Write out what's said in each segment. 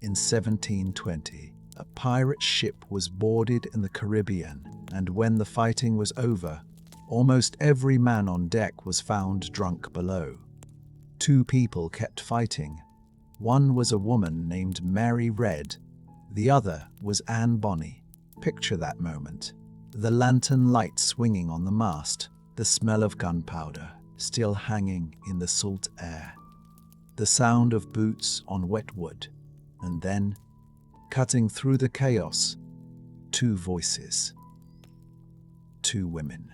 in 1720, a pirate ship was boarded in the Caribbean, and when the fighting was over, almost every man on deck was found drunk below. 2 people kept fighting. One was a woman named Mary Read. The other was Anne Bonny. Picture that moment. The lantern light swinging on the mast, the smell of gunpowder still hanging in the salt air, the sound of boots on wet wood, and then, cutting through the chaos, 2 voices. 2 women.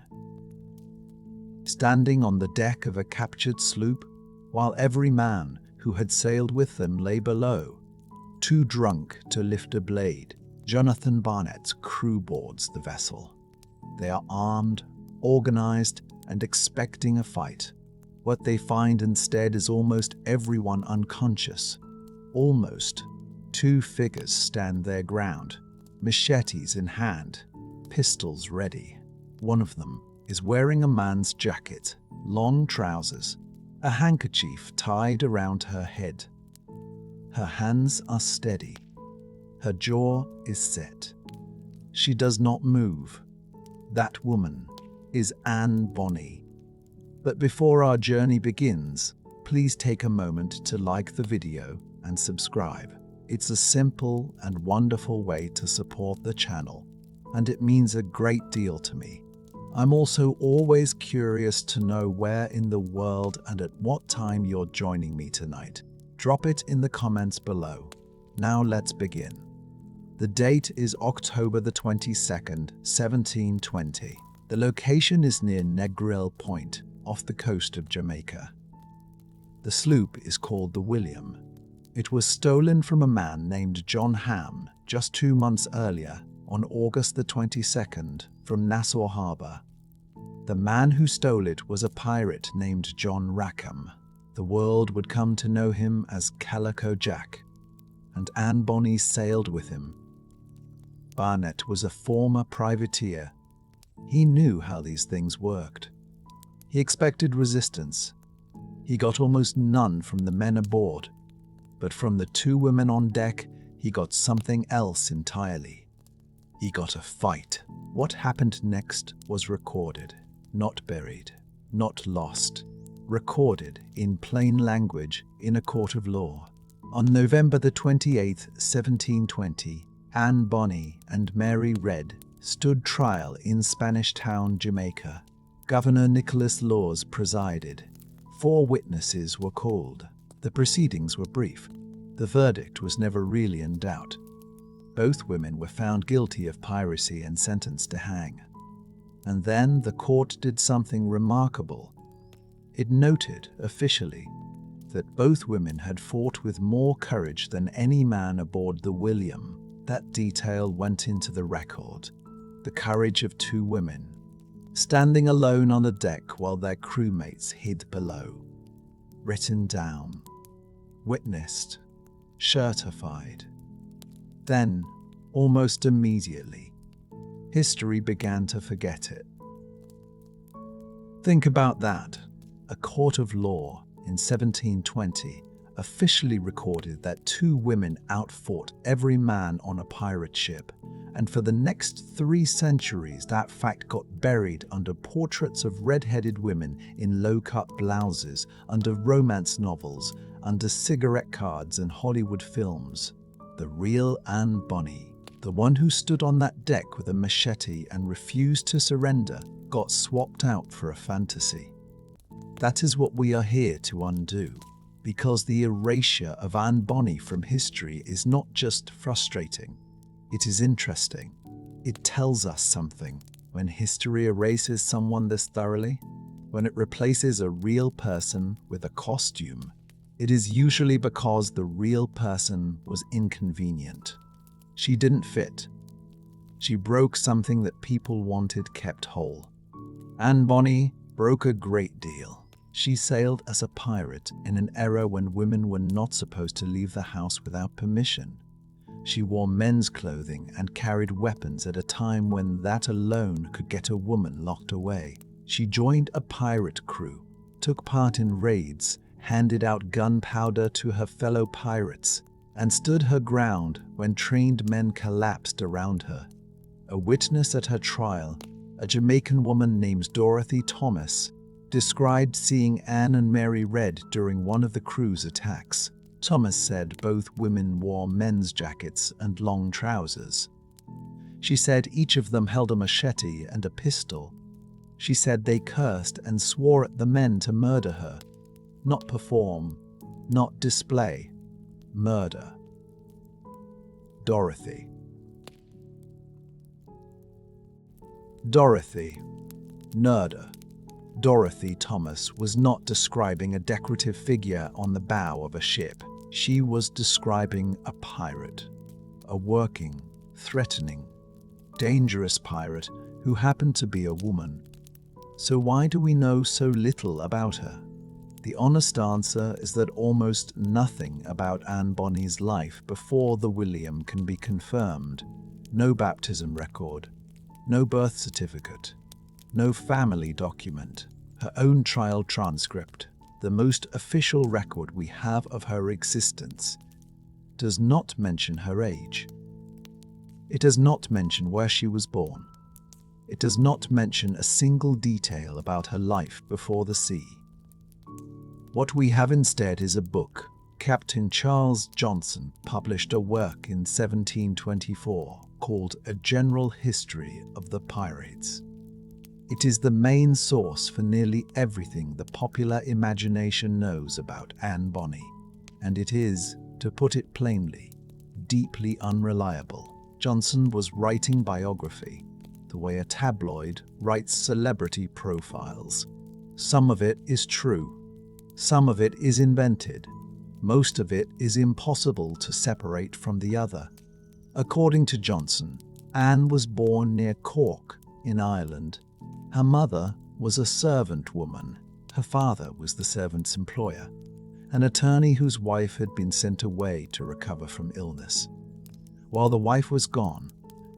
Standing on the deck of a captured sloop, while every man who had sailed with them lay below, too drunk to lift a blade, Jonathan Barnett's crew boards the vessel. They are armed, organized, and expecting a fight. What they find instead is almost everyone unconscious. Almost. 2 figures stand their ground, machetes in hand, pistols ready. One of them is wearing a man's jacket, long trousers, a handkerchief tied around her head. Her hands are steady. Her jaw is set. She does not move. That woman is Anne Bonny. But before our journey begins, please take a moment to like the video and subscribe. It's a simple and wonderful way to support the channel, and it means a great deal to me. I'm also always curious to know where in the world and at what time you're joining me tonight. Drop it in the comments below. Now let's begin. The date is October the 22nd, 1720. The location is near Negril Point, off the coast of Jamaica. The sloop is called the William. It was stolen from a man named John Ham just 2 months earlier, on August the 22nd, from Nassau Harbor. The man who stole it was a pirate named John Rackham. The world would come to know him as Calico Jack, and Anne Bonny sailed with him. Barnett was a former privateer. He knew how these things worked. He expected resistance. He got almost none from the men aboard, but from the 2 women on deck, he got something else entirely. He got a fight. What happened next was recorded, not buried, not lost. Recorded in plain language in a court of law. On November the 28th, 1720, Anne Bonny and Mary Read stood trial in Spanish Town, Jamaica. Governor Nicholas Laws presided. 4 witnesses were called. The proceedings were brief. The verdict was never really in doubt. Both women were found guilty of piracy and sentenced to hang. And then the court did something remarkable. It noted, officially, that both women had fought with more courage than any man aboard the William. That detail went into the record. The courage of 2 women, standing alone on the deck while their crewmates hid below. Written down, witnessed, certified. Then, almost immediately, history began to forget it. Think about that. A court of law in 1720 officially recorded that 2 women outfought every man on a pirate ship, and for the next 3 centuries that fact got buried under portraits of red-headed women in low-cut blouses, under romance novels, under cigarette cards and Hollywood films. The real Anne Bonny, the one who stood on that deck with a machete and refused to surrender, got swapped out for a fantasy. That is what we are here to undo, because the erasure of Anne Bonny from history is not just frustrating, it is interesting. It tells us something. When history erases someone this thoroughly, when it replaces a real person with a costume, it is usually because the real person was inconvenient. She didn't fit. She broke something that people wanted kept whole. Anne Bonny broke a great deal. She sailed as a pirate in an era when women were not supposed to leave the house without permission. She wore men's clothing and carried weapons at a time when that alone could get a woman locked away. She joined a pirate crew, took part in raids, handed out gunpowder to her fellow pirates, and stood her ground when trained men collapsed around her. A witness at her trial, a Jamaican woman named Dorothy Thomas, described seeing Anne and Mary Read during one of the crew's attacks. Thomas said both women wore men's jackets and long trousers. She said each of them held a machete and a pistol. She said they cursed and swore at the men to murder her. Not perform, not display. Murder. Dorothy. Murder. Dorothy Thomas was not describing a decorative figure on the bow of a ship. She was describing a pirate. A working, threatening, dangerous pirate who happened to be a woman. So why do we know so little about her? The honest answer is that almost nothing about Anne Bonny's life before the William can be confirmed. No baptism record, no birth certificate, no family document. Her own trial transcript, the most official record we have of her existence, does not mention her age. It does not mention where she was born. It does not mention a single detail about her life before the sea. What we have instead is a book. Captain Charles Johnson published a work in 1724 called A General History of the Pirates. It is the main source for nearly everything the popular imagination knows about Anne Bonny, and it is, to put it plainly, deeply unreliable. Johnson was writing biography, the way a tabloid writes celebrity profiles. Some of it is true. Some of it is invented. Most of it is impossible to separate from the other. According to Johnson, Anne was born near Cork, in Ireland. Her mother was a servant woman. Her father was the servant's employer, an attorney whose wife had been sent away to recover from illness. While the wife was gone,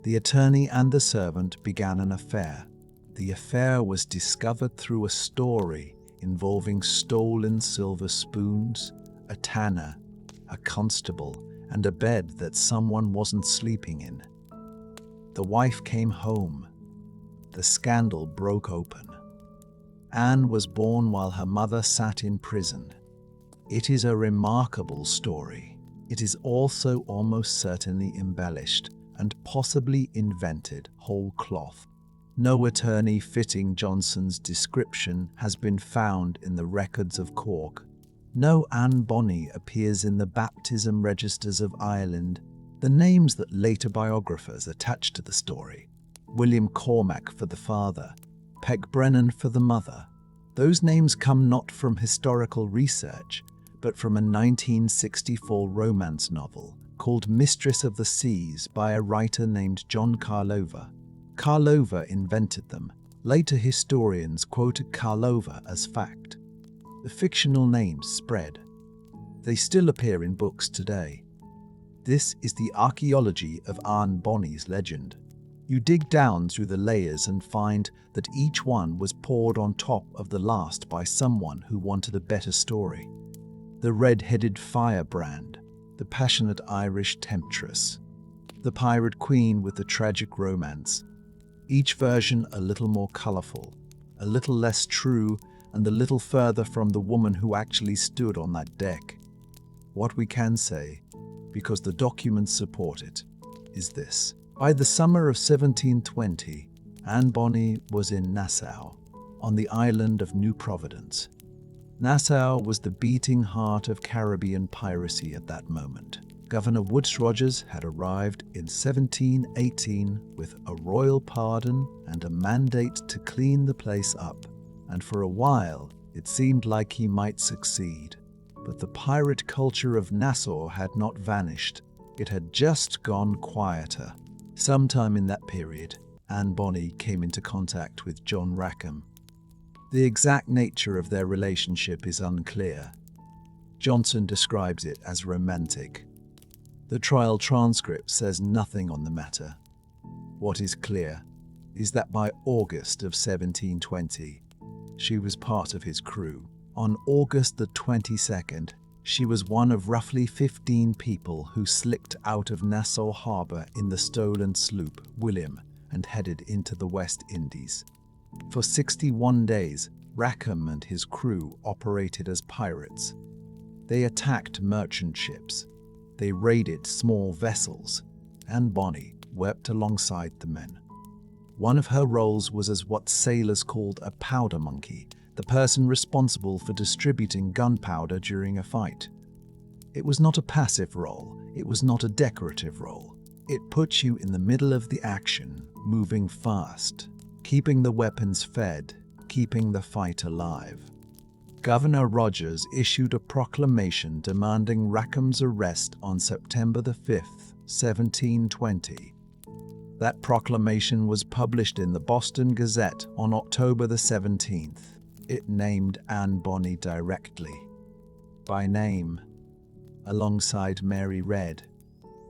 the attorney and the servant began an affair. The affair was discovered through a story involving stolen silver spoons, a tanner, a constable, and a bed that someone wasn't sleeping in. The wife came home. The scandal broke open. Anne was born while her mother sat in prison. It is a remarkable story. It is also almost certainly embellished and possibly invented whole cloth. No attorney fitting Johnson's description has been found in the records of Cork. No Anne Bonny appears in the baptism registers of Ireland. The names that later biographers attached to the story, William Cormac for the father, Peg Brennan for the mother, those names come not from historical research, but from a 1964 romance novel called Mistress of the Seas by a writer named John Karlova. Karlova invented them. Later historians quoted Karlova as fact. The fictional names spread. They still appear in books today. This is the archaeology of Anne Bonny's legend. You dig down through the layers and find that each one was poured on top of the last by someone who wanted a better story. The red-headed firebrand, the passionate Irish temptress, the pirate queen with the tragic romance. Each version a little more colourful, a little less true, and a little further from the woman who actually stood on that deck. What we can say, because the documents support it, is this. By the summer of 1720, Anne Bonny was in Nassau, on the island of New Providence. Nassau was the beating heart of Caribbean piracy at that moment. Governor Woodes Rogers had arrived in 1718 with a royal pardon and a mandate to clean the place up, and for a while it seemed like he might succeed. But the pirate culture of Nassau had not vanished. It had just gone quieter. Sometime in that period, Anne Bonny came into contact with John Rackham. The exact nature of their relationship is unclear. Johnson describes it as romantic. The trial transcript says nothing on the matter. What is clear is that by August of 1720, she was part of his crew. On August the 22nd, She was one of roughly 15 people who slicked out of Nassau Harbor in the stolen sloop William and headed into the West Indies. For 61 days, Rackham and his crew operated as pirates. They attacked merchant ships. They raided small vessels. Anne Bonny wept alongside the men. One of her roles was as what sailors called a powder monkey, the person responsible for distributing gunpowder during a fight. It was not a passive role. It was not a decorative role. It put you in the middle of the action, moving fast, keeping the weapons fed, keeping the fight alive. Governor Rogers issued a proclamation demanding Rackham's arrest on September the 5th, 1720. That proclamation was published in the Boston Gazette on October the 17th. It named Anne Bonny directly, by name, alongside Mary Read,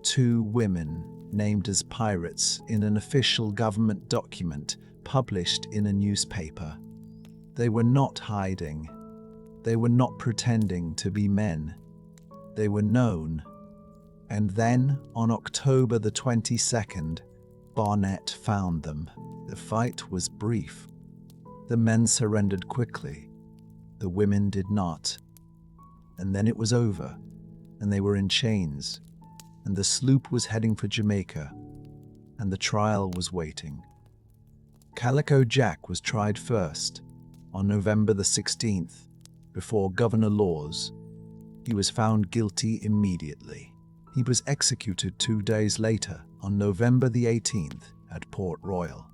two women named as pirates in an official government document published in a newspaper. They were not hiding. They were not pretending to be men. They were known. And then, on October the 22nd, Barnett found them. The fight was brief. The men surrendered quickly. The women did not. And then it was over, and they were in chains, and the sloop was heading for Jamaica, and the trial was waiting. Calico Jack was tried first, on November the 16th, before Governor Laws. He was found guilty immediately. He was executed 2 days later, on November the 18th, at Port Royal.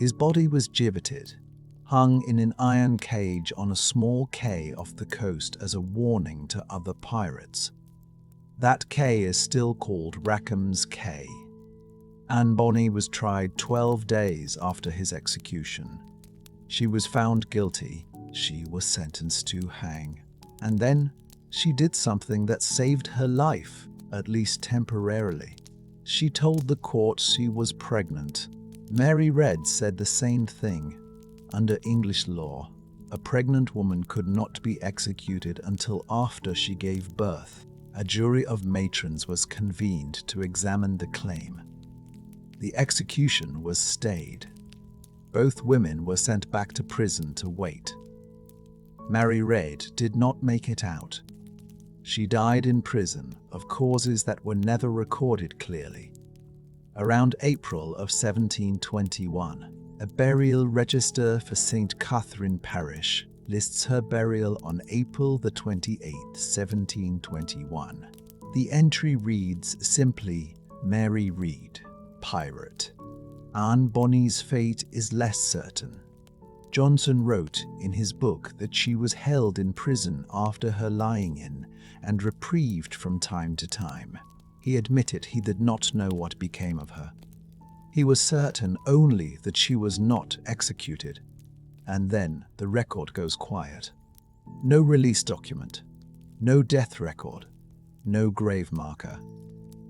His body was gibbeted, hung in an iron cage on a small quay off the coast as a warning to other pirates. That quay is still called Rackham's Quay. Anne Bonny was tried 12 days after his execution. She was found guilty. She was sentenced to hang. And then she did something that saved her life, at least temporarily. She told the court she was pregnant. Mary Read said the same thing. Under English law, a pregnant woman could not be executed until after she gave birth. A jury of matrons was convened to examine the claim. The execution was stayed. Both women were sent back to prison to wait. Mary Read did not make it out. She died in prison of causes that were never recorded clearly. Around April of 1721, a burial register for St. Catherine Parish lists her burial on April the 28th, 1721. The entry reads simply, Mary Read, pirate. Anne Bonny's fate is less certain. Johnson wrote in his book that she was held in prison after her lying in and reprieved from time to time. He admitted he did not know what became of her. He was certain only that she was not executed, and then the record goes quiet. No release document, no death record, no grave marker,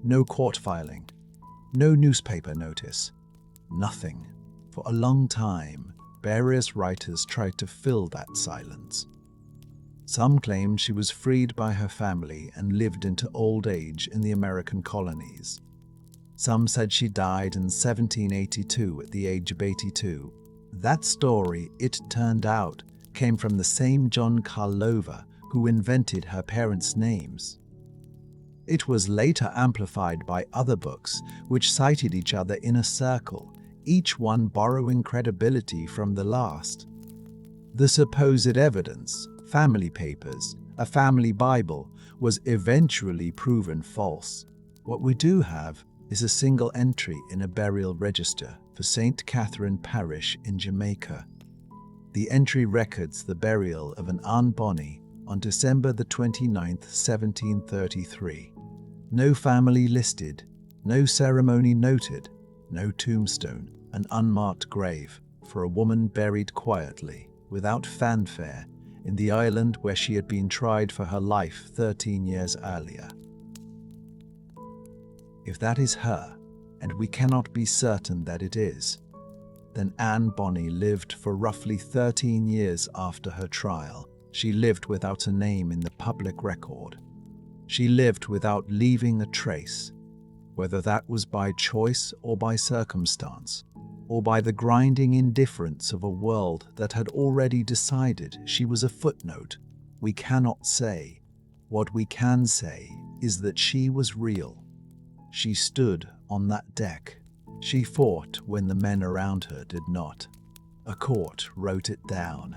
no court filing, no newspaper notice, nothing. For a long time, various writers tried to fill that silence. Some claimed she was freed by her family and lived into old age in the American colonies. Some said she died in 1782 at the age of 82. That story, it turned out, came from the same John Karlova who invented her parents' names. It was later amplified by other books which cited each other in a circle, each one borrowing credibility from the last. The supposed evidence, family papers, a family Bible, was eventually proven false. What we do have is a single entry in a burial register for St. Catherine Parish in Jamaica. The entry records the burial of an Anne Bonny on December the 29th, 1733. No family listed, no ceremony noted, no tombstone, an unmarked grave for a woman buried quietly, without fanfare, in the island where she had been tried for her life 13 years earlier. If that is her, and we cannot be certain that it is, then Anne Bonny lived for roughly 13 years after her trial, She lived without a name in the public record. She lived without leaving a trace, whether that was by choice or by circumstance, or by the grinding indifference of a world that had already decided she was a footnote. We cannot say. What we can say is that she was real. She stood on that deck. She fought when the men around her did not. A court wrote it down.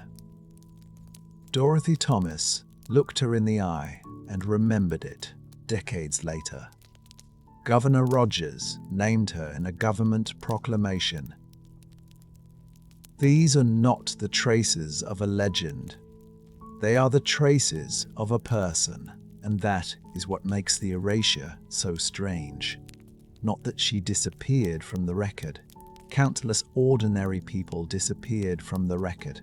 Dorothy Thomas looked her in the eye and remembered it decades later. Governor Rogers named her in a government proclamation. These are not the traces of a legend. They are the traces of a person, and that is what makes the erasure so strange. Not that she disappeared from the record. Countless ordinary people disappeared from the record.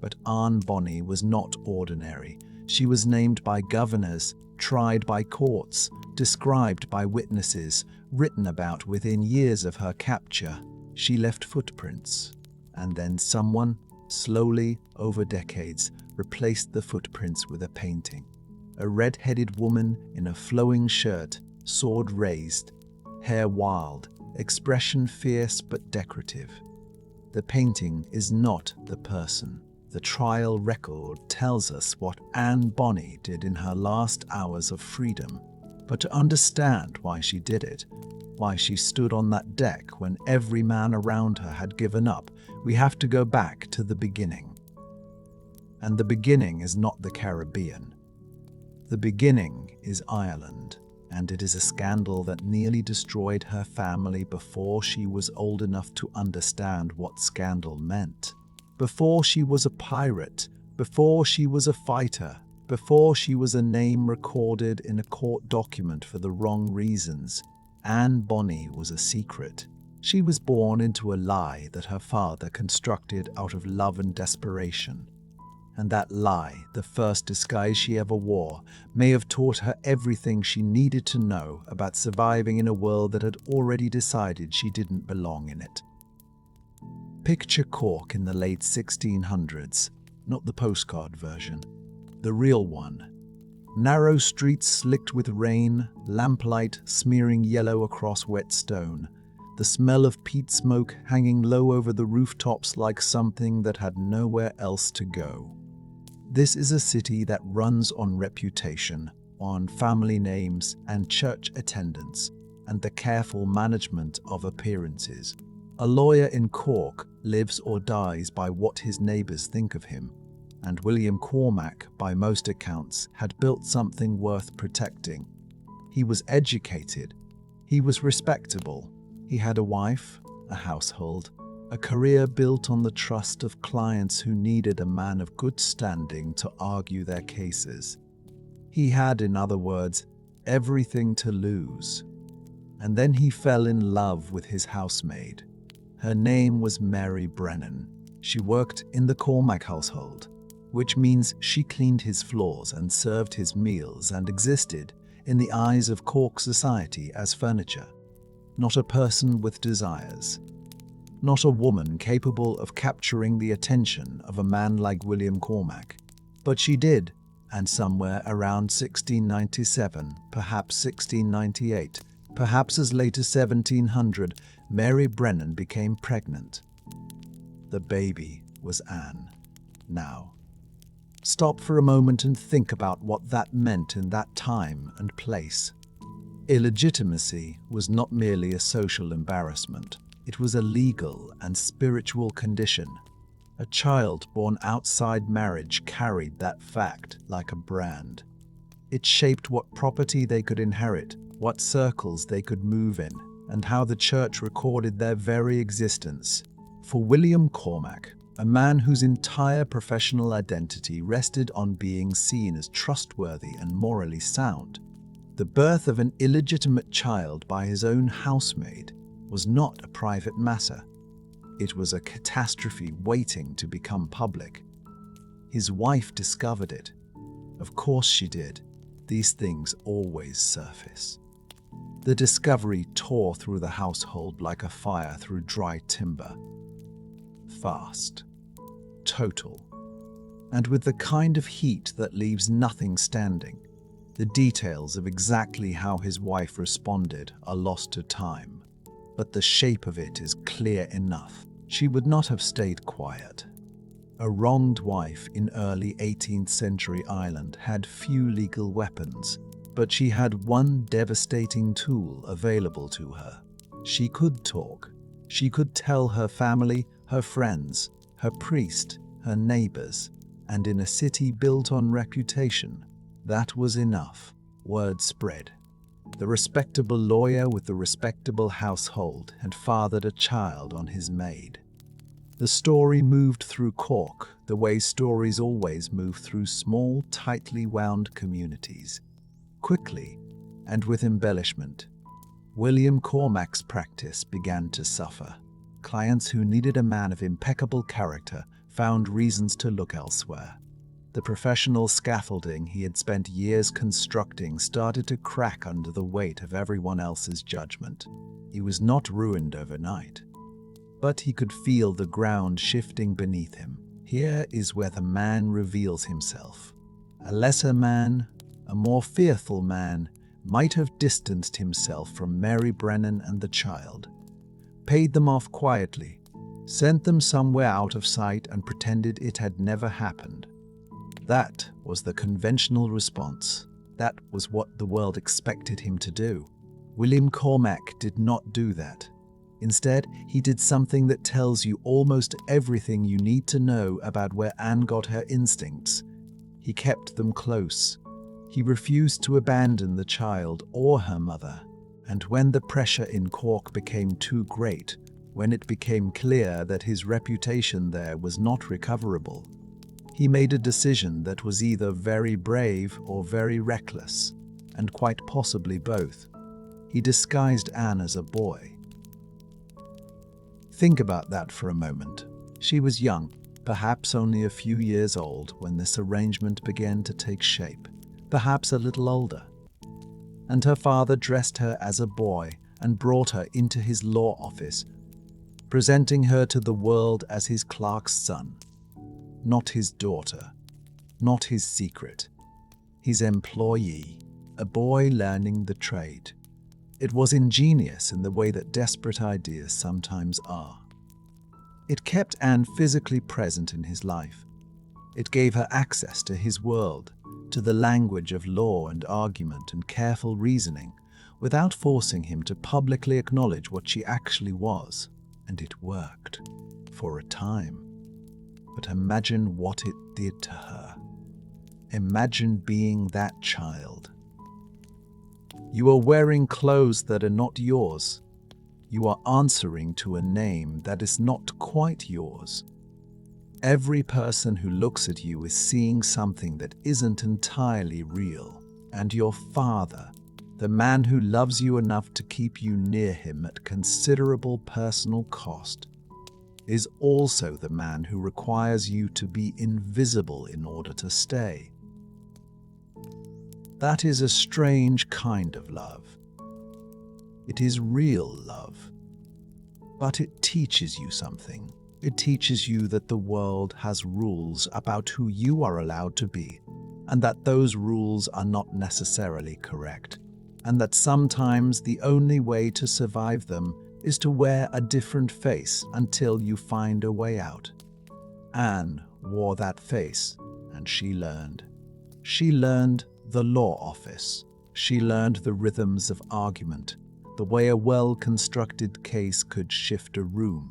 But Anne Bonny was not ordinary. She was named by governors, tried by courts, described by witnesses, written about within years of her capture. She left footprints. And then someone, slowly, over decades, replaced the footprints with a painting. A red-headed woman in a flowing shirt, sword raised, hair wild, expression fierce but decorative. The painting is not the person. The trial record tells us what Anne Bonny did in her last hours of freedom. But to understand why she did it, why she stood on that deck when every man around her had given up, we have to go back to the beginning. And the beginning is not the Caribbean. The beginning is Ireland, and it is a scandal that nearly destroyed her family before she was old enough to understand what scandal meant. Before she was a pirate, before she was a fighter, before she was a name recorded in a court document for the wrong reasons, Anne Bonny was a secret. She was born into a lie that her father constructed out of love and desperation. And that lie, the first disguise she ever wore, may have taught her everything she needed to know about surviving in a world that had already decided she didn't belong in it. Picture Cork in the late 1600s, not the postcard version, the real one. Narrow streets slicked with rain, lamplight smearing yellow across wet stone, the smell of peat smoke hanging low over the rooftops like something that had nowhere else to go. This is a city that runs on reputation, on family names and church attendance, and the careful management of appearances. A lawyer in Cork lives or dies by what his neighbours think of him, and William Cormac, by most accounts, had built something worth protecting. He was educated, he was respectable, he had a wife, a household, a career built on the trust of clients who needed a man of good standing to argue their cases. He had, in other words, everything to lose. And then he fell in love with his housemaid. Her name was Mary Brennan. She worked in the Cormac household, which means she cleaned his floors and served his meals and existed, in the eyes of Cork society, as furniture. Not a person with desires. Not a woman capable of capturing the attention of a man like William Cormac. But she did, and somewhere around 1697, perhaps 1698, perhaps as late as 1700, Mary Brennan became pregnant. The baby was Anne. Now, stop for a moment and think about what that meant in that time and place. Illegitimacy was not merely a social embarrassment. It was a legal and spiritual condition. A child born outside marriage carried that fact like a brand. It shaped what property they could inherit, what circles they could move in, and how the church recorded their very existence. For William Cormac, a man whose entire professional identity rested on being seen as trustworthy and morally sound, the birth of an illegitimate child by his own housemaid was not a private matter. It was a catastrophe waiting to become public. His wife discovered it. Of course she did. These things always surface. The discovery tore through the household like a fire through dry timber. Fast. Total. and with the kind of heat that leaves nothing standing. The details of exactly how his wife responded are lost to time, but the shape of it is clear enough. She would not have stayed quiet. A wronged wife in early 18th century Ireland had few legal weapons, but she had one devastating tool available to her. She could talk. She could tell her family, her friends, her priest, her neighbors, and in a city built on reputation, that was enough. Word spread. The respectable lawyer with the respectable household had fathered a child on his maid. The story moved through Cork the way stories always move through small, tightly wound communities. Quickly, and with embellishment. William Cormac's practice began to suffer. Clients who needed a man of impeccable character found reasons to look elsewhere. The professional scaffolding he had spent years constructing started to crack under the weight of everyone else's judgment. He was not ruined overnight, but he could feel the ground shifting beneath him. Here is where the man reveals himself. A lesser man, a more fearful man, might have distanced himself from Mary Brennan and the child, paid them off quietly, sent them somewhere out of sight and pretended it had never happened. That was the conventional response. That was what the world expected him to do. William Cormac did not do that. Instead, he did something that tells you almost everything you need to know about where Anne got her instincts. He kept them close. He refused to abandon the child or her mother. And when the pressure in Cork became too great, when it became clear that his reputation there was not recoverable, he made a decision that was either very brave or very reckless, and quite possibly both. He disguised Anne as a boy. Think about that for a moment. She was young, perhaps only a few years old when this arrangement began to take shape, perhaps a little older. And her father dressed her as a boy and brought her into his law office, presenting her to the world as his clerk's son. Not his daughter, not his secret, his employee, a boy learning the trade. It was ingenious in the way that desperate ideas sometimes are. It kept Anne physically present in his life. It gave her access to his world, to the language of law and argument and careful reasoning, without forcing him to publicly acknowledge what she actually was. And it worked, for a time. But imagine what it did to her. Imagine being that child. You are wearing clothes that are not yours. You are answering to a name that is not quite yours. Every person who looks at you is seeing something that isn't entirely real. And your father, the man who loves you enough to keep you near him at considerable personal cost, is also the man who requires you to be invisible in order to stay. That is a strange kind of love. It is real love. But it teaches you something. It teaches you that the world has rules about who you are allowed to be, and that those rules are not necessarily correct, and that sometimes the only way to survive them is to wear a different face until you find a way out. Anne wore that face, and she learned. She learned the law office. She learned the rhythms of argument, the way a well-constructed case could shift a room,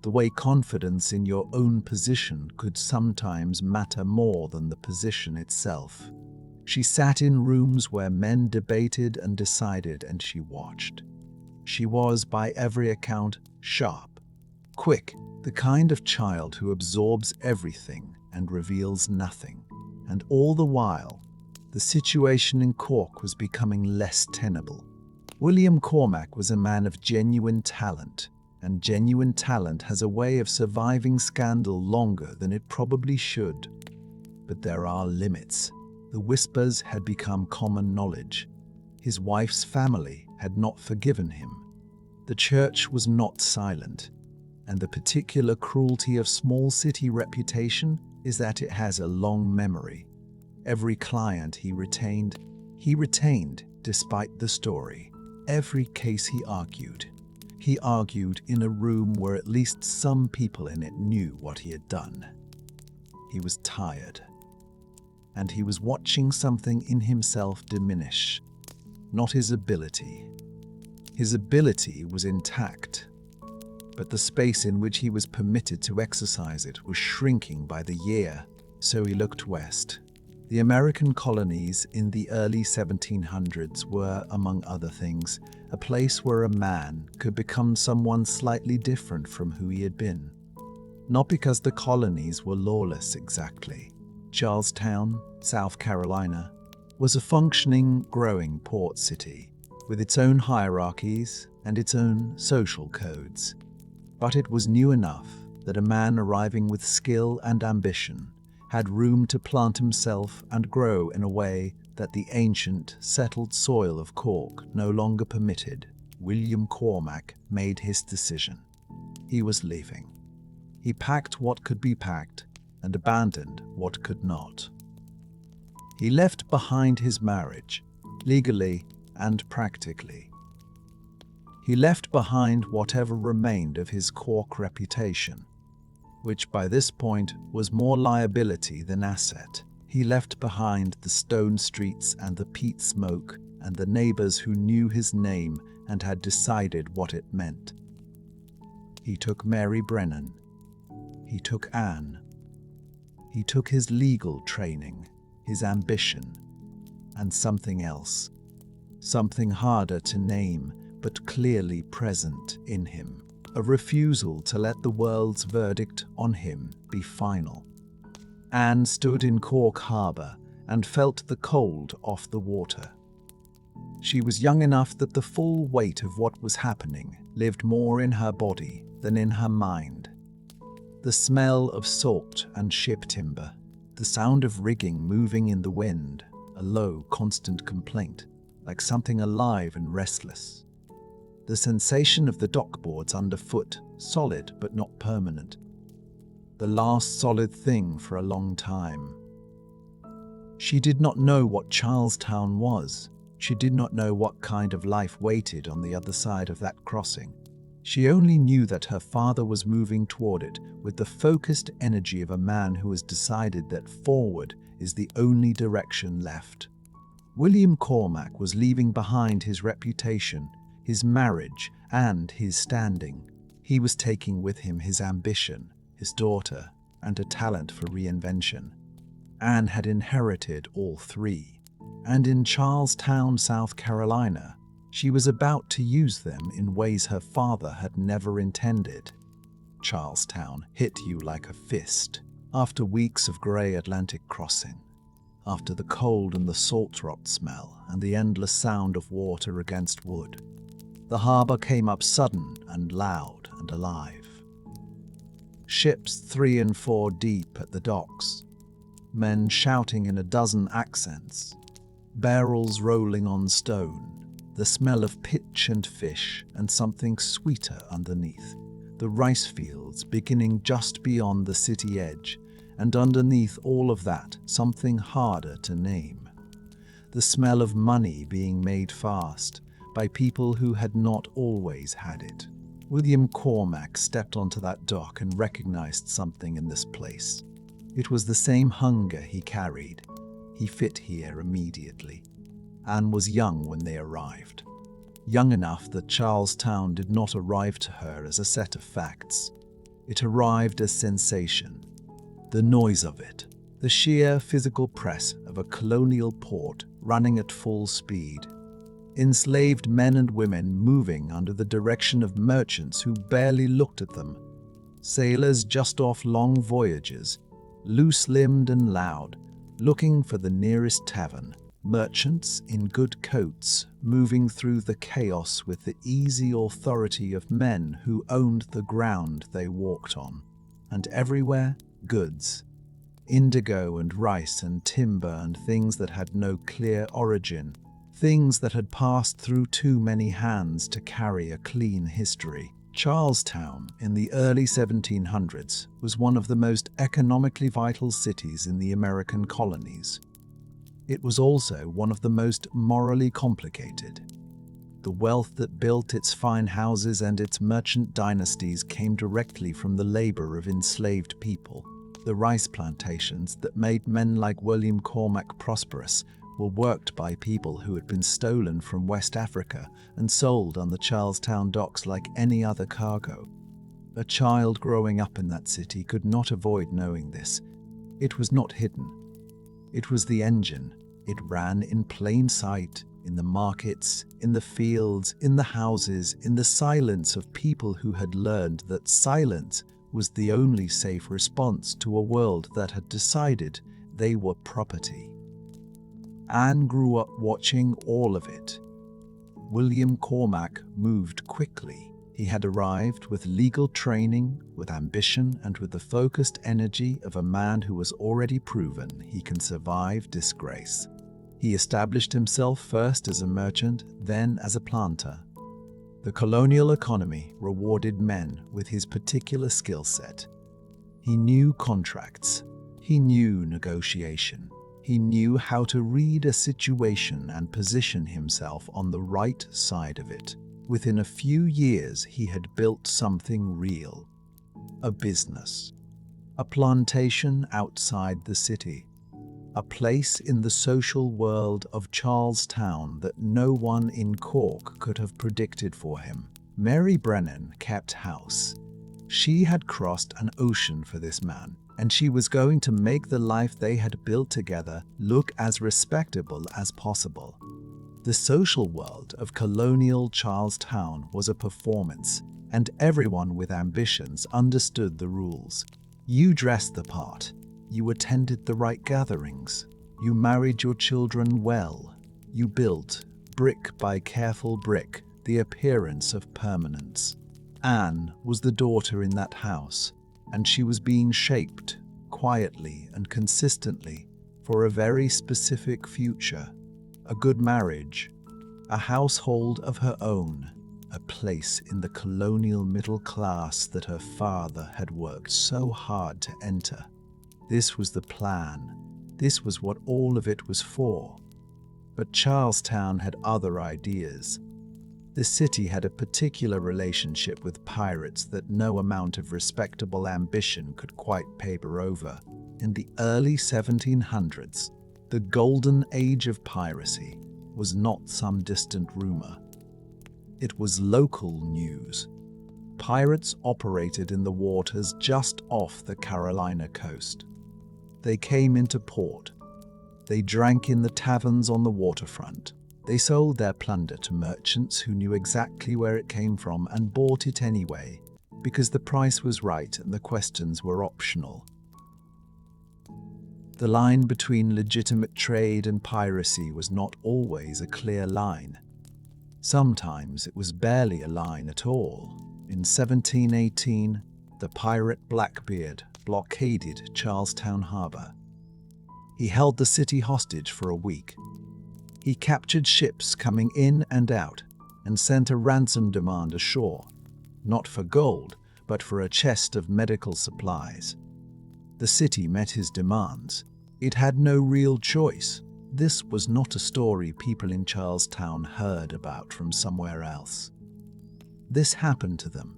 the way confidence in your own position could sometimes matter more than the position itself. She sat in rooms where men debated and decided, and she watched. She was, by every account, sharp, quick, the kind of child who absorbs everything and reveals nothing. And all the while, the situation in Cork was becoming less tenable. William Cormac was a man of genuine talent, and genuine talent has a way of surviving scandal longer than it probably should. But there are limits. The whispers had become common knowledge. His wife's family had not forgiven him. The church was not silent, and the particular cruelty of small city reputation is that it has a long memory. Every client he retained despite the story. Every case he argued in a room where at least some people in it knew what he had done. He was tired, and he was watching something in himself diminish. Not his ability. His ability was intact, but the space in which he was permitted to exercise it was shrinking by the year, so he looked west. The American colonies in the early 1700s were, among other things, a place where a man could become someone slightly different from who he had been. Not because the colonies were lawless exactly. Charlestown, South Carolina, was a functioning, growing port city, with its own hierarchies and its own social codes. But it was new enough that a man arriving with skill and ambition had room to plant himself and grow in a way that the ancient, settled soil of Cork no longer permitted. William Cormac made his decision. He was leaving. He packed what could be packed and abandoned what could not. He left behind his marriage, legally and practically. He left behind whatever remained of his Cork reputation, which by this point was more liability than asset. He left behind the stone streets and the peat smoke and the neighbors who knew his name and had decided what it meant. He took Mary Brennan. He took Anne. He took his legal training, his ambition, and something else. Something harder to name, but clearly present in him. A refusal to let the world's verdict on him be final. Anne stood in Cork Harbour and felt the cold off the water. She was young enough that the full weight of what was happening lived more in her body than in her mind. The smell of salt and ship timber, the sound of rigging moving in the wind, a low, constant complaint, like something alive and restless. The sensation of the dockboards underfoot, solid but not permanent. The last solid thing for a long time. She did not know what Charlestown was. She did not know what kind of life waited on the other side of that crossing. She only knew that her father was moving toward it with the focused energy of a man who has decided that forward is the only direction left. William Cormac was leaving behind his reputation, his marriage, and his standing. He was taking with him his ambition, his daughter, and a talent for reinvention. Anne had inherited all three, and in Charlestown, South Carolina, she was about to use them in ways her father had never intended. Charlestown hit you like a fist after weeks of grey Atlantic crossing, after the cold and the salt rot smell and the endless sound of water against wood. The harbour came up sudden and loud and alive. Ships 3 and 4 deep at the docks, men shouting in a dozen accents, barrels rolling on stone, the smell of pitch and fish and something sweeter underneath, the rice fields beginning just beyond the city edge, and underneath all of that something harder to name. The smell of money being made fast by people who had not always had it. William Cormac stepped onto that dock and recognized something in this place. It was the same hunger he carried. He fit here immediately. Anne was young when they arrived. Young enough that Charlestown did not arrive to her as a set of facts. It arrived as sensation. The noise of it, the sheer physical press of a colonial port running at full speed. Enslaved men and women moving under the direction of merchants who barely looked at them. Sailors just off long voyages, loose-limbed and loud, looking for the nearest tavern. Merchants in good coats, moving through the chaos with the easy authority of men who owned the ground they walked on. And everywhere, goods. Indigo and rice and timber and things that had no clear origin. Things that had passed through too many hands to carry a clean history. Charlestown in the early 1700s was one of the most economically vital cities in the American colonies. It was also one of the most morally complicated. The wealth that built its fine houses and its merchant dynasties came directly from the labor of enslaved people. The rice plantations that made men like William Cormac prosperous were worked by people who had been stolen from West Africa and sold on the Charlestown docks like any other cargo. A child growing up in that city could not avoid knowing this. It was not hidden. It was the engine. It ran in plain sight, in the markets, in the fields, in the houses, in the silence of people who had learned that silence was the only safe response to a world that had decided they were property. Anne grew up watching all of it. William Cormac moved quickly. He had arrived with legal training, with ambition, and with the focused energy of a man who was already proven he can survive disgrace. He established himself first as a merchant, then as a planter. The colonial economy rewarded men with his particular skill set. He knew contracts. He knew negotiation. He knew how to read a situation and position himself on the right side of it. Within a few years, he had built something real. A business. A plantation outside the city. A place in the social world of Charlestown that no one in Cork could have predicted for him. Mary Brennan kept house. She had crossed an ocean for this man, and she was going to make the life they had built together look as respectable as possible. The social world of colonial Charlestown was a performance, and everyone with ambitions understood the rules. You dressed the part. You attended the right gatherings. You married your children well. You built, brick by careful brick, the appearance of permanence. Anne was the daughter in that house, and she was being shaped, quietly and consistently, for a very specific future. A good marriage, a household of her own, a place in the colonial middle class that her father had worked so hard to enter. This was the plan. This was what all of it was for. But Charlestown had other ideas. The city had a particular relationship with pirates that no amount of respectable ambition could quite paper over. In the early 1700s, the Golden Age of Piracy was not some distant rumor. It was local news. Pirates operated in the waters just off the Carolina coast. They came into port. They drank in the taverns on the waterfront. They sold their plunder to merchants who knew exactly where it came from and bought it anyway, because the price was right and the questions were optional. The line between legitimate trade and piracy was not always a clear line. Sometimes it was barely a line at all. In 1718, the pirate Blackbeard blockaded Charlestown Harbor. He held the city hostage for a week. He captured ships coming in and out and sent a ransom demand ashore, not for gold, but for a chest of medical supplies. The city met his demands. It had no real choice. This was not a story people in Charlestown heard about from somewhere else. This happened to them,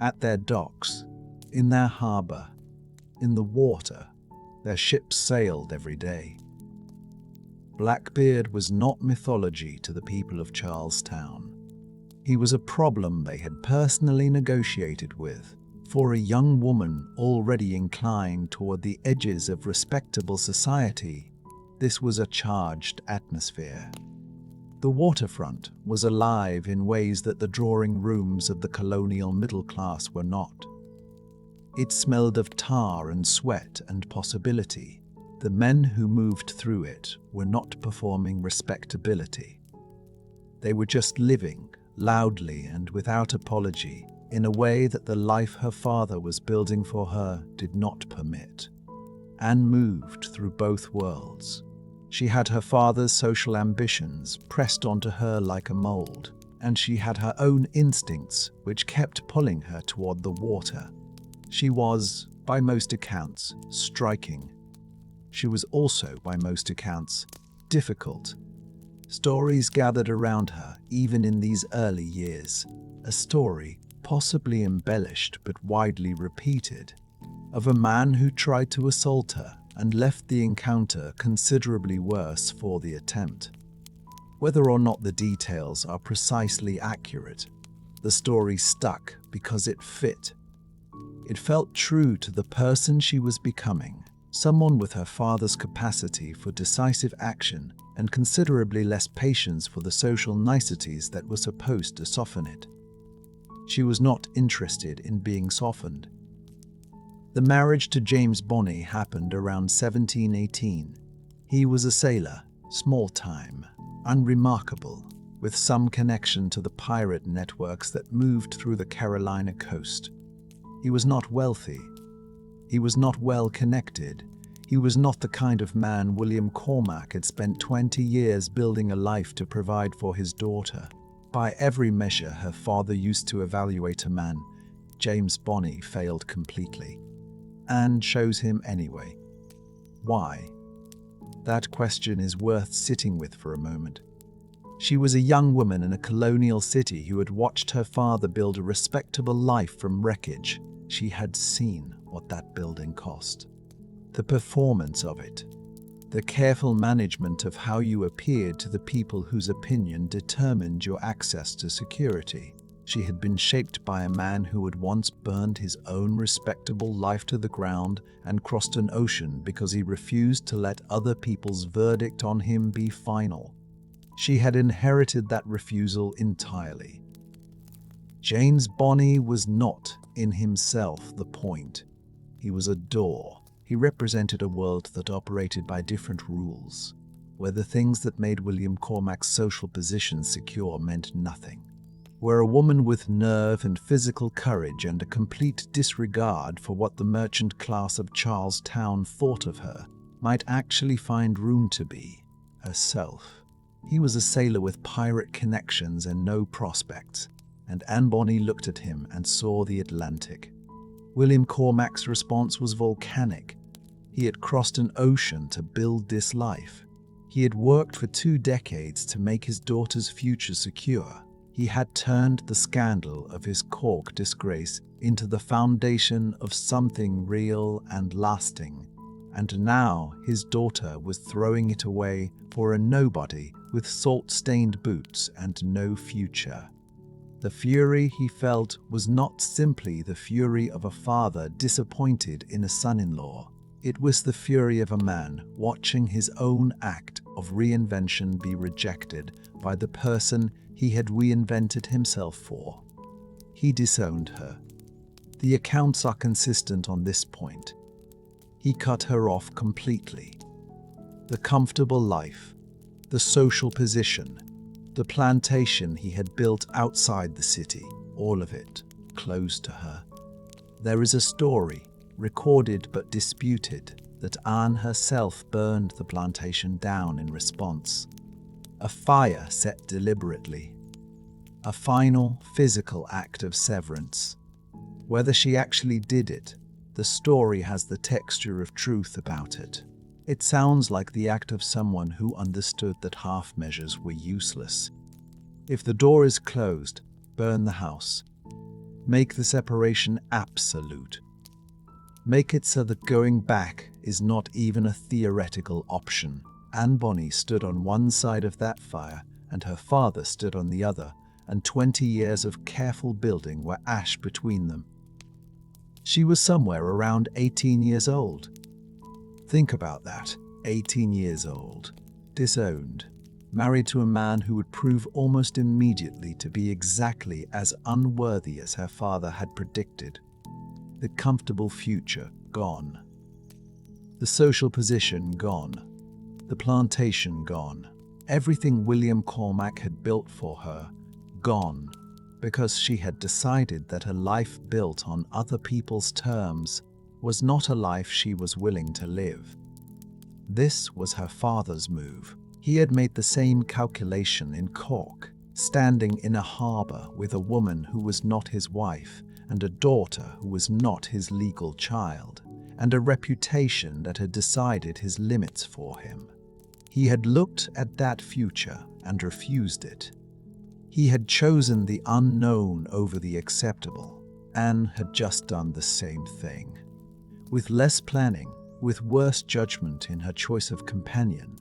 at their docks, in their harbor, in the water. Their ships sailed every day. Blackbeard was not mythology to the people of Charlestown. He was a problem they had personally negotiated with. For a young woman already inclined toward the edges of respectable society, this was a charged atmosphere. The waterfront was alive in ways that the drawing rooms of the colonial middle class were not. It smelled of tar and sweat and possibility. The men who moved through it were not performing respectability. They were just living, loudly and without apology, in a way that the life her father was building for her did not permit. Anne moved through both worlds. She had her father's social ambitions pressed onto her like a mold, and she had her own instincts which kept pulling her toward the water. She was, by most accounts, striking. She was also, by most accounts, difficult. Stories gathered around her, even in these early years. A story, possibly embellished but widely repeated, of a man who tried to assault her and left the encounter considerably worse for the attempt. Whether or not the details are precisely accurate, the story stuck because it fit. It felt true to the person she was becoming, someone with her father's capacity for decisive action and considerably less patience for the social niceties that were supposed to soften it. She was not interested in being softened. The marriage to James Bonny happened around 1718. He was a sailor, small-time, unremarkable, with some connection to the pirate networks that moved through the Carolina coast. He was not wealthy. He was not well connected. He was not the kind of man William Cormac had spent 20 years building a life to provide for his daughter. By every measure her father used to evaluate a man, James Bonny failed completely. Anne chose him anyway. Why? That question is worth sitting with for a moment. She was a young woman in a colonial city who had watched her father build a respectable life from wreckage. She had seen what that building cost. The performance of it. The careful management of how you appeared to the people whose opinion determined your access to security. She had been shaped by a man who had once burned his own respectable life to the ground and crossed an ocean because he refused to let other people's verdict on him be final. She had inherited that refusal entirely. James Bonny was not, in himself, the point. He was a door. He represented a world that operated by different rules, where the things that made William Cormac's social position secure meant nothing, where a woman with nerve and physical courage and a complete disregard for what the merchant class of Charlestown thought of her might actually find room to be herself. He was a sailor with pirate connections and no prospects, and Anne Bonny looked at him and saw the Atlantic. William Cormac's response was volcanic. He had crossed an ocean to build this life. He had worked for 2 decades to make his daughter's future secure. He had turned the scandal of his Cork disgrace into the foundation of something real and lasting, and now his daughter was throwing it away for a nobody with salt-stained boots and no future. The fury he felt was not simply the fury of a father disappointed in a son-in-law. It was the fury of a man watching his own act of reinvention be rejected by the person he had reinvented himself for. He disowned her. The accounts are consistent on this point. He cut her off completely. The comfortable life, the social position, the plantation he had built outside the city, all of it closed to her. There is a story, recorded but disputed, that Anne herself burned the plantation down in response. A fire set deliberately. A final physical act of severance. Whether she actually did it, the story has the texture of truth about it. It sounds like the act of someone who understood that half measures were useless. If the door is closed, burn the house. Make the separation absolute. Make it so that going back is not even a theoretical option. Anne Bonny stood on one side of that fire, and her father stood on the other, and 20 years of careful building were ash between them. She was somewhere around 18 years old. Think about that, 18 years old, disowned, married to a man who would prove almost immediately to be exactly as unworthy as her father had predicted. The comfortable future gone. The social position gone. The plantation gone. Everything William Cormac had built for her gone, because she had decided that a life built on other people's terms was not a life she was willing to live. This was her father's move. He had made the same calculation in Cork. standing in a harbour with a woman who was not his wife and a daughter who was not his legal child, and a reputation that had decided his limits for him. He had looked at that future and refused it. He had chosen the unknown over the acceptable. Anne had just done the same thing. With less planning, with worse judgment in her choice of companion,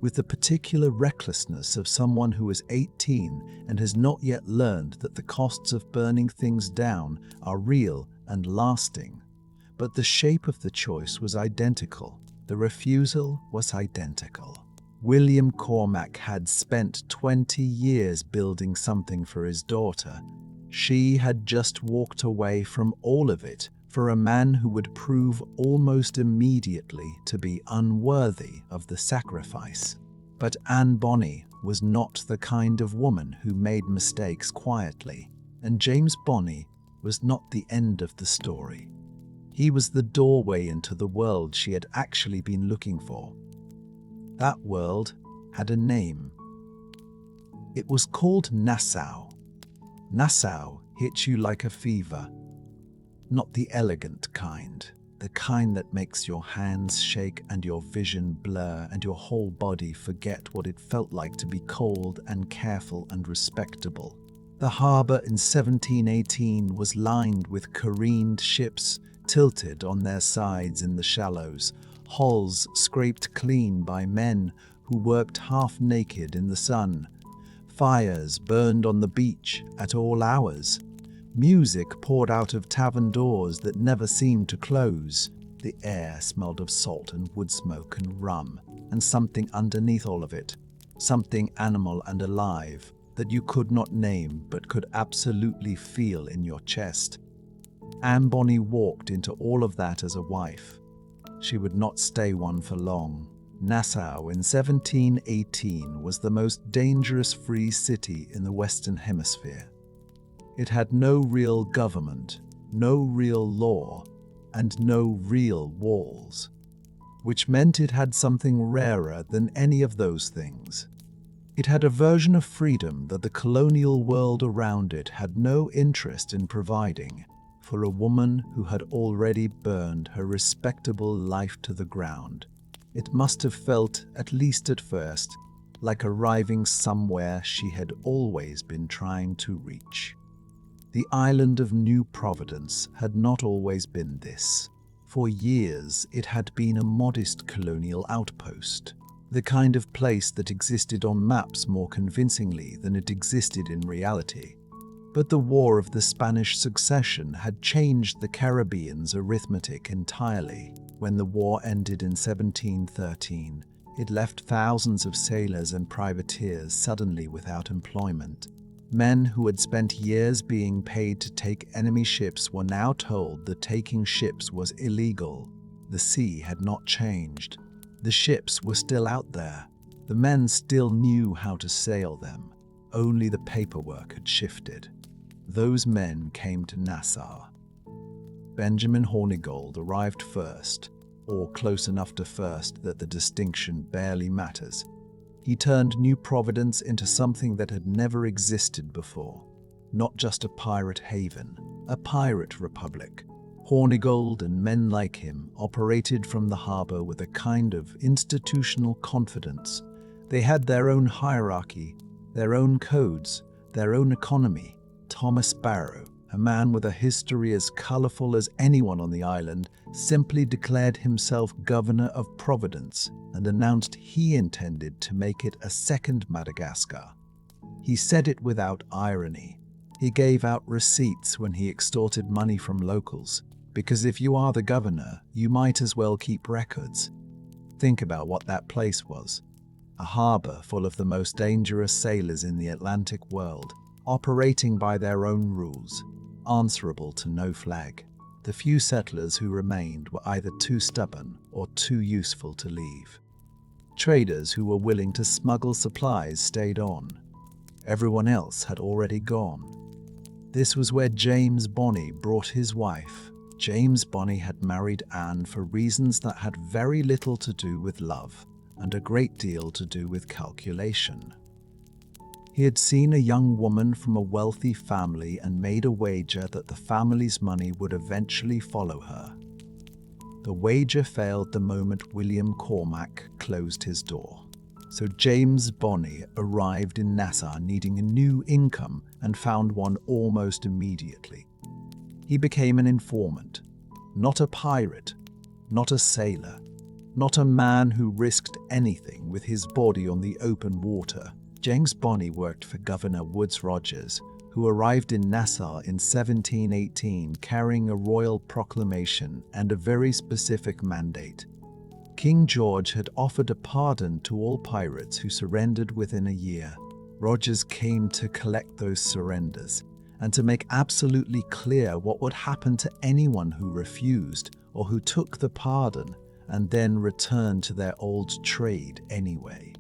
with the particular recklessness of someone who is 18 and has not yet learned that the costs of burning things down are real and lasting. But the shape of the choice was identical. The refusal was identical. William Cormac had spent 20 years building something for his daughter. She had just walked away from all of it for a man who would prove almost immediately to be unworthy of the sacrifice. But Anne Bonny was not the kind of woman who made mistakes quietly, and James Bonny was not the end of the story. He was the doorway into the world she had actually been looking for. That world had a name. It was called Nassau. Nassau hit you like a fever. Not the elegant kind, the kind that makes your hands shake and your vision blur and your whole body forget what it felt like to be cold and careful and respectable. The harbour in 1718 was lined with careened ships tilted on their sides in the shallows, hulls scraped clean by men who worked half naked in the sun. Fires burned on the beach at all hours. Music poured out of tavern doors that never seemed to close. The air smelled of salt and wood smoke and rum, and something underneath all of it, something animal and alive that you could not name but could absolutely feel in your chest. Anne Bonny walked into all of that as a wife. She would not stay one for long. Nassau in 1718 was the most dangerous free city in the Western Hemisphere. It had no real government, no real law, and no real walls, which meant it had something rarer than any of those things. It had a version of freedom that the colonial world around it had no interest in providing for a woman who had already burned her respectable life to the ground. It must have felt, at least at first, like arriving somewhere she had always been trying to reach. The island of New Providence had not always been this. For years, it had been a modest colonial outpost, the kind of place that existed on maps more convincingly than it existed in reality. But the War of the Spanish Succession had changed the Caribbean's arithmetic entirely. When the war ended in 1713, it left thousands of sailors and privateers suddenly without employment. Men who had spent years being paid to take enemy ships were now told that taking ships was illegal. The sea had not changed. The ships were still out there. The men still knew how to sail them. Only the paperwork had shifted. Those men came to Nassau. Benjamin Hornigold arrived first, or close enough to first that the distinction barely matters. He turned New Providence into something that had never existed before. Not just a pirate haven, a pirate republic. Hornigold and men like him operated from the harbour with a kind of institutional confidence. They had their own hierarchy, their own codes, their own economy. Thomas Barrow, a man with a history as colourful as anyone on the island, simply declared himself governor of Providence and announced he intended to make it a second Madagascar. He said it without irony. He gave out receipts when he extorted money from locals, because if you are the governor, you might as well keep records. Think about what that place was. A harbour full of the most dangerous sailors in the Atlantic world, operating by their own rules, answerable to no flag. The few settlers who remained were either too stubborn or too useful to leave. Traders who were willing to smuggle supplies stayed on. Everyone else had already gone. This was where James Bonny brought his wife. James Bonny had married Anne for reasons that had very little to do with love and a great deal to do with calculation. He had seen a young woman from a wealthy family and made a wager that the family's money would eventually follow her. The wager failed the moment William Cormac closed his door. So James Bonny arrived in Nassau needing a new income and found one almost immediately. He became an informant, not a pirate, not a sailor, not a man who risked anything with his body on the open water. James Bonny worked for Governor Woodes Rogers, who arrived in Nassau in 1718 carrying a royal proclamation and a very specific mandate. King George had offered a pardon to all pirates who surrendered within a year. Rogers came to collect those surrenders and to make absolutely clear what would happen to anyone who refused or who took the pardon and then returned to their old trade anyway.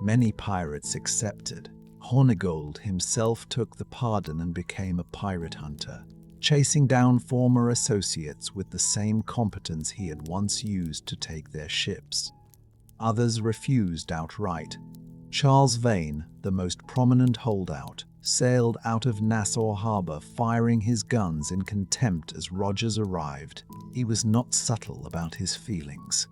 Many pirates accepted. Hornigold himself took the pardon and became a pirate hunter, chasing down former associates with the same competence he had once used to take their ships. Others refused outright. Charles Vane, the most prominent holdout, sailed out of Nassau Harbour firing his guns in contempt as Rogers arrived. He was not subtle about his feelings.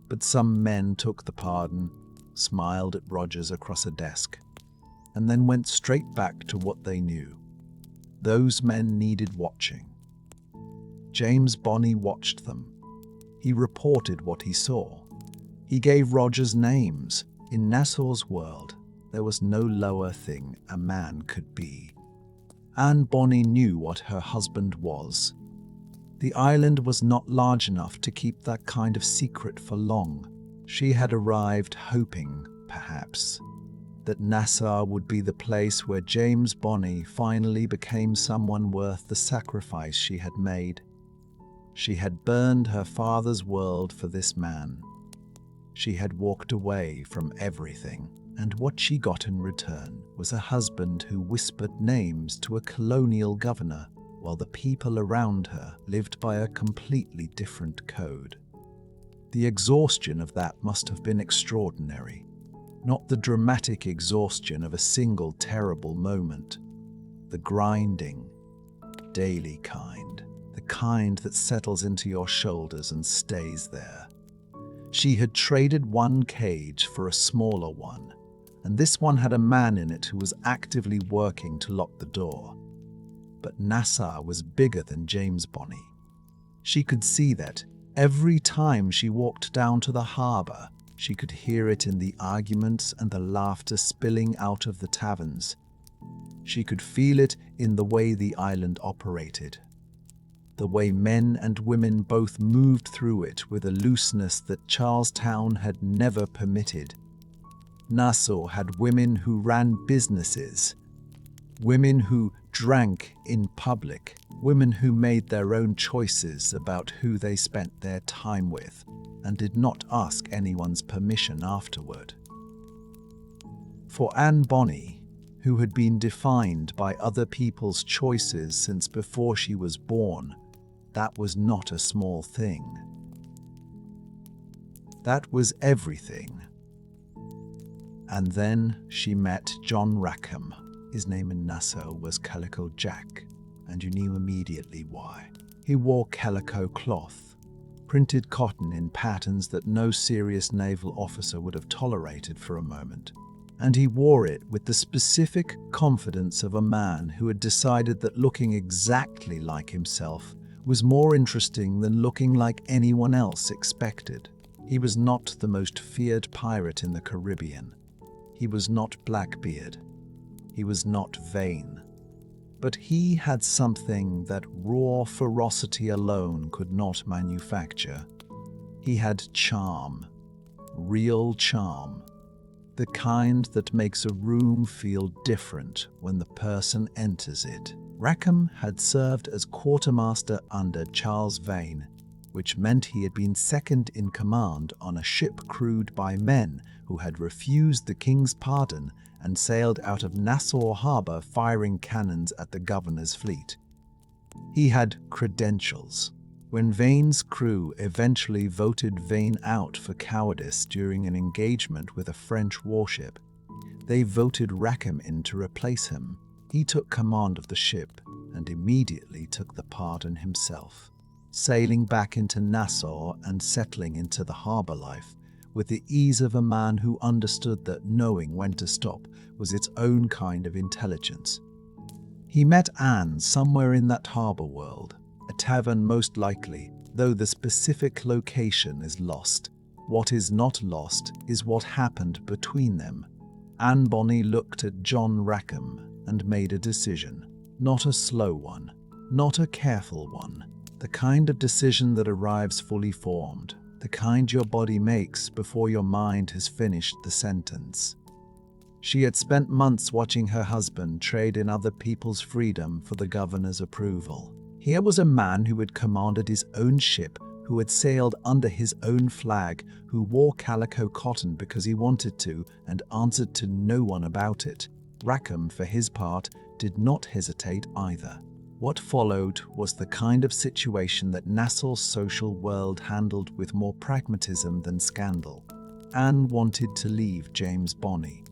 But some men took the pardon, smiled at Rogers across a desk, and then went straight back to what they knew. Those men needed watching. James Bonny watched them. He reported what he saw. He gave Rogers names. In Nassau's world, there was no lower thing a man could be. Anne Bonny knew what her husband was. The island was not large enough to keep that kind of secret for long. She had arrived hoping, perhaps, that Nassau would be the place where James Bonny finally became someone worth the sacrifice she had made. She had burned her father's world for this man. She had walked away from everything, and what she got in return was a husband who whispered names to a colonial governor, while the people around her lived by a completely different code. The exhaustion of that must have been extraordinary. Not the dramatic exhaustion of a single terrible moment. The grinding, daily kind. The kind that settles into your shoulders and stays there. She had traded one cage for a smaller one, and this one had a man in it who was actively working to lock the door. But Nassau was bigger than James Bonny. She could see that every time she walked down to the harbour. She could hear it in the arguments and the laughter spilling out of the taverns. She could feel it in the way the island operated, the way men and women both moved through it with a looseness that Charlestown had never permitted. Nassau had women who ran businesses, women who drank in public, women who made their own choices about who they spent their time with, and did not ask anyone's permission afterward. For Anne Bonny, who had been defined by other people's choices since before she was born, that was not a small thing. That was everything. And then she met John Rackham. His name in Nassau was Calico Jack, and you knew immediately why. He wore calico cloth, printed cotton in patterns that no serious naval officer would have tolerated for a moment. And he wore it with the specific confidence of a man who had decided that looking exactly like himself was more interesting than looking like anyone else expected. He was not the most feared pirate in the Caribbean. He was not Blackbeard. He was not vain. But he had something that raw ferocity alone could not manufacture. He had charm, real charm, the kind that makes a room feel different when the person enters it. Rackham had served as quartermaster under Charles Vane, which meant he had been second in command on a ship crewed by men who had refused the king's pardon and sailed out of Nassau Harbour firing cannons at the governor's fleet. He had credentials. When Vane's crew eventually voted Vane out for cowardice during an engagement with a French warship, They voted Rackham in to replace him. He took command of the ship and immediately took the pardon himself, sailing back into Nassau and settling into the harbour life with the ease of a man who understood that knowing when to stop was its own kind of intelligence. He met Anne somewhere in that harbour world, a tavern most likely, though the specific location is lost. What is not lost is what happened between them. Anne Bonny looked at John Rackham and made a decision. Not a slow one, not a careful one. The kind of decision that arrives fully formed. The kind your body makes before your mind has finished the sentence. She had spent months watching her husband trade in other people's freedom for the governor's approval. Here was a man who had commanded his own ship, who had sailed under his own flag, who wore calico cotton because he wanted to and answered to no one about it. Rackham, for his part, did not hesitate either. What followed was the kind of situation that Nassau's social world handled with more pragmatism than scandal. Anne wanted to leave James Bonny.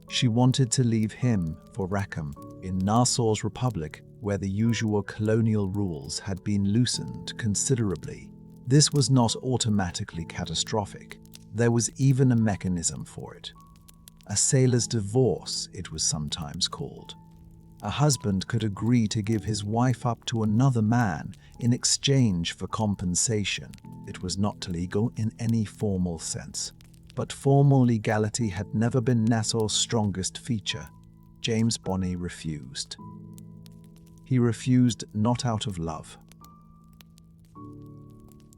She wanted to leave him for Rackham. In Nassau's republic, where the usual colonial rules had been loosened considerably, this was not automatically catastrophic. There was even a mechanism for it. A sailor's divorce, it was sometimes called. A husband could agree to give his wife up to another man in exchange for compensation. It was not legal in any formal sense, but formal legality had never been Nassau's strongest feature. James Bonny refused. He refused not out of love.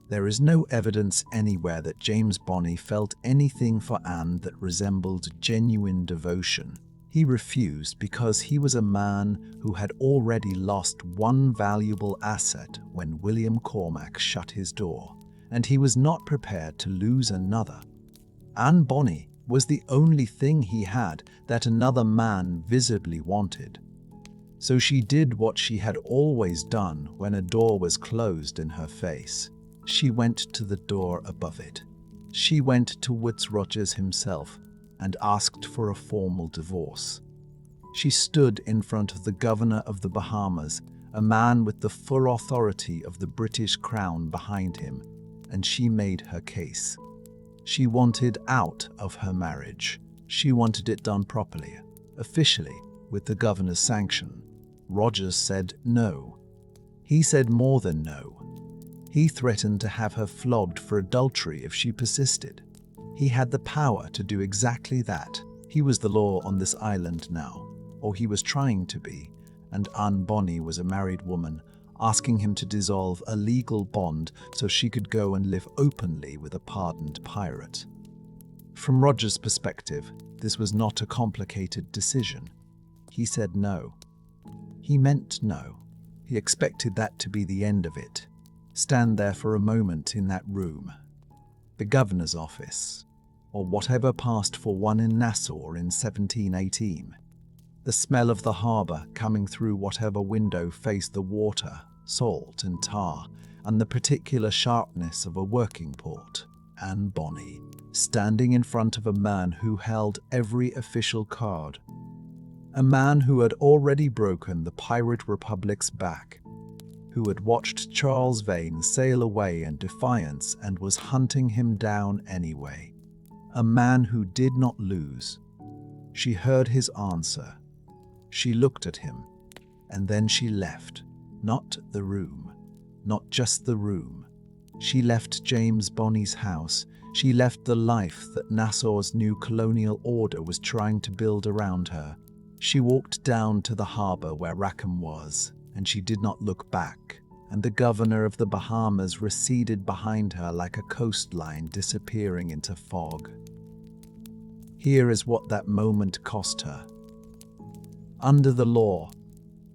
There is no evidence anywhere that James Bonny felt anything for Anne that resembled genuine devotion. He refused because he was a man who had already lost one valuable asset when William Cormac shut his door, and he was not prepared to lose another. Anne Bonny was the only thing he had that another man visibly wanted. So she did what she had always done when a door was closed in her face. She went to the door above it. She went to Woods Rogers himself and asked for a formal divorce. She stood in front of the governor of the Bahamas, a man with the full authority of the British Crown behind him, and she made her case. She wanted out of her marriage. She wanted it done properly, officially, with the governor's sanction. Rogers said no. He said more than no. He threatened to have her flogged for adultery if she persisted. He had the power to do exactly that. He was the law on this island now, or he was trying to be, and Anne Bonny was a married woman, asking him to dissolve a legal bond so she could go and live openly with a pardoned pirate. From Roger's perspective, this was not a complicated decision. He said no. He meant no. He expected that to be the end of it. Stand there for a moment in that room. The governor's office, or whatever passed for one in Nassau in 1718. The smell of the harbour coming through whatever window faced the water, salt and tar, and the particular sharpness of a working port. Anne Bonny, standing in front of a man who held every official card. A man who had already broken the pirate republic's back, who had watched Charles Vane sail away in defiance and was hunting him down anyway. A man who did not lose. She heard his answer. She looked at him, and then she left. Not the room. Not just the room. She left James Bonny's house. She left the life that Nassau's new colonial order was trying to build around her. She walked down to the harbour where Rackham was, and she did not look back, and the governor of the Bahamas receded behind her like a coastline disappearing into fog. Here is what that moment cost her. Under the law,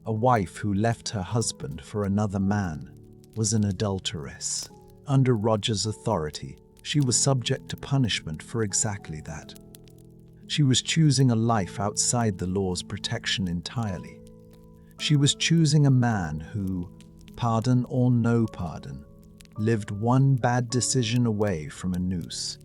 a wife who left her husband for another man was an adulteress. Under Roger's authority, she was subject to punishment for exactly that. She was choosing a life outside the law's protection entirely. She was choosing a man who, pardon or no pardon, lived one bad decision away from a noose.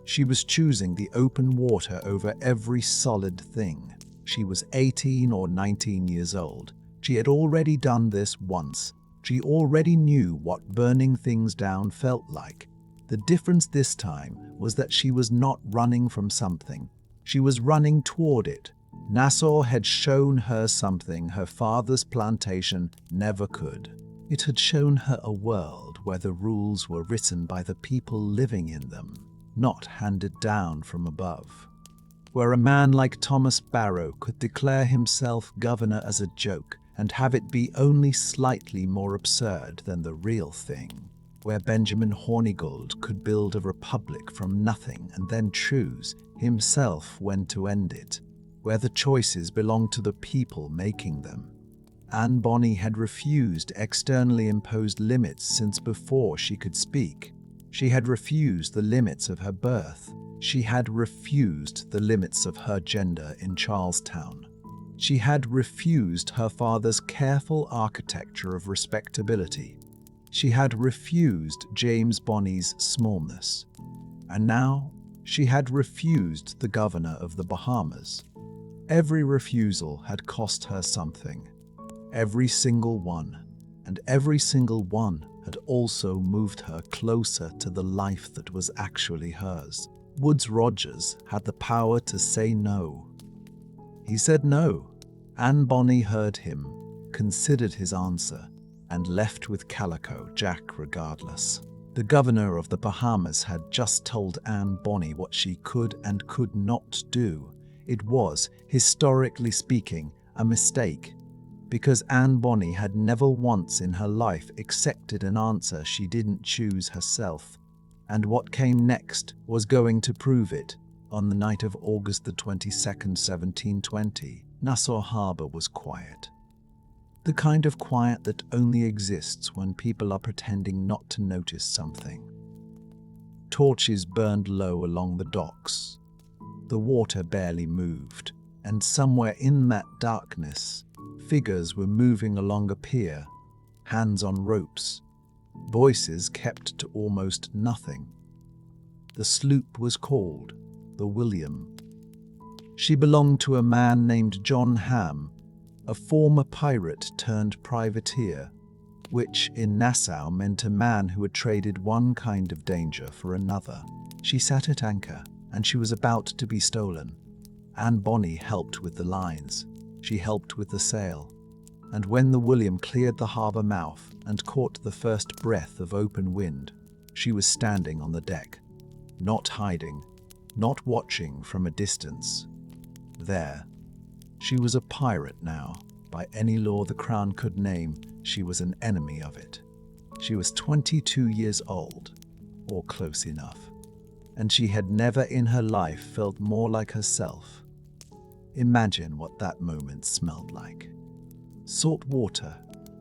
She was choosing the open water over every solid thing. She was 18 or 19 years old. She had already done this once. She already knew what burning things down felt like. The difference this time was that she was not running from something. She was running toward it. Nassau had shown her something her father's plantation never could. It had shown her a world where the rules were written by the people living in them, not handed down from above. Where a man like Thomas Barrow could declare himself governor as a joke and have it be only slightly more absurd than the real thing. Where Benjamin Hornigold could build a republic from nothing and then choose himself when to end it. Where the choices belonged to the people making them. Anne Bonny had refused externally imposed limits since before she could speak. She had refused the limits of her birth. She had refused the limits of her gender in Charlestown. She had refused her father's careful architecture of respectability. She had refused James Bonny's smallness. And now she had refused the governor of the Bahamas. Every refusal had cost her something. Every single one. And every single one had also moved her closer to the life that was actually hers. Woodes Rogers had the power to say no. He said no. Anne Bonny heard him, considered his answer, and left with Calico Jack regardless. The governor of the Bahamas had just told Anne Bonny what she could and could not do. It was, historically speaking, a mistake, because Anne Bonny had never once in her life accepted an answer she didn't choose herself. And what came next was going to prove it. On the night of August the 22nd, 1720, Nassau Harbour was quiet. The kind of quiet that only exists when people are pretending not to notice something. Torches burned low along the docks. The water barely moved, and somewhere in that darkness, figures were moving along a pier, hands on ropes. Voices kept to almost nothing. The sloop was called the William. She belonged to a man named John Ham, a former pirate turned privateer, which in Nassau meant a man who had traded one kind of danger for another. She sat at anchor, and she was about to be stolen. Anne Bonny helped with the lines. She helped with the sail. And when the William cleared the harbour mouth and caught the first breath of open wind, she was standing on the deck, not hiding, not watching from a distance. There. She was a pirate now. By any law the Crown could name, she was an enemy of it. She was 22 years old, or close enough, and she had never in her life felt more like herself. Imagine what that moment smelled like. Salt water,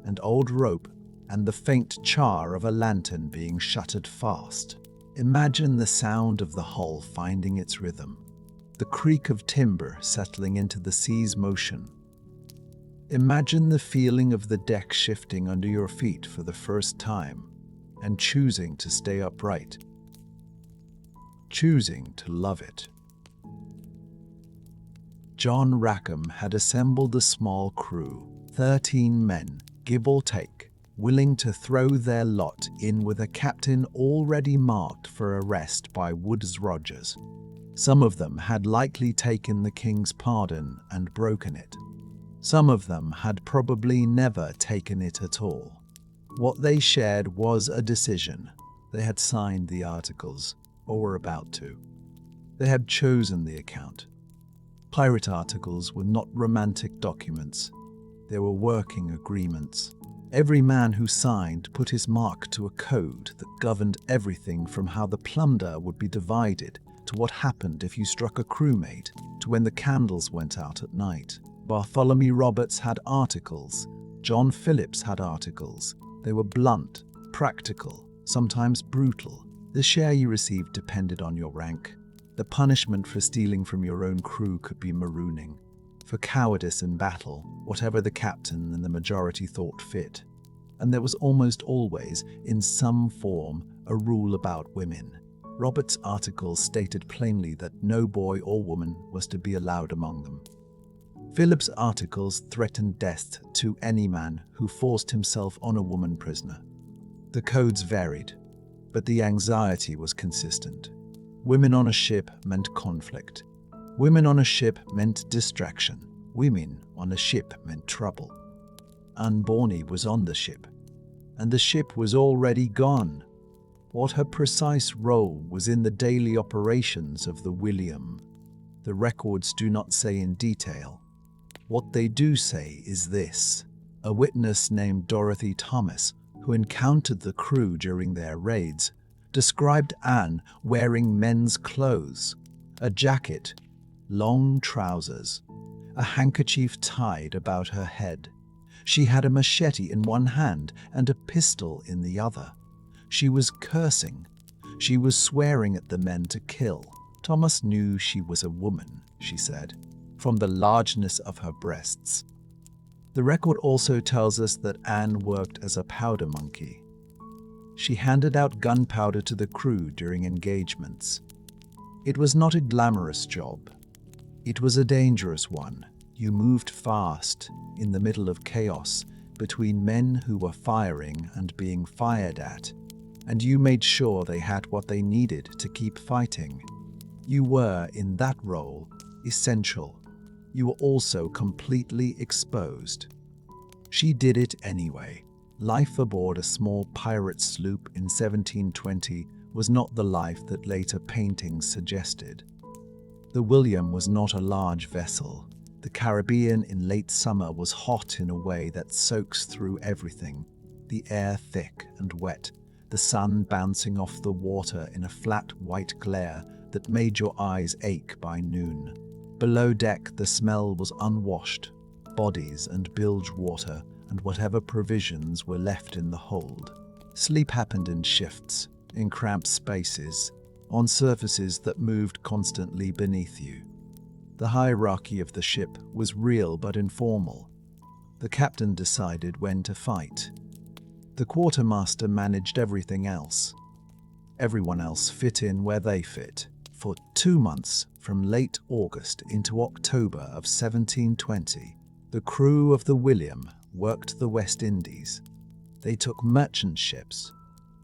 and old rope, and the faint char of a lantern being shuttered fast. Imagine the sound of the hull finding its rhythm, the creak of timber settling into the sea's motion. Imagine the feeling of the deck shifting under your feet for the first time, and choosing to stay upright. Choosing to love it. John Rackham had assembled a small crew, 13 men, give or take, willing to throw their lot in with a captain already marked for arrest by Woodes Rogers. Some of them had likely taken the king's pardon and broken it. Some of them had probably never taken it at all. What they shared was a decision. They had signed the articles, or were about to. They had chosen the account. Pirate articles were not romantic documents. They were working agreements. Every man who signed put his mark to a code that governed everything from how the plunder would be divided to what happened if you struck a crewmate, to when the candles went out at night. Bartholomew Roberts had articles. John Phillips had articles. They were blunt, practical, sometimes brutal. The share you received depended on your rank. The punishment for stealing from your own crew could be marooning. For cowardice in battle, whatever the captain and the majority thought fit. And there was almost always, in some form, a rule about women. Robert's articles stated plainly that no boy or woman was to be allowed among them. Philip's articles threatened death to any man who forced himself on a woman prisoner. The codes varied, but the anxiety was consistent. Women on a ship meant conflict. Women on a ship meant distraction. Women on a ship meant trouble. Anne Bonny was on the ship, and the ship was already gone. What her precise role was in the daily operations of the William, the records do not say in detail. What they do say is this: a witness named Dorothy Thomas, who encountered the crew during their raids, described Anne wearing men's clothes, a jacket, long trousers, a handkerchief tied about her head. She had a machete in one hand and a pistol in the other. She was cursing. She was swearing at the men to kill. Thomas knew she was a woman, she said, from the largeness of her breasts. The record also tells us that Anne worked as a powder monkey. She handed out gunpowder to the crew during engagements. It was not a glamorous job. It was a dangerous one. You moved fast, in the middle of chaos, between men who were firing and being fired at, and you made sure they had what they needed to keep fighting. You were, in that role, essential. You were also completely exposed. She did it anyway. Life aboard a small pirate sloop in 1720 was not the life that later paintings suggested. The William was not a large vessel. The Caribbean in late summer was hot in a way that soaks through everything, the air thick and wet, the sun bouncing off the water in a flat white glare that made your eyes ache by noon. Below deck, the smell was unwashed, bodies and bilge water and whatever provisions were left in the hold. Sleep happened in shifts, in cramped spaces, on surfaces that moved constantly beneath you. The hierarchy of the ship was real but informal. The captain decided when to fight. The quartermaster managed everything else. Everyone else fit in where they fit. For 2 months, from late August into October of 1720, the crew of the William worked the West Indies. They took merchant ships.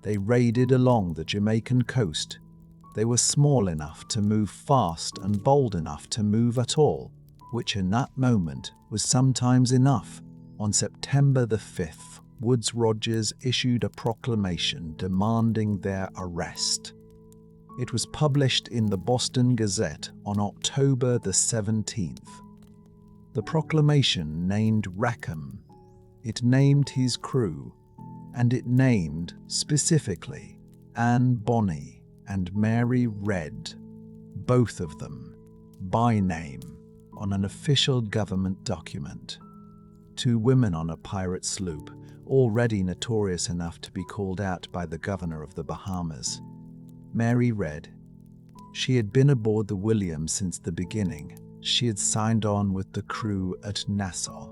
They raided along the Jamaican coast. They were small enough to move fast and bold enough to move at all, which in that moment was sometimes enough. On September the 5th, Woodes Rogers issued a proclamation demanding their arrest. It was published in the Boston Gazette on October the 17th. The proclamation named Rackham. It named his crew, and it named, specifically, Anne Bonny and Mary Read, both of them, by name, on an official government document. 2 women on a pirate sloop, already notorious enough to be called out by the governor of the Bahamas. Mary Read. She had been aboard the William since the beginning. She had signed on with the crew at Nassau,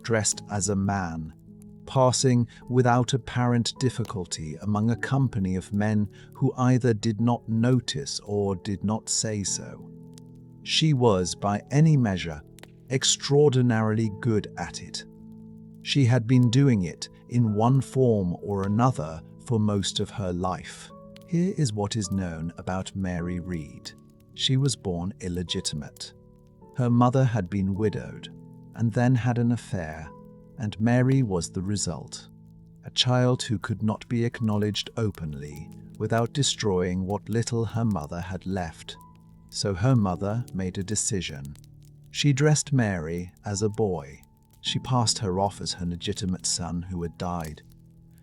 dressed as a man, passing without apparent difficulty among a company of men who either did not notice or did not say so. She was, by any measure, extraordinarily good at it. She had been doing it in one form or another for most of her life. Here is what is known about Mary Read. She was born illegitimate. Her mother had been widowed and then had an affair, and Mary was the result. A child who could not be acknowledged openly without destroying what little her mother had left. So her mother made a decision. She dressed Mary as a boy. She passed her off as her legitimate son who had died.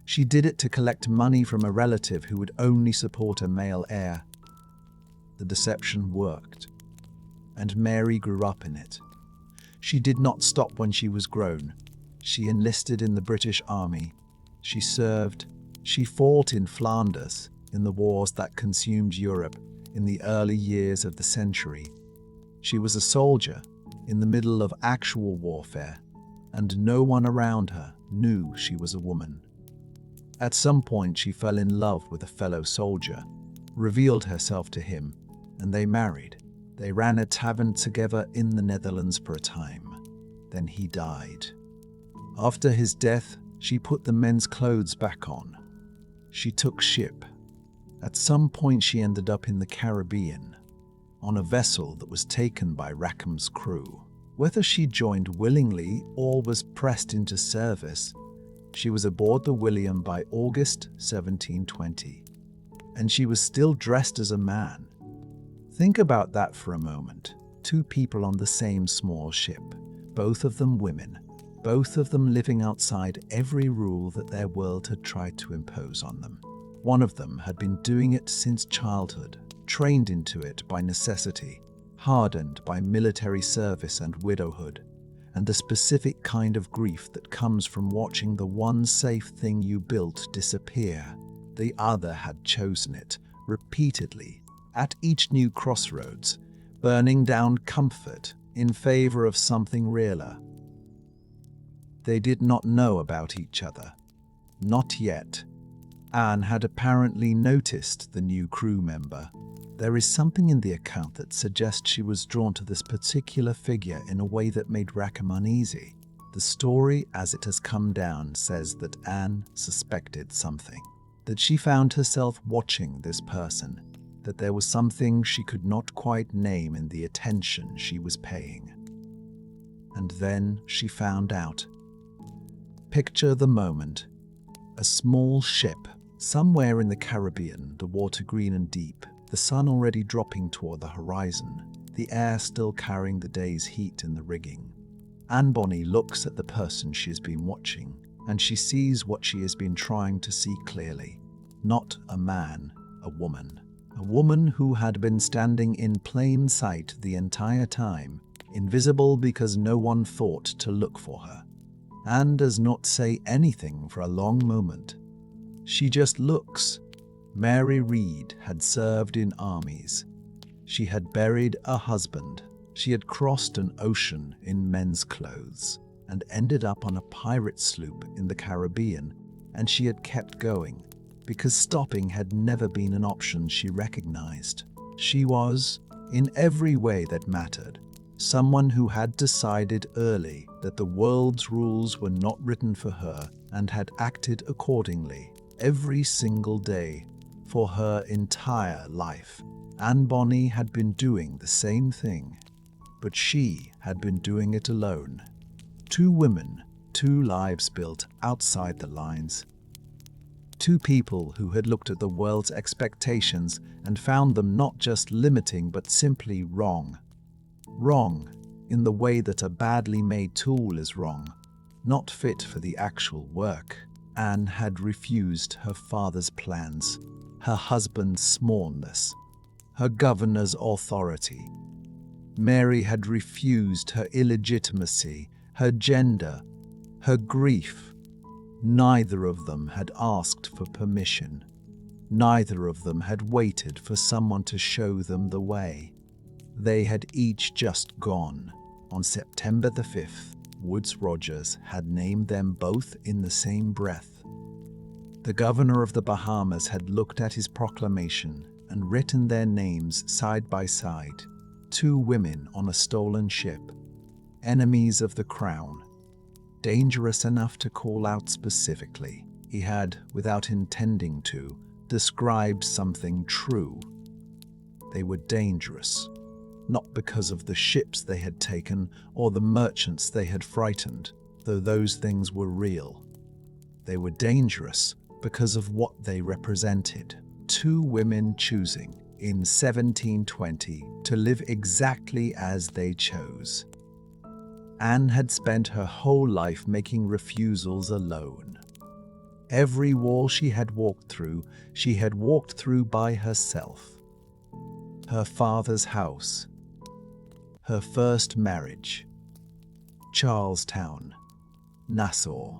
She did it to collect money from a relative who would only support a male heir. The deception worked, and Mary grew up in it. She did not stop when she was grown. She enlisted in the British Army. She served. She fought in Flanders, in the wars that consumed Europe in the early years of the century. She was a soldier in the middle of actual warfare, and no one around her knew she was a woman. At some point, she fell in love with a fellow soldier. revealed herself to him, and they married. They ran a tavern together in the Netherlands for a time. Then he died. After his death, she put the men's clothes back on. She took ship. At some point she ended up in the Caribbean, on a vessel that was taken by Rackham's crew. Whether she joined willingly or was pressed into service, she was aboard the William by August 1720, and she was still dressed as a man. Think about that for a moment. 2 people on the same small ship, both of them women, both of them living outside every rule that their world had tried to impose on them. One of them had been doing it since childhood, trained into it by necessity, hardened by military service and widowhood, and the specific kind of grief that comes from watching the one safe thing you built disappear. The other had chosen it, repeatedly, at each new crossroads, burning down comfort in favor of something realer. They did not know about each other. Not yet. Anne had apparently noticed the new crew member. There is something in the account that suggests she was drawn to this particular figure in a way that made Rackham uneasy. The story, as it has come down, says that Anne suspected something, that she found herself watching this person, that there was something she could not quite name in the attention she was paying. And then she found out. Picture the moment. A small ship, somewhere in the Caribbean, the water green and deep, the sun already dropping toward the horizon, the air still carrying the day's heat in the rigging. Anne Bonny looks at the person she has been watching, and she sees what she has been trying to see clearly. Not a man, a woman. A woman who had been standing in plain sight the entire time, invisible because no one thought to look for her. Anne does not say anything for a long moment. She just looks. Mary Read had served in armies. She had buried a husband. She had crossed an ocean in men's clothes and ended up on a pirate sloop in the Caribbean, and she had kept going because stopping had never been an option she recognized. She was, in every way that mattered, someone who had decided early that the world's rules were not written for her and had acted accordingly every single day for her entire life. Anne Bonny had been doing the same thing, but she had been doing it alone. 2 women, 2 lives built outside the lines. 2 people who had looked at the world's expectations and found them not just limiting but simply wrong. Wrong in the way that a badly made tool is wrong, not fit for the actual work. Anne had refused her father's plans, her husband's smallness, her governor's authority. Mary had refused her illegitimacy, her gender, her grief. Neither of them had asked for permission. Neither of them had waited for someone to show them the way. They had each just gone. On September the 5th, Woodes Rogers had named them both in the same breath. The governor of the Bahamas had looked at his proclamation and written their names side by side. 2 women on a stolen ship, enemies of the crown, dangerous enough to call out specifically. He had, without intending to, described something true. They were dangerous, not because of the ships they had taken or the merchants they had frightened, though those things were real. They were dangerous because of what they represented. 2 women choosing, in 1720, to live exactly as they chose. Anne had spent her whole life making refusals alone. Every wall she had walked through by herself. Her father's house, her first marriage, Charlestown, Nassau,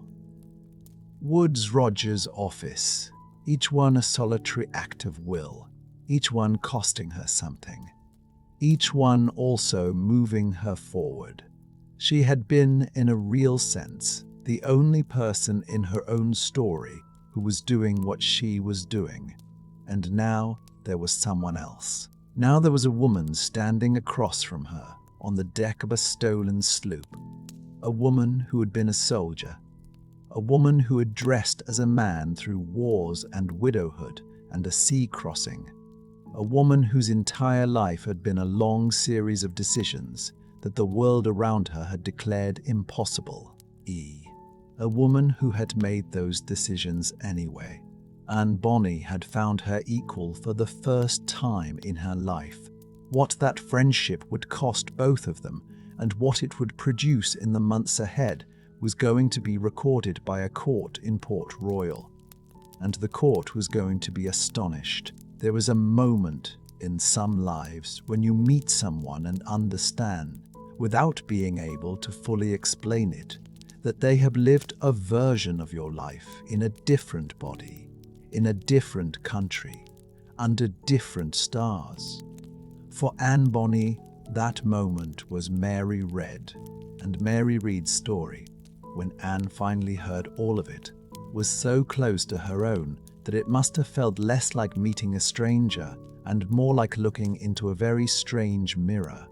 Woodes Rogers' office, each one a solitary act of will, each one costing her something, each one also moving her forward. She had been, in a real sense, the only person in her own story who was doing what she was doing, and now there was someone else. Now there was a woman standing across from her on the deck of a stolen sloop. A woman who had been a soldier. A woman who had dressed as a man through wars and widowhood and a sea crossing. A woman whose entire life had been a long series of decisions that the world around her had declared impossible. A woman who had made those decisions anyway. Anne Bonny had found her equal for the first time in her life. What that friendship would cost both of them and what it would produce in the months ahead was going to be recorded by a court in Port Royal. And the court was going to be astonished. There was a moment in some lives when you meet someone and understand, without being able to fully explain it, that they have lived a version of your life in a different body, in a different country, under different stars. For Anne Bonny, that moment was Mary Read, and Mary Read's story, when Anne finally heard all of it, was so close to her own that it must have felt less like meeting a stranger and more like looking into a very strange mirror.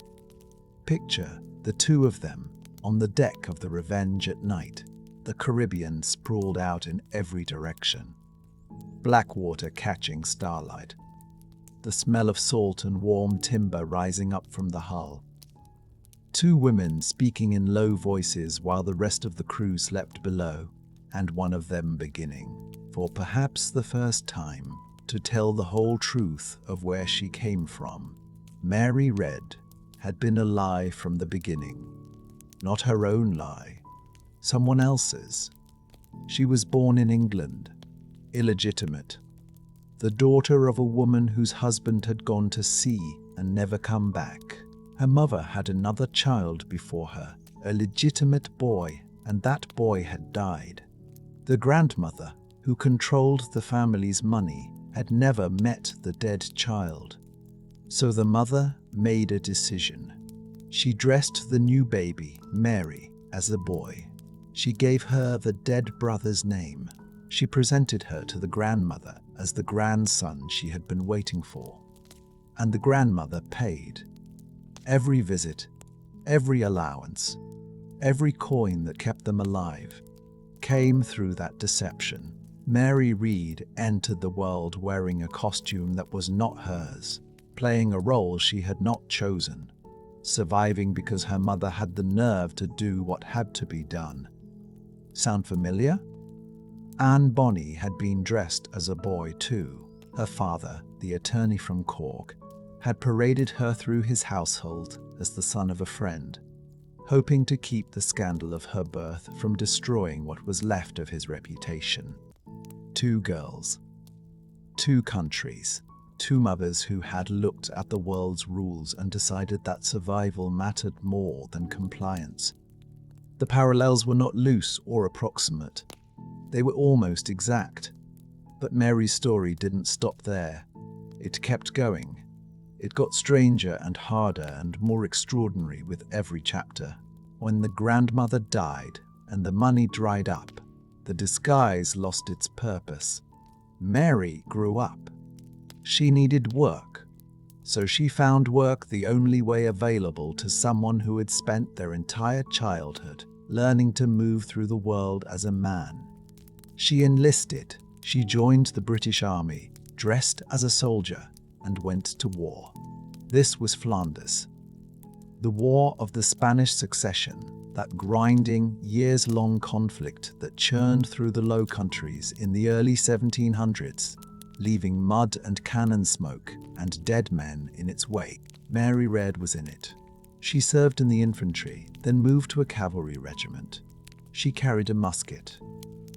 Picture the two of them on the deck of the Revenge at night, the Caribbean sprawled out in every direction. Black water catching starlight. The smell of salt and warm timber rising up from the hull. Two women speaking in low voices while the rest of the crew slept below, and one of them beginning, for perhaps the first time, to tell the whole truth of where she came from. Mary Read had been a lie from the beginning. Not her own lie, someone else's. She was born in England, illegitimate, the daughter of a woman whose husband had gone to sea and never come back. Her mother had another child before her, a legitimate boy, and that boy had died. The grandmother, who controlled the family's money, had never met the dead child. So the mother made a decision. She dressed the new baby, Mary, as a boy. She gave her the dead brother's name. She presented her to the grandmother as the grandson she had been waiting for. And the grandmother paid. Every visit, every allowance, every coin that kept them alive, came through that deception. Mary Read entered the world wearing a costume that was not hers, playing a role she had not chosen, surviving because her mother had the nerve to do what had to be done. Sound familiar? Anne Bonny had been dressed as a boy too. Her father, the attorney from Cork, had paraded her through his household as the son of a friend, hoping to keep the scandal of her birth from destroying what was left of his reputation. Two girls, two countries, two mothers who had looked at the world's rules and decided that survival mattered more than compliance. The parallels were not loose or approximate. They were almost exact. But Mary's story didn't stop there. It kept going. It got stranger and harder and more extraordinary with every chapter. When the grandmother died and the money dried up, the disguise lost its purpose. Mary grew up. She needed work, so she found work the only way available to someone who had spent their entire childhood learning to move through the world as a man. She enlisted. She joined the British Army, dressed as a soldier, and went to war. This was Flanders. The War of the Spanish Succession, that grinding, years-long conflict that churned through the Low Countries in the early 1700s, leaving mud and cannon smoke and dead men in its wake. Mary Read was in it. She served in the infantry, then moved to a cavalry regiment. She carried a musket.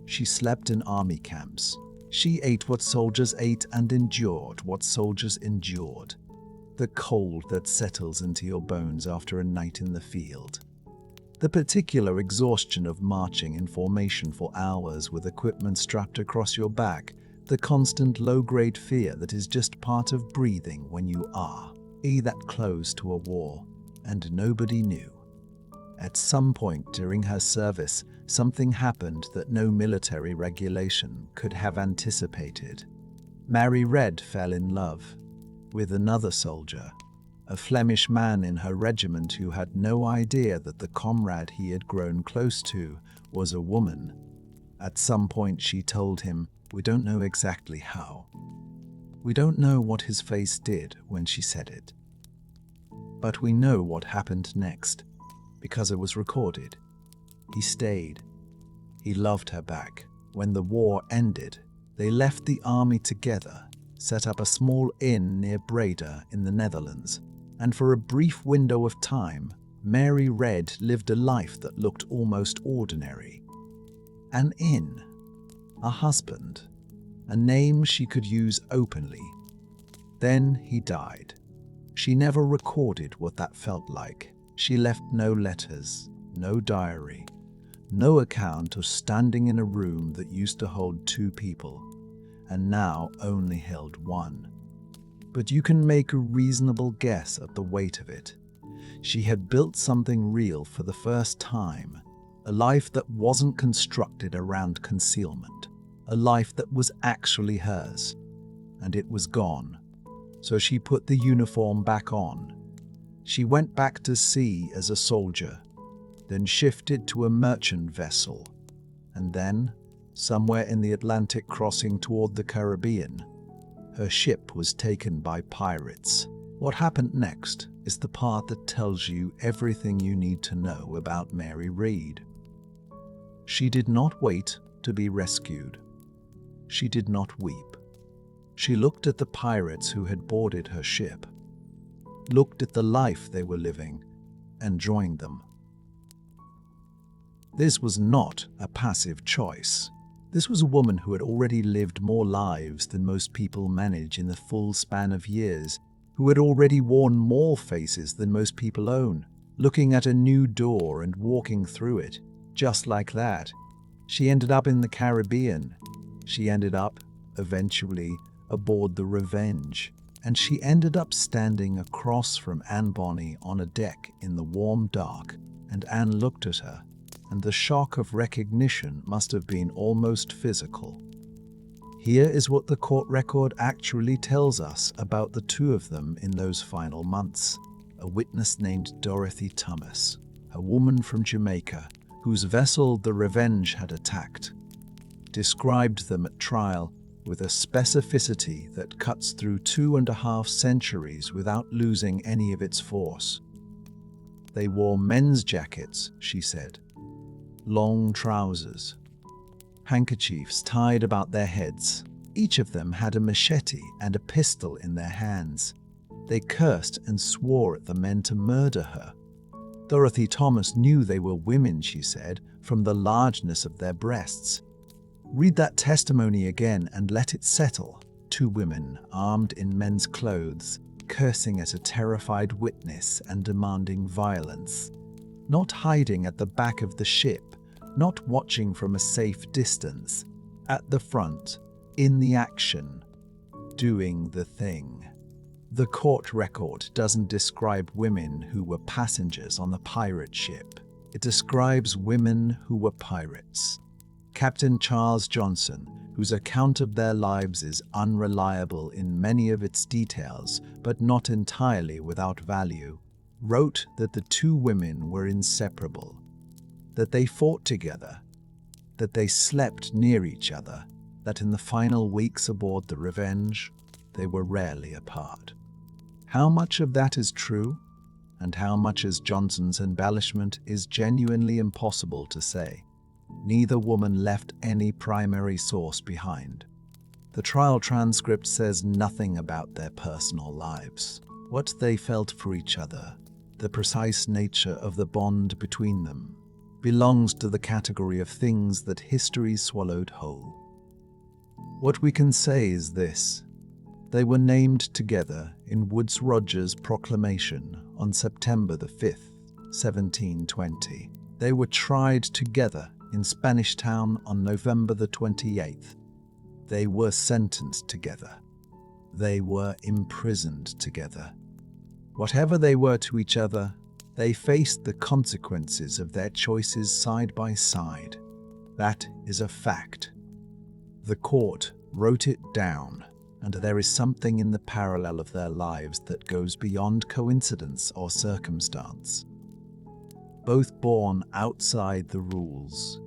She slept in army camps. She ate what soldiers ate and endured what soldiers endured. The cold that settles into your bones after a night in the field. The particular exhaustion of marching in formation for hours with equipment strapped across your back. The constant low-grade fear that is just part of breathing when you are that close to a war, and nobody knew. At some point during her service, something happened that no military regulation could have anticipated. Mary Read fell in love. with another soldier, a Flemish man in her regiment who had no idea that the comrade he had grown close to was a woman. At some point she told him, "We don't know exactly how. We don't know what his face did when she said it. But we know what happened next, because it was recorded. He stayed. He loved her back. When the war ended, they left the army together, set up a small inn near Breda in the Netherlands, and for a brief window of time, Mary Read lived a life that looked almost ordinary. An inn, a husband, a name she could use openly. Then he died. She never recorded what that felt like. She left no letters, no diary, no account of standing in a room that used to hold 2 people, and now only held 1. But you can make a reasonable guess at the weight of it. She had built something real for the first time, a life that wasn't constructed around concealment, a life that was actually hers, and it was gone. So she put the uniform back on. She went back to sea as a soldier, then shifted to a merchant vessel, and then, somewhere in the Atlantic crossing toward the Caribbean, her ship was taken by pirates. What happened next is the part that tells you everything you need to know about Mary Read. She did not wait to be rescued. She did not weep. She looked at the pirates who had boarded her ship, looked at the life they were living, and joined them. This was not a passive choice. This was a woman who had already lived more lives than most people manage in the full span of years, who had already worn more faces than most people own, looking at a new door and walking through it. Just like that, she ended up in the Caribbean. She ended up, eventually, aboard the Revenge, and she ended up standing across from Anne Bonny on a deck in the warm dark, and Anne looked at her, and the shock of recognition must have been almost physical. Here is what the court record actually tells us about the 2 of them in those final months. A witness named Dorothy Thomas, a woman from Jamaica, whose vessel the Revenge had attacked, described them at trial with a specificity that cuts through 2.5 centuries without losing any of its force. They wore men's jackets, she said, long trousers, handkerchiefs tied about their heads. Each of them had a machete and a pistol in their hands. They cursed and swore at the men to murder her. Dorothy Thomas knew they were women, she said, from the largeness of their breasts. Read that testimony again and let it settle. 2 women, armed in men's clothes, cursing at a terrified witness and demanding violence. Not hiding at the back of the ship, not watching from a safe distance. At the front, in the action, doing the thing. The court record doesn't describe women who were passengers on the pirate ship. It describes women who were pirates. Captain Charles Johnson, whose account of their lives is unreliable in many of its details, but not entirely without value, wrote that the 2 women were inseparable, that they fought together, that they slept near each other, that in the final weeks aboard the Revenge, they were rarely apart. How much of that is true, and how much is Johnson's embellishment, is genuinely impossible to say. Neither woman left any primary source behind. The trial transcript says nothing about their personal lives, what they felt for each other. The precise nature of the bond between them belongs to the category of things that history swallowed whole. What we can say is this: they were named together in Woodes Rogers' proclamation on September the 5th, 1720. They were tried together in Spanish Town on November the 28th. They were sentenced together. They were imprisoned together. Whatever they were to each other, they faced the consequences of their choices side by side. That is a fact. The court wrote it down, and there is something in the parallel of their lives that goes beyond coincidence or circumstance. Both born outside the rules.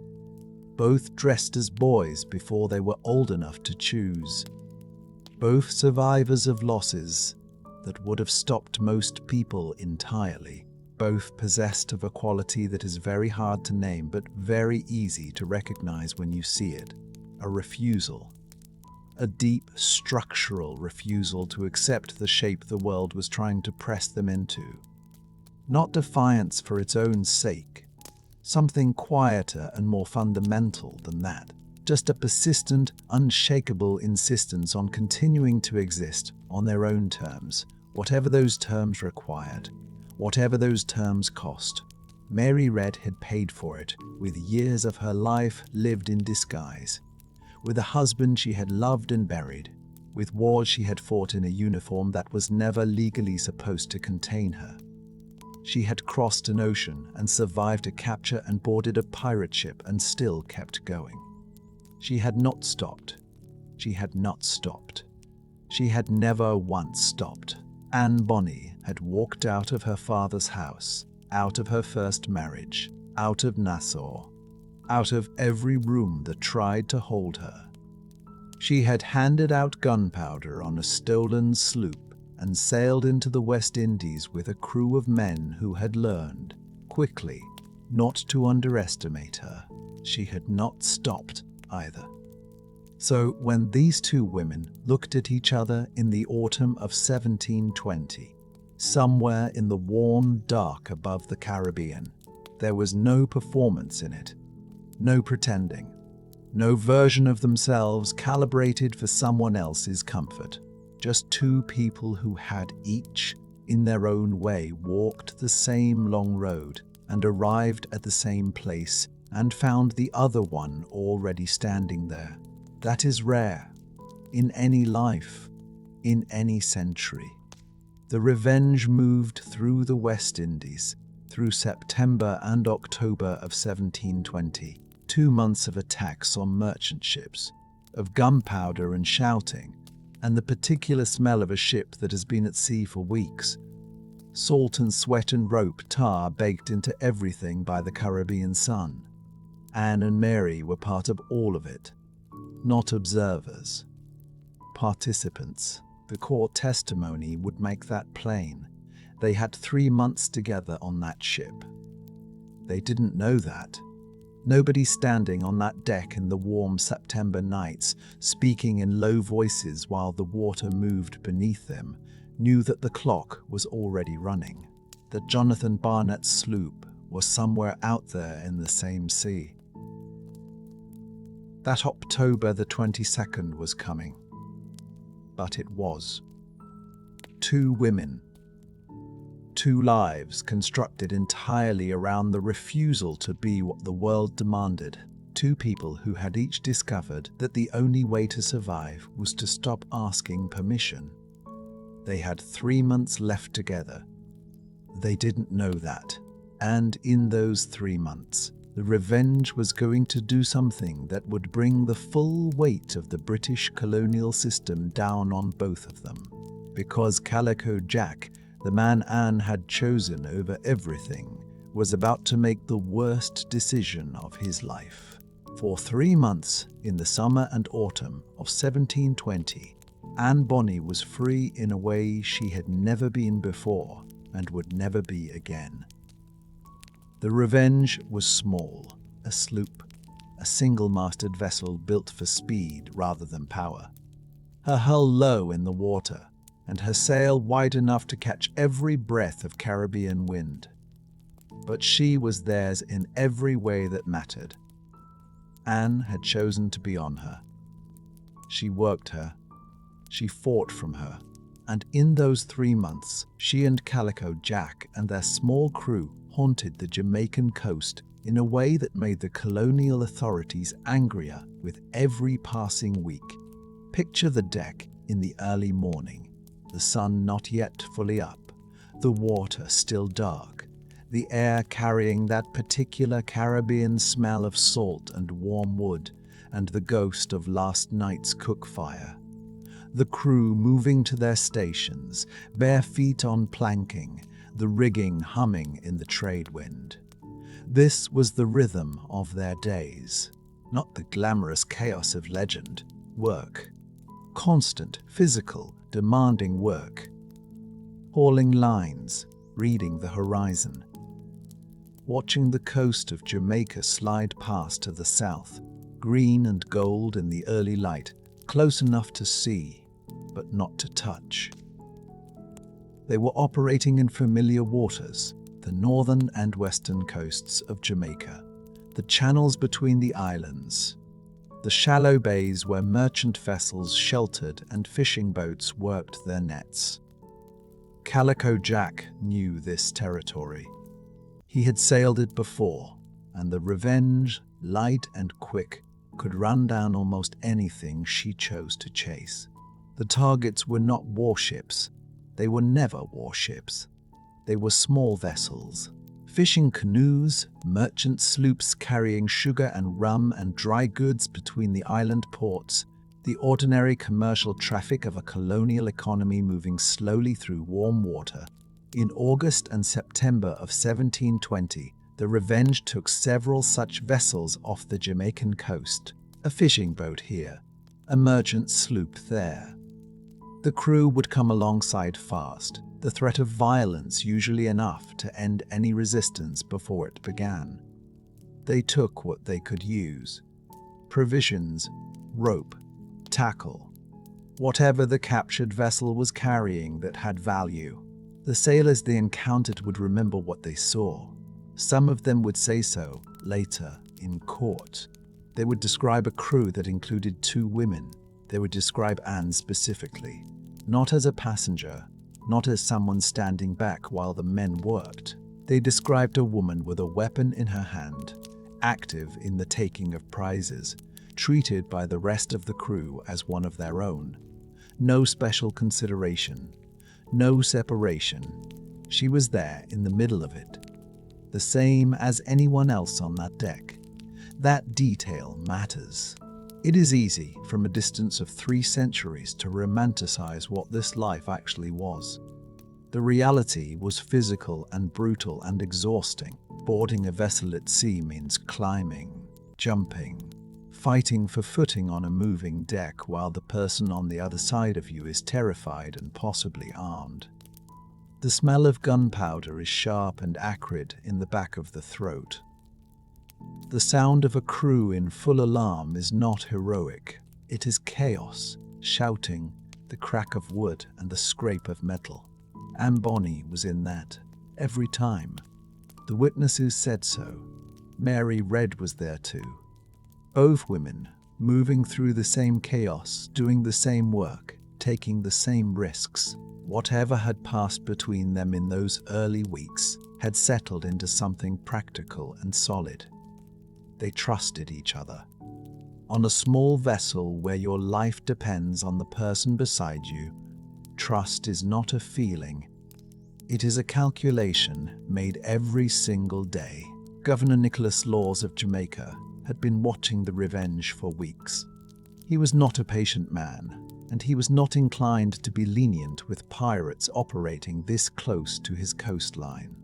Both dressed as boys before they were old enough to choose. Both survivors of losses that would have stopped most people entirely. Both possessed of a quality that is very hard to name but very easy to recognize when you see it. A refusal. A deep structural refusal to accept the shape the world was trying to press them into. Not defiance for its own sake. Something quieter and more fundamental than that. Just a persistent, unshakable insistence on continuing to exist on their own terms, whatever those terms required, whatever those terms cost. Mary Read had paid for it with years of her life lived in disguise, with a husband she had loved and buried, with wars she had fought in a uniform that was never legally supposed to contain her. She had crossed an ocean and survived a capture and boarded a pirate ship and still kept going. She had not stopped. She had not stopped. She had never once stopped. Anne Bonny had walked out of her father's house, out of her first marriage, out of Nassau, out of every room that tried to hold her. She had handed out gunpowder on a stolen sloop and sailed into the West Indies with a crew of men who had learned, quickly, not to underestimate her. She had not stopped either. So when these two women looked at each other in the autumn of 1720, somewhere in the warm dark above the Caribbean, there was no performance in it, no pretending, no version of themselves calibrated for someone else's comfort. Just two people who had each, in their own way, walked the same long road and arrived at the same place and found the other one already standing there. That is rare, in any life, in any century. The Revenge moved through the West Indies, through September and October of 1720, 2 months of attacks on merchant ships, of gunpowder and shouting, and the particular smell of a ship that has been at sea for weeks. Salt and sweat and rope tar baked into everything by the Caribbean sun. Anne and Mary were part of all of it. Not observers. Participants. The court testimony would make that plain. They had 3 months together on that ship. They didn't know that. Nobody standing on that deck in the warm September nights, speaking in low voices while the water moved beneath them, knew that the clock was already running, that Jonathan Barnett's sloop was somewhere out there in the same sea. That October the 22nd was coming. But it was. 2 women. 2 lives constructed entirely around the refusal to be what the world demanded. 2 people who had each discovered that the only way to survive was to stop asking permission. They had 3 months left together. They didn't know that. And in those 3 months, the Revenge was going to do something that would bring the full weight of the British colonial system down on both of them. Because Calico Jack, the man Anne had chosen over everything, was about to make the worst decision of his life. For 3 months, in the summer and autumn of 1720, Anne Bonny was free in a way she had never been before and would never be again. The Revenge was small, a sloop, a single-masted vessel built for speed rather than power. Her hull low in the water, and her sail wide enough to catch every breath of Caribbean wind. But she was theirs in every way that mattered. Anne had chosen to be on her. She worked her. She fought from her. And in those 3 months, she and Calico Jack and their small crew haunted the Jamaican coast in a way that made the colonial authorities angrier with every passing week. Picture the deck in the early morning, the sun not yet fully up, the water still dark, the air carrying that particular Caribbean smell of salt and warm wood, and the ghost of last night's cook fire. the crew moving to their stations, bare feet on planking, the rigging humming in the trade wind. This was the rhythm of their days, not the glamorous chaos of legend. Work. Constant, physical, demanding work. Hauling lines, reading the horizon. Watching the coast of Jamaica slide past to the south, green and gold in the early light, close enough to see, but not to touch. They were operating in familiar waters, the northern and western coasts of Jamaica, the channels between the islands, the shallow bays where merchant vessels sheltered and fishing boats worked their nets. Calico Jack knew this territory. He had sailed it before, and the Revenge, light and quick, could run down almost anything she chose to chase. The targets were not warships. They were never warships. They were small vessels, fishing canoes, merchant sloops carrying sugar and rum and dry goods between the island ports, the ordinary commercial traffic of a colonial economy moving slowly through warm water. In August and September of 1720, the Revenge took several such vessels off the Jamaican coast, a fishing boat here, a merchant sloop there. The crew would come alongside fast, the threat of violence usually enough to end any resistance before it began. They took what they could use: provisions, rope, tackle, whatever the captured vessel was carrying that had value. The sailors they encountered would remember what they saw. Some of them would say so later in court. They would describe a crew that included 2 women. They would describe Anne specifically, not as a passenger, not as someone standing back while the men worked. They described a woman with a weapon in her hand, active in the taking of prizes, treated by the rest of the crew as one of their own. No special consideration, no separation. She was there in the middle of it, the same as anyone else on that deck. That detail matters. It is easy, from a distance of 3 centuries, to romanticize what this life actually was. The reality was physical and brutal and exhausting. Boarding a vessel at sea means climbing, jumping, fighting for footing on a moving deck while the person on the other side of you is terrified and possibly armed. The smell of gunpowder is sharp and acrid in the back of the throat. The sound of a crew in full alarm is not heroic. It is chaos, shouting, the crack of wood and the scrape of metal. Anne Bonny was in that, every time. The witnesses said so. Mary Read was there too. Both women, moving through the same chaos, doing the same work, taking the same risks. Whatever had passed between them in those early weeks had settled into something practical and solid. They trusted each other. On a small vessel where your life depends on the person beside you, trust is not a feeling. It is a calculation made every single day. Governor Nicholas Laws of Jamaica had been watching the Revenge for weeks. He was not a patient man, and he was not inclined to be lenient with pirates operating this close to his coastline.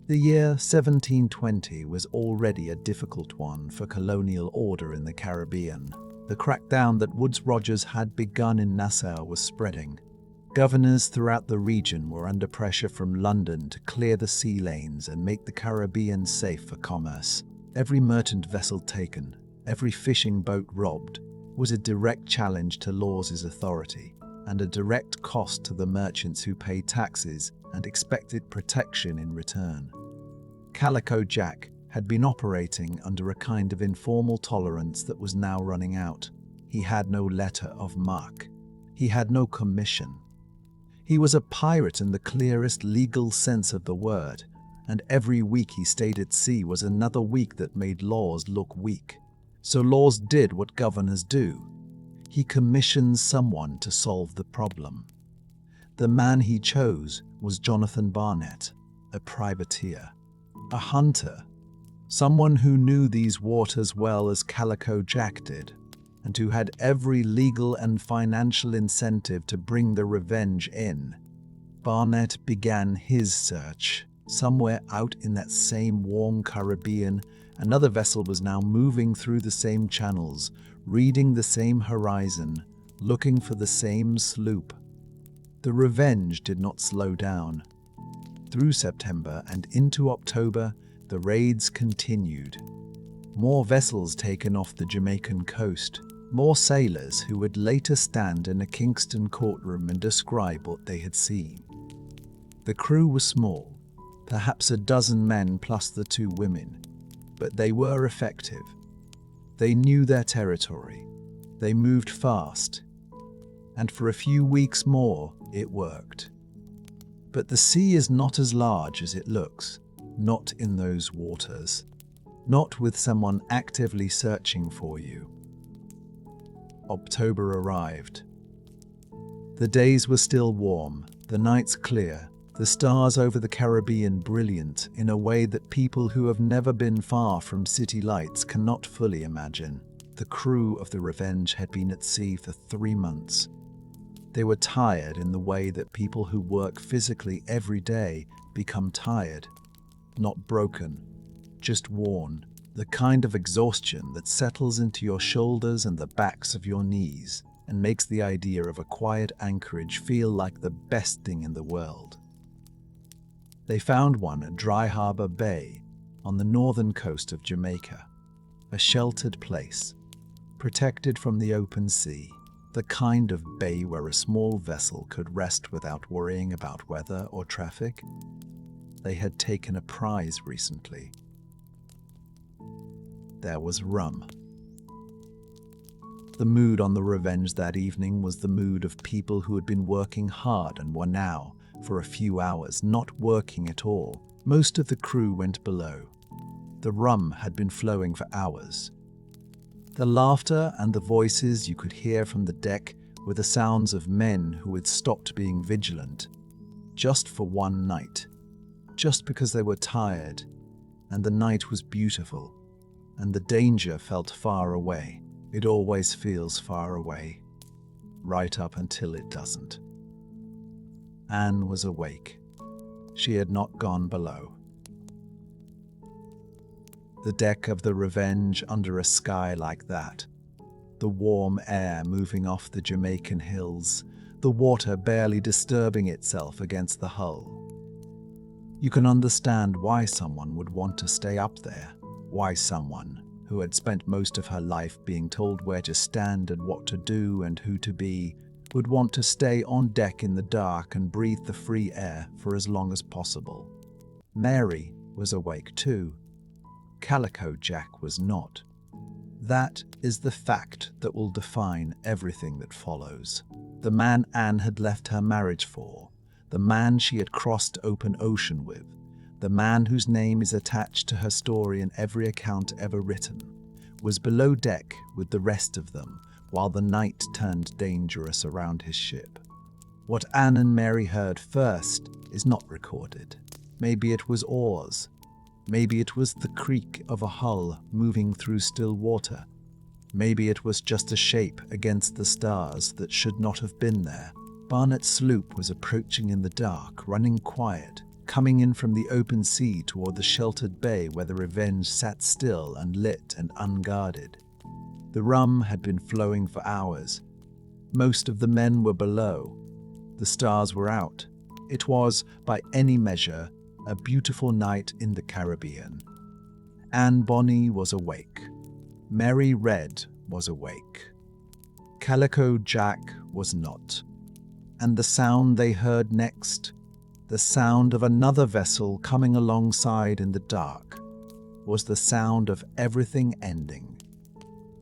The year 1720 was already a difficult one for colonial order in the Caribbean. The crackdown that Woodes Rogers had begun in Nassau was spreading. Governors throughout the region were under pressure from London to clear the sea lanes and make the Caribbean safe for commerce. Every merchant vessel taken, every fishing boat robbed, was a direct challenge to Laws's authority and a direct cost to the merchants who paid taxes and expected protection in return. Calico Jack had been operating under a kind of informal tolerance that was now running out. He had no letter of marque. He had no commission. He was a pirate in the clearest legal sense of the word, and every week he stayed at sea was another week that made Laws look weak. So Laws did what governors do. He commissioned someone to solve the problem. The man he chose was Jonathan Barnett, a privateer, a hunter, someone who knew these waters well as Calico Jack did. and who had every legal and financial incentive to bring the Revenge in. Barnett began his search. Somewhere out in that same warm Caribbean, another vessel was now moving through the same channels, reading the same horizon, looking for the same sloop. The Revenge did not slow down. Through September and into October, the raids continued. More vessels taken off the Jamaican coast, more sailors who would later stand in a Kingston courtroom and describe what they had seen. The crew was small, perhaps a dozen men plus the 2 women, but they were effective. They knew their territory. They moved fast. And for a few weeks more, it worked. But the sea is not as large as it looks, not in those waters, not with someone actively searching for you. October arrived. The days were still warm, the nights clear, the stars over the Caribbean brilliant in a way that people who have never been far from city lights cannot fully imagine. The crew of the Revenge had been at sea for 3 months. They were tired in the way that people who work physically every day become tired. Not broken, just worn. The kind of exhaustion that settles into your shoulders and the backs of your knees and makes the idea of a quiet anchorage feel like the best thing in the world. They found one at Dry Harbour Bay on the northern coast of Jamaica, a sheltered place, protected from the open sea, the kind of bay where a small vessel could rest without worrying about weather or traffic. They had taken a prize recently. There was rum. The mood on the Revenge that evening was the mood of people who had been working hard and were now, for a few hours, not working at all. Most of the crew went below. The rum had been flowing for hours. The laughter and the voices you could hear from the deck were the sounds of men who had stopped being vigilant, just for one night, just because they were tired, and the night was beautiful, and the danger felt far away. It always feels far away, right up until it doesn't. Anne was awake. She had not gone below. The deck of the Revenge under a sky like that, the warm air moving off the Jamaican hills, the water barely disturbing itself against the hull. You can understand why someone would want to stay up there, why someone who had spent most of her life being told where to stand and what to do and who to be, would want to stay on deck in the dark and breathe the free air for as long as possible. Mary was awake too. Calico Jack was not. That is the fact that will define everything that follows. The man Anne had left her marriage for, the man she had crossed open ocean with, the man whose name is attached to her story in every account ever written, was below deck with the rest of them, while the night turned dangerous around his ship. What Anne and Mary heard first is not recorded. Maybe it was oars. Maybe it was the creak of a hull moving through still water. Maybe it was just a shape against the stars that should not have been there. Barnett's sloop was approaching in the dark, running quiet, coming in from the open sea toward the sheltered bay where the Revenge sat still and lit and unguarded. The rum had been flowing for hours. Most of the men were below. The stars were out. It was, by any measure, a beautiful night in the Caribbean. Anne Bonny was awake. Mary Read was awake. Calico Jack was not. And the sound they heard next, the sound of another vessel coming alongside in the dark, was the sound of everything ending.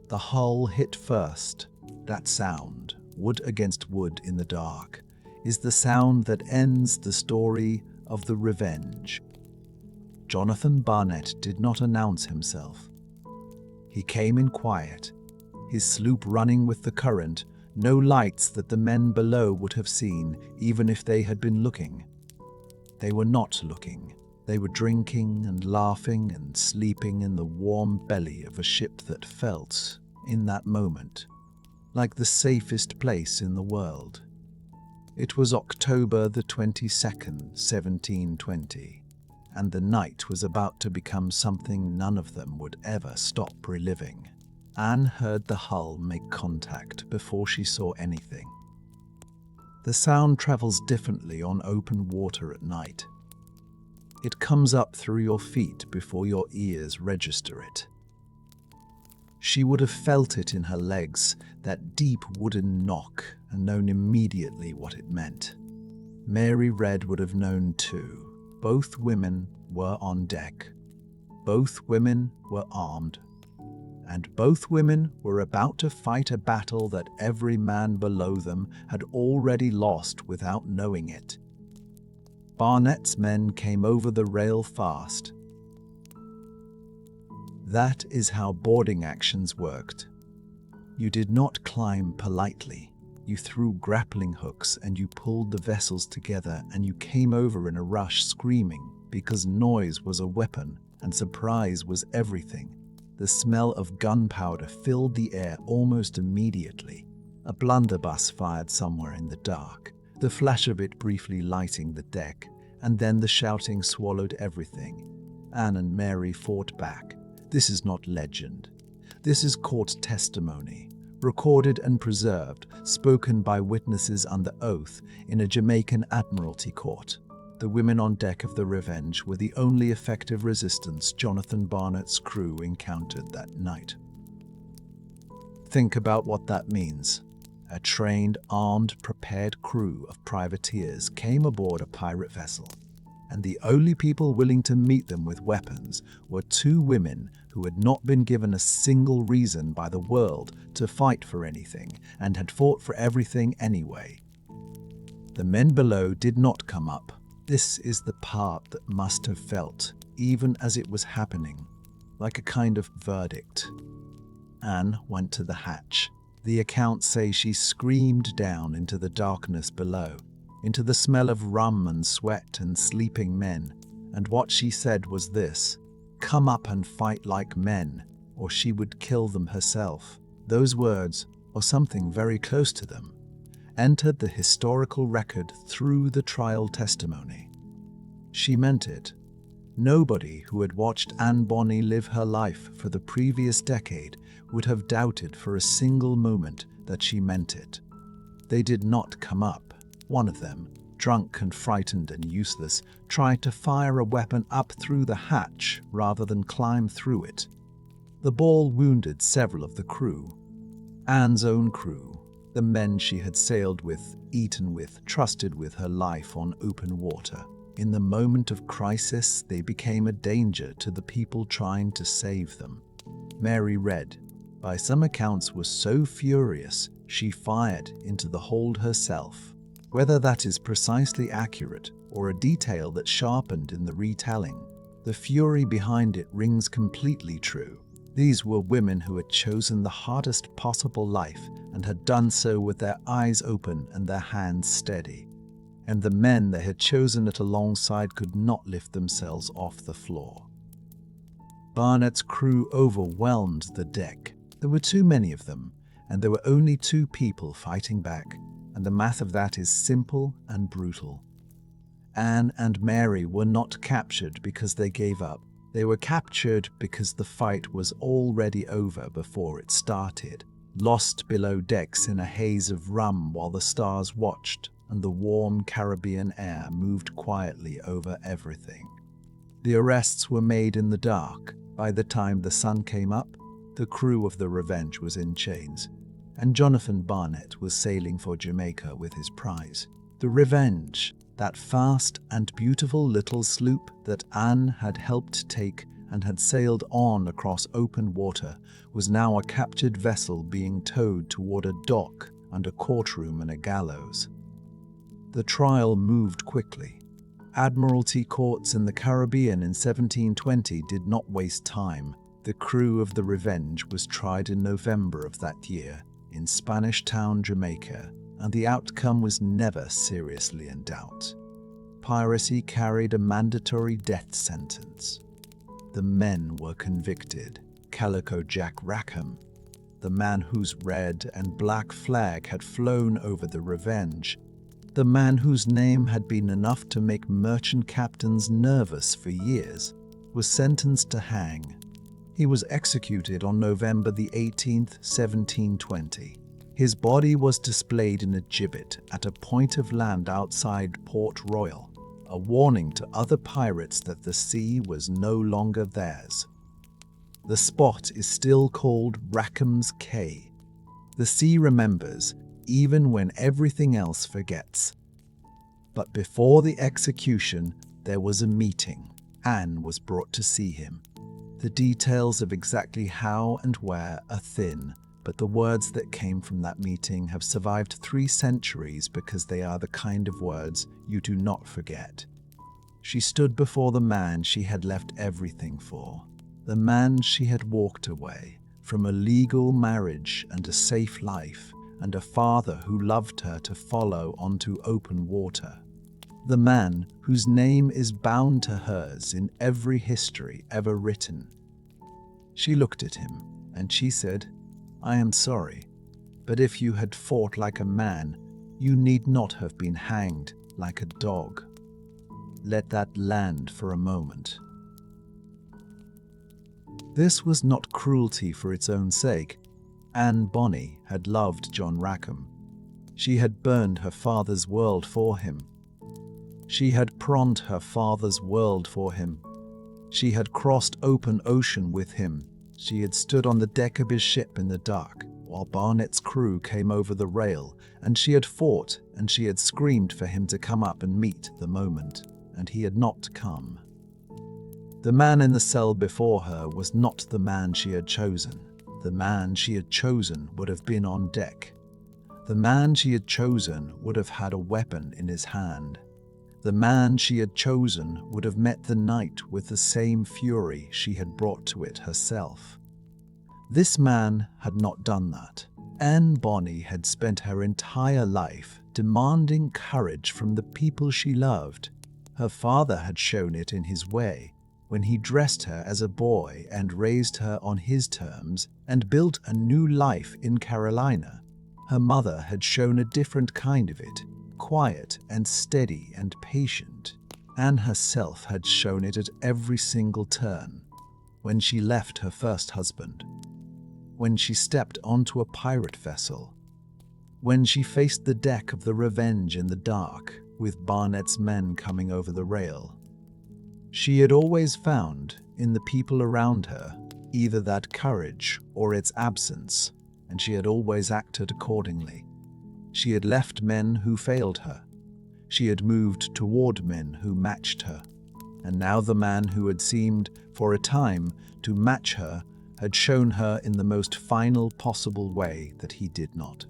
The hull hit first. That sound, wood against wood in the dark, is the sound that ends the story of the Revenge. Jonathan Barnett did not announce himself. He came in quiet, his sloop running with the current, no lights that the men below would have seen, even if they had been looking. They were not looking. They were drinking and laughing and sleeping in the warm belly of a ship that felt in that moment, like the safest place in the world. It was October the 22nd, 1720, and the night was about to become something none of them would ever stop reliving. Anne heard the hull make contact before she saw anything. The sound travels differently on open water at night. It comes up through your feet before your ears register it. She would have felt it in her legs, that deep wooden knock, and known immediately what it meant. Mary Read would have known too. Both women were on deck. Both women were armed. And both women were about to fight a battle that every man below them had already lost without knowing it. Barnett's men came over the rail fast. That is how boarding actions worked. You did not climb politely. You threw grappling hooks and you pulled the vessels together, and you came over in a rush screaming because noise was a weapon and surprise was everything. The smell of gunpowder filled the air almost immediately. A blunderbuss fired somewhere in the dark, the flash of it briefly lighting the deck, and then the shouting swallowed everything. Anne and Mary fought back. This is not legend. This is court testimony, recorded and preserved, spoken by witnesses under oath in a Jamaican Admiralty court. The women on deck of the Revenge were the only effective resistance Jonathan Barnett's crew encountered that night. Think about what that means. A trained, armed, prepared crew of privateers came aboard a pirate vessel, and the only people willing to meet them with weapons were two women who had not been given a single reason by the world to fight for anything and had fought for everything anyway. The men below did not come up. This is the part that must have felt, even as it was happening, like a kind of verdict. Anne went to the hatch. The accounts say she screamed down into the darkness below, into the smell of rum and sweat and sleeping men, and what she said was this: "Come up and fight like men, or she would kill them herself." Those words, or something very close to them, entered the historical record through the trial testimony. She meant it. Nobody who had watched Anne Bonny live her life for the previous decade would have doubted for a single moment that she meant it. They did not come up. One of them, drunk and frightened and useless, tried to fire a weapon up through the hatch rather than climb through it. The ball wounded several of the crew. Anne's own crew, the men she had sailed with, eaten with, trusted with her life on open water. In the moment of crisis, they became a danger to the people trying to save them. Mary Read, by some accounts, was so furious she fired into the hold herself. Whether that is precisely accurate or a detail that sharpened in the retelling, the fury behind it rings completely true. These were women who had chosen the hardest possible life and had done so with their eyes open and their hands steady. And the men they had chosen it alongside could not lift themselves off the floor. Barnett's crew overwhelmed the deck. There were too many of them, and there were only two people fighting back, and the math of that is simple and brutal. Anne and Mary were not captured because they gave up. They were captured because the fight was already over before it started, lost below decks in a haze of rum while the stars watched and the warm Caribbean air moved quietly over everything. The arrests were made in the dark. By the time the sun came up, the crew of the Revenge was in chains, and Jonathan Barnett was sailing for Jamaica with his prize. The Revenge, that fast and beautiful little sloop that Anne had helped take and had sailed on across open water, was now a captured vessel being towed toward a dock and a courtroom and a gallows. The trial moved quickly. Admiralty courts in the Caribbean in 1720 did not waste time. The crew of the Revenge was tried in November of that year in Spanish Town, Jamaica, and the outcome was never seriously in doubt. Piracy carried a mandatory death sentence. The men were convicted. Calico Jack Rackham, the man whose red and black flag had flown over the Revenge, the man whose name had been enough to make merchant captains nervous for years, was sentenced to hang. He was executed on November the 18th, 1720. His body was displayed in a gibbet at a point of land outside Port Royal, a warning to other pirates that the sea was no longer theirs. The spot is still called Rackham's Cay. The sea remembers, even when everything else forgets. But before the execution, there was a meeting. Anne was brought to see him. The details of exactly how and where are thin, but the words that came from that meeting have survived 3 centuries because they are the kind of words you do not forget. She stood before the man she had left everything for, the man she had walked away from a legal marriage and a safe life, and a father who loved her to follow onto open water. The man whose name is bound to hers in every history ever written. She looked at him, and she said, "I am sorry, but if you had fought like a man, you need not have been hanged like a dog." Let that land for a moment. This was not cruelty for its own sake. Anne Bonny had loved John Rackham. She had burned her father's world for him. She had pronned her father's world for him. She had crossed open ocean with him. She had stood on the deck of his ship in the dark while Barnett's crew came over the rail, and she had fought and she had screamed for him to come up and meet the moment, and he had not come. The man in the cell before her was not the man she had chosen. The man she had chosen would have been on deck. The man she had chosen would have had a weapon in his hand. The man she had chosen would have met the night with the same fury she had brought to it herself. This man had not done that. Anne Bonny had spent her entire life demanding courage from the people she loved. Her father had shown it in his way, when he dressed her as a boy and raised her on his terms and built a new life in Carolina. Her mother had shown a different kind of it, quiet and steady and patient. Anne herself had shown it at every single turn. When she left her first husband, when she stepped onto a pirate vessel, when she faced the deck of the Revenge in the dark with Barnett's men coming over the rail. She had always found, in the people around her, either that courage or its absence, and she had always acted accordingly. She had left men who failed her. She had moved toward men who matched her. And now the man who had seemed, for a time, to match her had shown her in the most final possible way that he did not.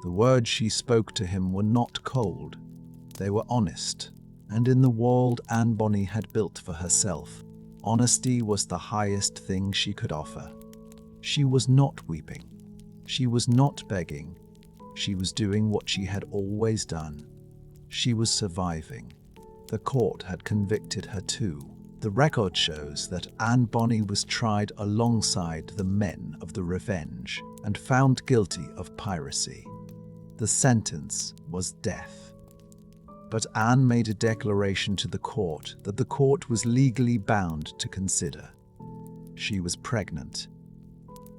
The words she spoke to him were not cold. They were honest. And in the world Anne Bonny had built for herself, honesty was the highest thing she could offer. She was not weeping. She was not begging. She was doing what she had always done. She was surviving. The court had convicted her too. The record shows that Anne Bonny was tried alongside the men of the Revenge and found guilty of piracy. The sentence was death. But Anne made a declaration to the court that the court was legally bound to consider. She was pregnant.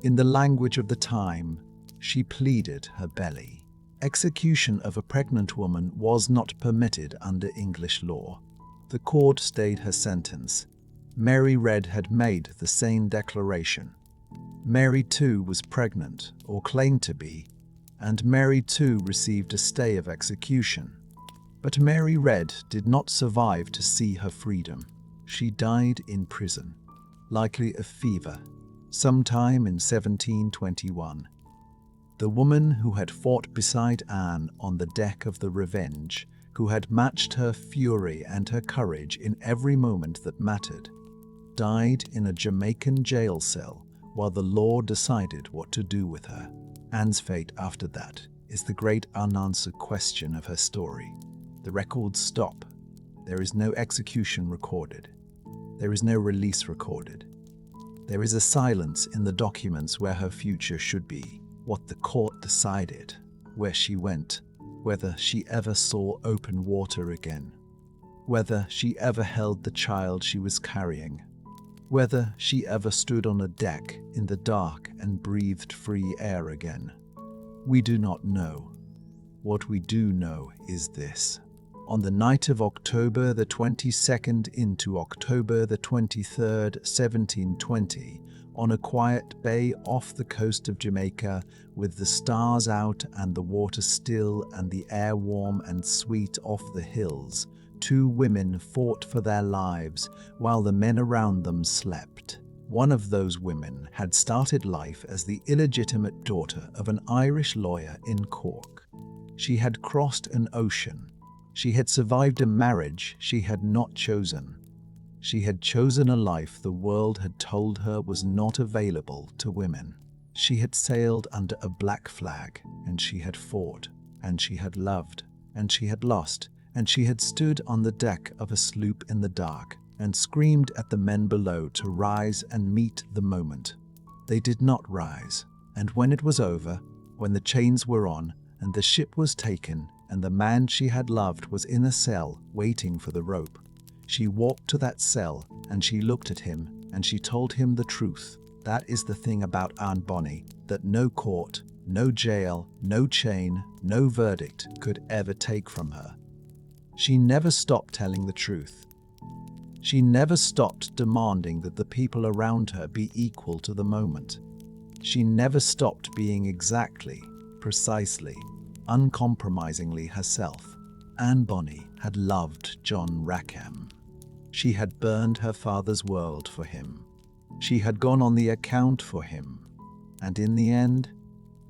In the language of the time, she pleaded her belly. Execution of a pregnant woman was not permitted under English law. The court stayed her sentence. Mary Read had made the same declaration. Mary too was pregnant, or claimed to be, and Mary too received a stay of execution. But Mary Read did not survive to see her freedom. She died in prison, likely of fever, sometime in 1721. The woman who had fought beside Anne on the deck of the Revenge, who had matched her fury and her courage in every moment that mattered, died in a Jamaican jail cell while the law decided what to do with her. Anne's fate after that is the great unanswered question of her story. The records stop. There is no execution recorded. There is no release recorded. There is a silence in the documents where her future should be, what the court decided, where she went, whether she ever saw open water again, whether she ever held the child she was carrying, whether she ever stood on a deck in the dark and breathed free air again. We do not know. What we do know is this. On the night of October the 22nd into October the 23rd, 1720, on a quiet bay off the coast of Jamaica, with the stars out and the water still and the air warm and sweet off the hills, two women fought for their lives while the men around them slept. One of those women had started life as the illegitimate daughter of an Irish lawyer in Cork. She had crossed an ocean. She had survived a marriage she had not chosen. She had chosen a life the world had told her was not available to women. She had sailed under a black flag, and she had fought, and she had loved, and she had lost, and she had stood on the deck of a sloop in the dark and screamed at the men below to rise and meet the moment. They did not rise, and when it was over, when the chains were on, and the ship was taken, and the man she had loved was in a cell waiting for the rope, she walked to that cell, and she looked at him, and she told him the truth. That is the thing about Anne Bonny, that no court, no jail, no chain, no verdict could ever take from her. She never stopped telling the truth. She never stopped demanding that the people around her be equal to the moment. She never stopped being exactly, precisely, uncompromisingly herself. Anne Bonny had loved John Rackham. She had burned her father's world for him. She had gone on the account for him. And in the end,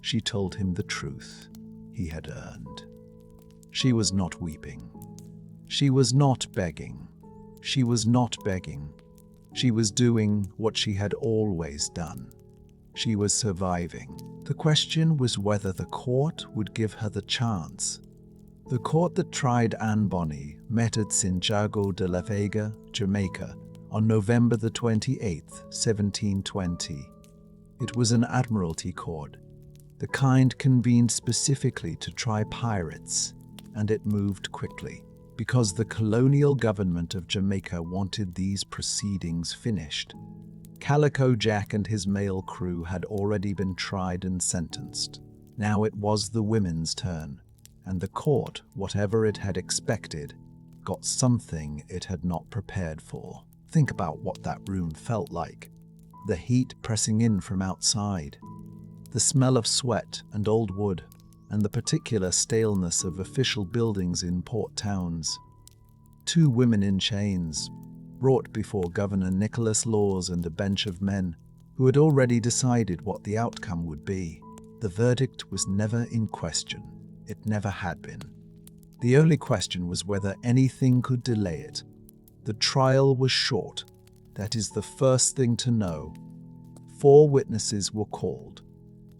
she told him the truth he had earned. She was not weeping. She was not begging. She was not begging. She was doing what she had always done. She was surviving. The question was whether the court would give her the chance. The court that tried Anne Bonny met at Santiago de la Vega, Jamaica, on November the 28th, 1720. It was an admiralty court, the kind convened specifically to try pirates, and it moved quickly, because the colonial government of Jamaica wanted these proceedings finished. Calico Jack and his male crew had already been tried and sentenced. Now it was the women's turn, and the court, whatever it had expected, got something it had not prepared for. Think about what that room felt like. The heat pressing in from outside, the smell of sweat and old wood, and the particular staleness of official buildings in port towns. Two women in chains, brought before Governor Nicholas Laws and a bench of men who had already decided what the outcome would be. The verdict was never in question. It never had been. The only question was whether anything could delay it. The trial was short. That is the first thing to know. 4 witnesses were called.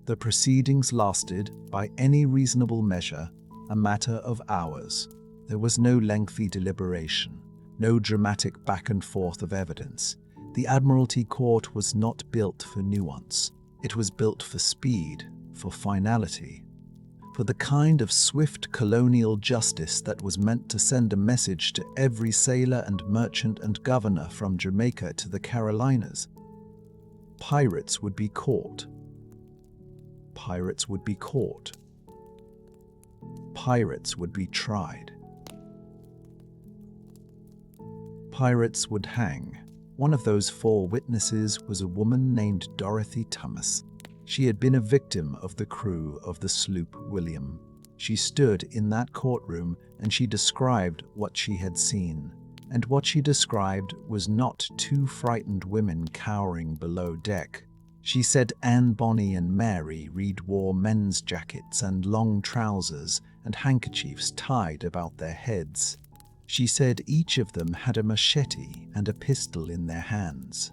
The proceedings lasted, by any reasonable measure, a matter of hours. There was no lengthy deliberation, no dramatic back and forth of evidence. The Admiralty Court was not built for nuance. It was built for speed, for finality, for the kind of swift colonial justice that was meant to send a message to every sailor and merchant and governor from Jamaica to the Carolinas. Pirates would be caught. Pirates would be caught. Pirates would be tried. Pirates would hang. One of those 4 witnesses was a woman named Dorothy Thomas. She had been a victim of the crew of the sloop William. She stood in that courtroom and she described what she had seen. And what she described was not 2 frightened women cowering below deck. She said Anne Bonny and Mary Read wore men's jackets and long trousers and handkerchiefs tied about their heads. She said each of them had a machete and a pistol in their hands.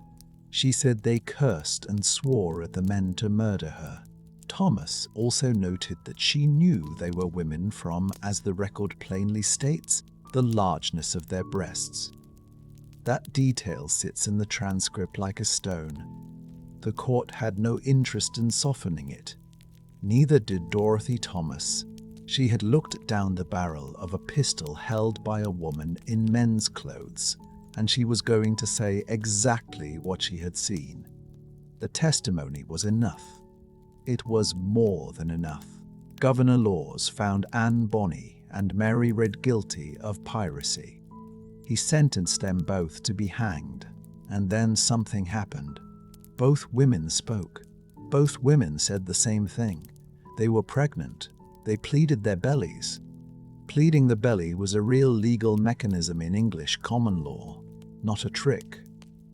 She said they cursed and swore at the men to murder her. Thomas also noted that she knew they were women from, as the record plainly states, the largeness of their breasts. That detail sits in the transcript like a stone. the court had no interest in softening it. Neither did Dorothy Thomas. She had looked down the barrel of a pistol held by a woman in men's clothes, and she was going to say exactly what she had seen. The testimony was enough. It was more than enough. Governor Laws found Anne Bonny and Mary Read guilty of piracy. He sentenced them both to be hanged, and then something happened. Both women spoke. Both women said the same thing. They were pregnant. They pleaded their bellies. Pleading the belly was a real legal mechanism in English common law, not a trick,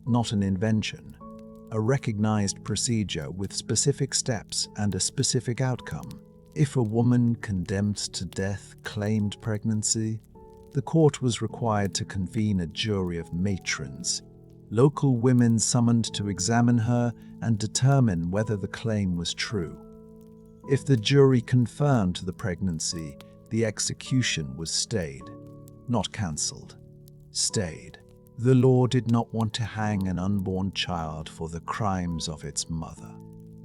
not an invention, a recognized procedure with specific steps and a specific outcome. If a woman condemned to death claimed pregnancy, the court was required to convene a jury of matrons, local women summoned to examine her and determine whether the claim was true. If the jury confirmed the pregnancy, the execution was stayed, not cancelled. Stayed. The law did not want to hang an unborn child for the crimes of its mother.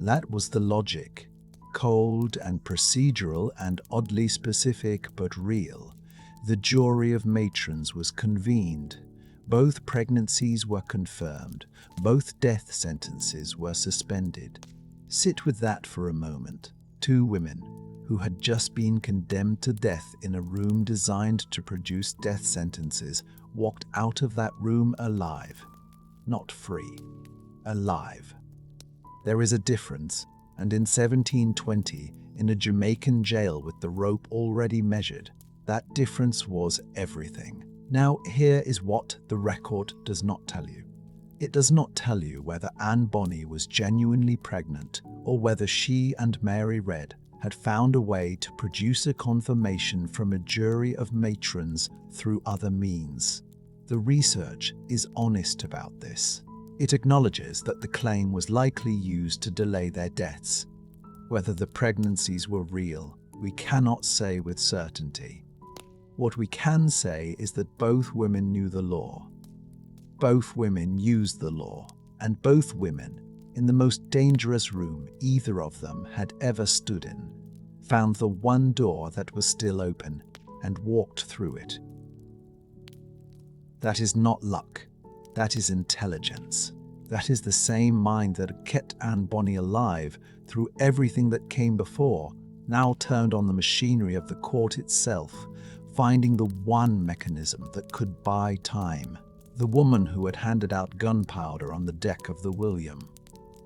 That was the logic. Cold and procedural and oddly specific but real. The jury of matrons was convened. Both pregnancies were confirmed. Both death sentences were suspended. Sit with that for a moment. Two women who had just been condemned to death in a room designed to produce death sentences walked out of that room alive. Not free. Alive. There is a difference, and in 1720, in a Jamaican jail with the rope already measured, that difference was everything. Now, here is what the record does not tell you. It does not tell you whether Anne Bonny was genuinely pregnant or whether she and Mary Read had found a way to produce a confirmation from a jury of matrons through other means. The research is honest about this. It acknowledges that the claim was likely used to delay their deaths. Whether the pregnancies were real, we cannot say with certainty. What we can say is that both women knew the law. Both women used the law, and both women, in the most dangerous room either of them had ever stood in, found the one door that was still open and walked through it. That is not luck. That is intelligence. That is the same mind that had kept Anne Bonny alive through everything that came before, now turned on the machinery of the court itself, finding the one mechanism that could buy time. The woman who had handed out gunpowder on the deck of the William.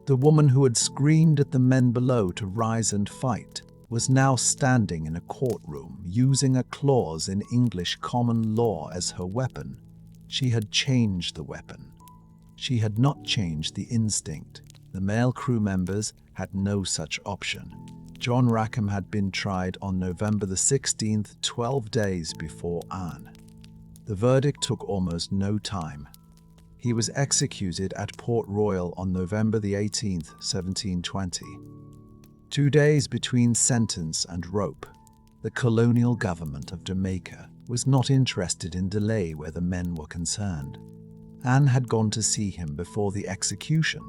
The woman who had screamed at the men below to rise and fight was now standing in a courtroom using a clause in English common law as her weapon. She had changed the weapon. She had not changed the instinct. The male crew members had no such option. John Rackham had been tried on November the 16th, 12 days before Anne. The verdict took almost no time. He was executed at Port Royal on November the 18th, 1720. 2 days between sentence and rope. The colonial government of Jamaica was not interested in delay where the men were concerned. Anne had gone to see him before the execution.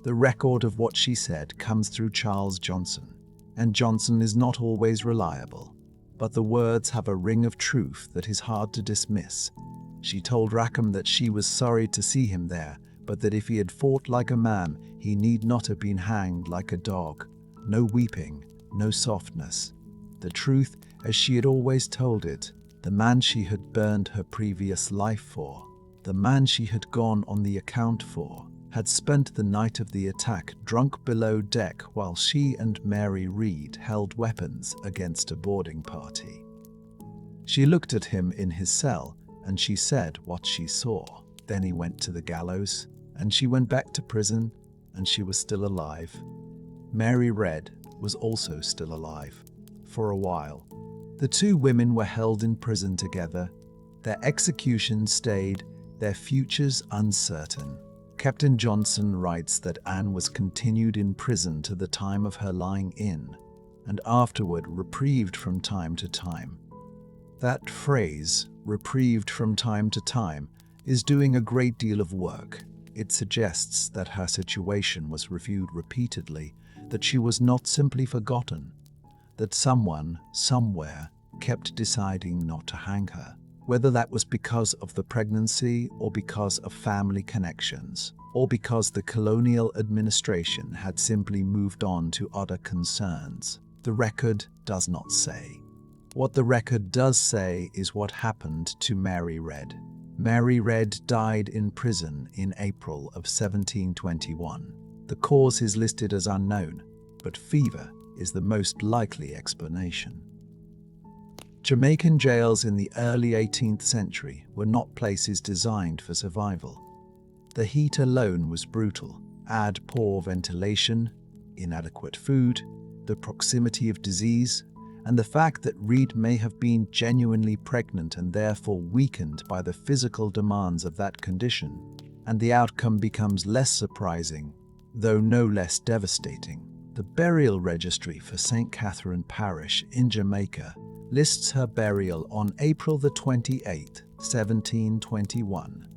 The record of what she said comes through Charles Johnson, and Johnson is not always reliable, but the words have a ring of truth that is hard to dismiss. She told Rackham that she was sorry to see him there, but that if he had fought like a man, he need not have been hanged like a dog. No weeping, no softness. The truth, as she had always told it, the man she had burned her previous life for, the man she had gone on the account for, had spent the night of the attack drunk below deck while she and Mary Read held weapons against a boarding party. She looked at him in his cell, and she said what she saw. Then he went to the gallows, and she went back to prison, and she was still alive. Mary Read was also still alive, for a while. The two women were held in prison together, their execution stayed, their futures uncertain. Captain Johnson writes that Anne was continued in prison to the time of her lying in, and afterward reprieved from time to time. That phrase, reprieved from time to time, is doing a great deal of work. It suggests that her situation was reviewed repeatedly, that she was not simply forgotten, that someone, somewhere, kept deciding not to hang her, whether that was because of the pregnancy or because of family connections, or because the colonial administration had simply moved on to other concerns. The record does not say. What the record does say is what happened to Mary Read. Mary Read died in prison in April of 1721. The cause is listed as unknown, but fever is the most likely explanation. Jamaican jails in the early 18th century were not places designed for survival. The heat alone was brutal. Add poor ventilation, inadequate food, the proximity of disease, and the fact that Read may have been genuinely pregnant and therefore weakened by the physical demands of that condition, and the outcome becomes less surprising, though no less devastating. The burial registry for St. Catherine Parish in Jamaica lists her burial on April the 28th, 1721.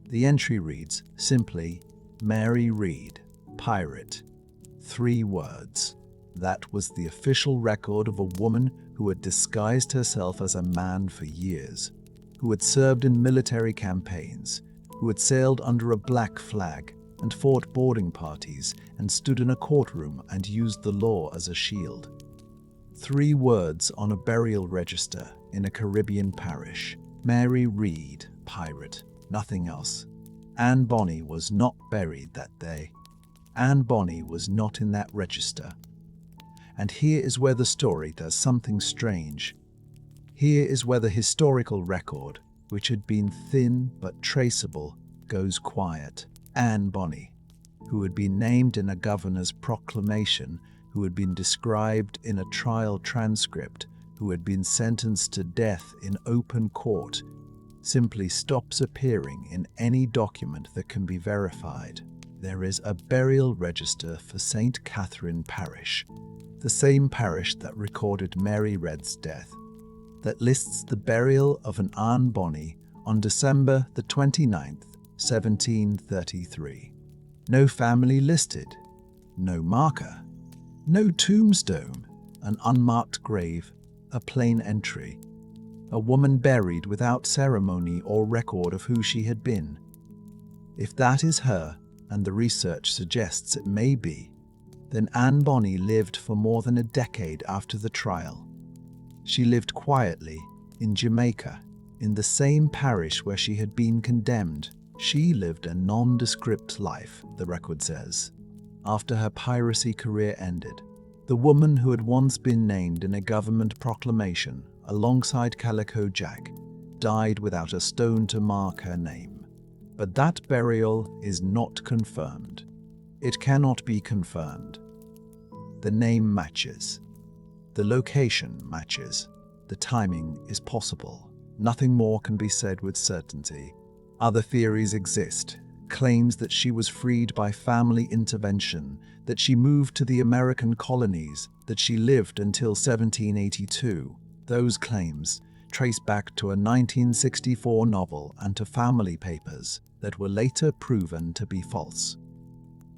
The entry reads simply, Mary Read, pirate. 3 words. That was the official record of a woman who had disguised herself as a man for years, who had served in military campaigns, who had sailed under a black flag and fought boarding parties and stood in a courtroom and used the law as a shield. 3 words on a burial register in a Caribbean parish. Mary Read, pirate, nothing else. Anne Bonny was not buried that day. Anne Bonny was not in that register. And here is where the story does something strange. Here is where the historical record, which had been thin but traceable, goes quiet. Anne Bonny, who had been named in a governor's proclamation, who had been described in a trial transcript, who had been sentenced to death in open court, simply stops appearing in any document that can be verified. There is a burial register for St. Catherine Parish, the same parish that recorded Mary Read's death, that lists the burial of an Anne Bonny on December the 29th, 1733. No family listed, no marker, no tombstone, an unmarked grave, a plain entry, a woman buried without ceremony or record of who she had been. If that is her, and the research suggests it may be, then Anne Bonny lived for more than a decade after the trial. She lived quietly in Jamaica, in the same parish where she had been condemned. She lived a nondescript life, the record says. After her piracy career ended, the woman who had once been named in a government proclamation alongside Calico Jack died without a stone to mark her name. But that burial is not confirmed. It cannot be confirmed. The name matches. The location matches. The timing is possible. Nothing more can be said with certainty. Other theories exist. Claims that she was freed by family intervention, that she moved to the American colonies, that she lived until 1782. Those claims trace back to a 1964 novel and to family papers that were later proven to be false.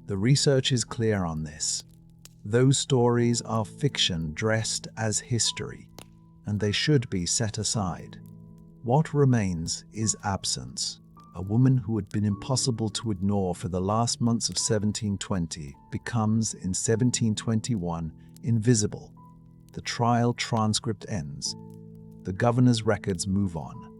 The research is clear on this. Those stories are fiction dressed as history, and they should be set aside. What remains is absence. A woman who had been impossible to ignore for the last months of 1720 becomes, in 1721, invisible. The trial transcript ends. The governor's records move on.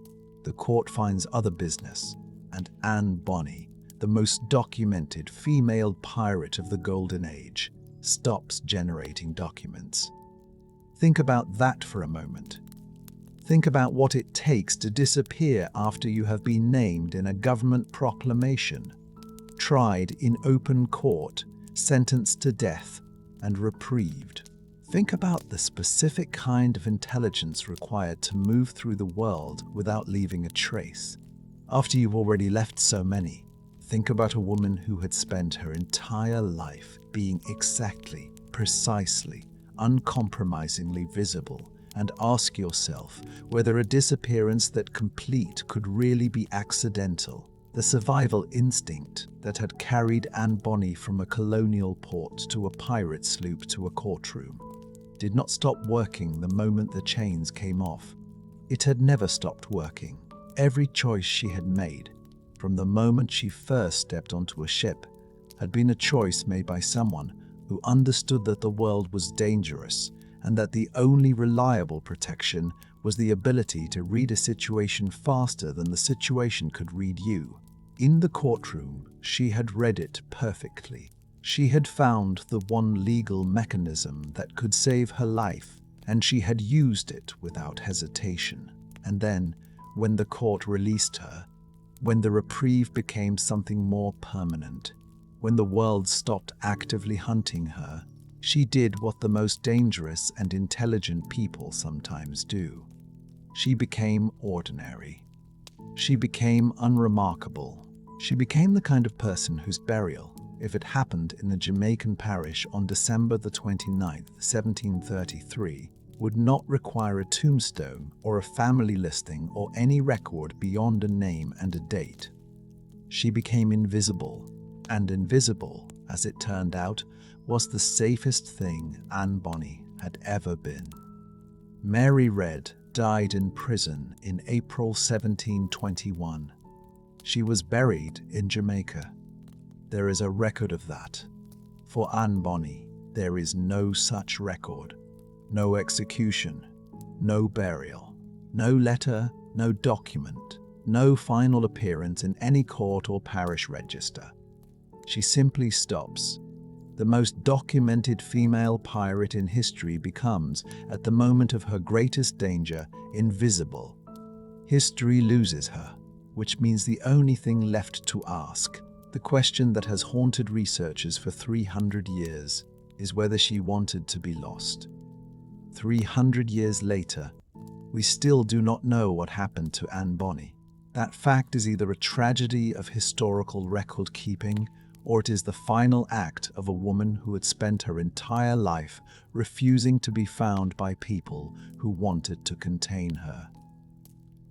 The court finds other business, and Anne Bonny, the most documented female pirate of the Golden Age, stops generating documents. Think about that for a moment. Think about what it takes to disappear after you have been named in a government proclamation, tried in open court, sentenced to death, and reprieved. Think about the specific kind of intelligence required to move through the world without leaving a trace. After you've already left so many, think about a woman who had spent her entire life being exactly, precisely, uncompromisingly visible, and ask yourself whether a disappearance that complete could really be accidental. The survival instinct that had carried Anne Bonny from a colonial port to a pirate sloop to a courtroom did not stop working the moment the chains came off. It had never stopped working. Every choice she had made, from the moment she first stepped onto a ship, had been a choice made by someone who understood that the world was dangerous and that the only reliable protection was the ability to read a situation faster than the situation could read you. In the courtroom, she had read it perfectly. She had found the one legal mechanism that could save her life, and she had used it without hesitation. And then, when the court released her, when the reprieve became something more permanent, when the world stopped actively hunting her, she did what the most dangerous and intelligent people sometimes do. She became ordinary. She became unremarkable. She became the kind of person whose burial, if it happened in a Jamaican parish on December the 29th, 1733, would not require a tombstone or a family listing or any record beyond a name and a date. She became invisible, and invisible, as it turned out, was the safest thing Anne Bonny had ever been. Mary Read died in prison in April 1721. She was buried in Jamaica. There is a record of that. For Anne Bonny, there is no such record. No execution, no burial, no letter, no document, no final appearance in any court or parish register. She simply stops. The most documented female pirate in history becomes, at the moment of her greatest danger, invisible. History loses her, which means the only thing left to ask, the question that has haunted researchers for 300 years, is whether she wanted to be lost. 300 years later, we still do not know what happened to Anne Bonny. That fact is either a tragedy of historical record-keeping, or it is the final act of a woman who had spent her entire life refusing to be found by people who wanted to contain her.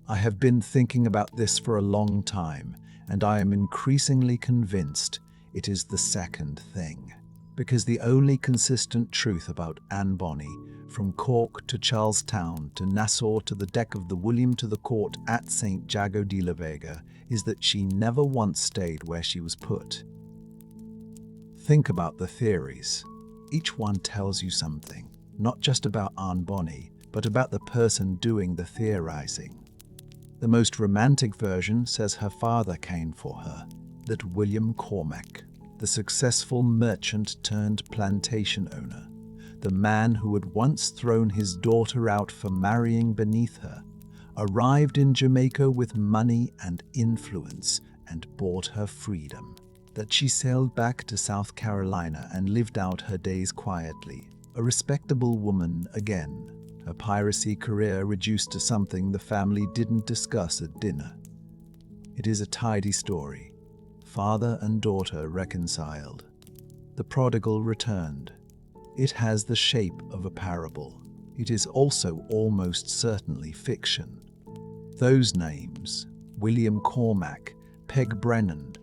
I have been thinking about this for a long time, and I am increasingly convinced it is the second thing. Because the only consistent truth about Anne Bonny, from Cork to Charlestown to Nassau to the deck of the William to the court at St. Jago de la Vega, is that she never once stayed where she was put. Think about the theories. Each one tells you something, not just about Anne Bonny, but about the person doing the theorizing. The most romantic version says her father came for her, that William Cormac, the successful merchant turned plantation owner, the man who had once thrown his daughter out for marrying beneath her, arrived in Jamaica with money and influence and bought her freedom. That she sailed back to South Carolina and lived out her days quietly, a respectable woman again, her piracy career reduced to something the family didn't discuss at dinner. It is a tidy story. Father and daughter reconciled. The prodigal returned. It has the shape of a parable. It is also almost certainly fiction. Those names, William Cormac, Peg Brennan,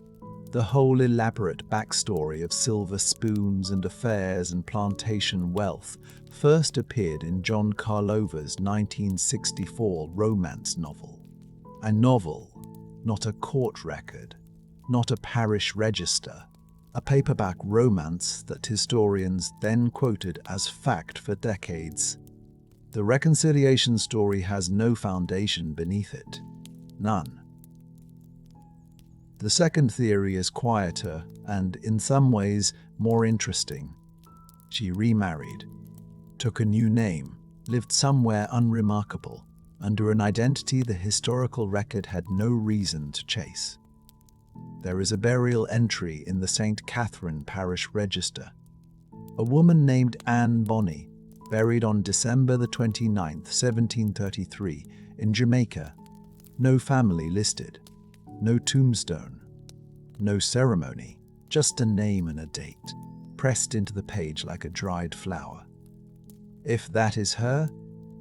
the whole elaborate backstory of silver spoons and affairs and plantation wealth first appeared in John Carlover's 1964 romance novel. A novel, not a court record, not a parish register, a paperback romance that historians then quoted as fact for decades. The reconciliation story has no foundation beneath it. None. The second theory is quieter and, in some ways, more interesting. She remarried, took a new name, lived somewhere unremarkable, under an identity the historical record had no reason to chase. There is a burial entry in the St. Catherine Parish Register. A woman named Anne Bonny, buried on December the 29th, 1733, in Jamaica. No family listed. No tombstone, no ceremony, just a name and a date, pressed into the page like a dried flower. If that is her,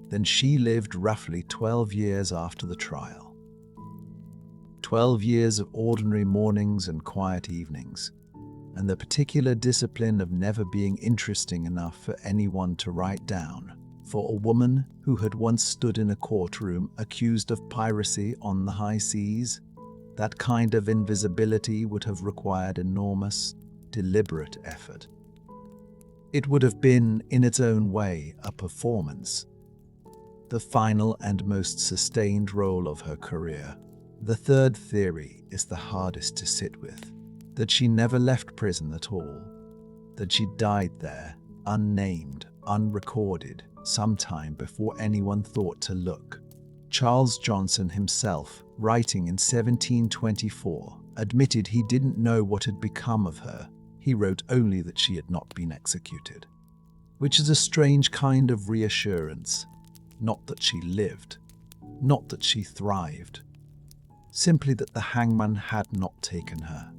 then she lived roughly 12 years after the trial. 12 years of ordinary mornings and quiet evenings, and the particular discipline of never being interesting enough for anyone to write down. For a woman who had once stood in a courtroom accused of piracy on the high seas, that kind of invisibility would have required enormous, deliberate effort. It would have been, in its own way, a performance, the final and most sustained role of her career. The third theory is the hardest to sit with, that she never left prison at all, that she died there, unnamed, unrecorded, sometime before anyone thought to look. Charles Johnson himself, writing in 1724, admitted he didn't know what had become of her. He wrote only that she had not been executed, which is a strange kind of reassurance. Not that she lived, not that she thrived, simply that the hangman had not taken her.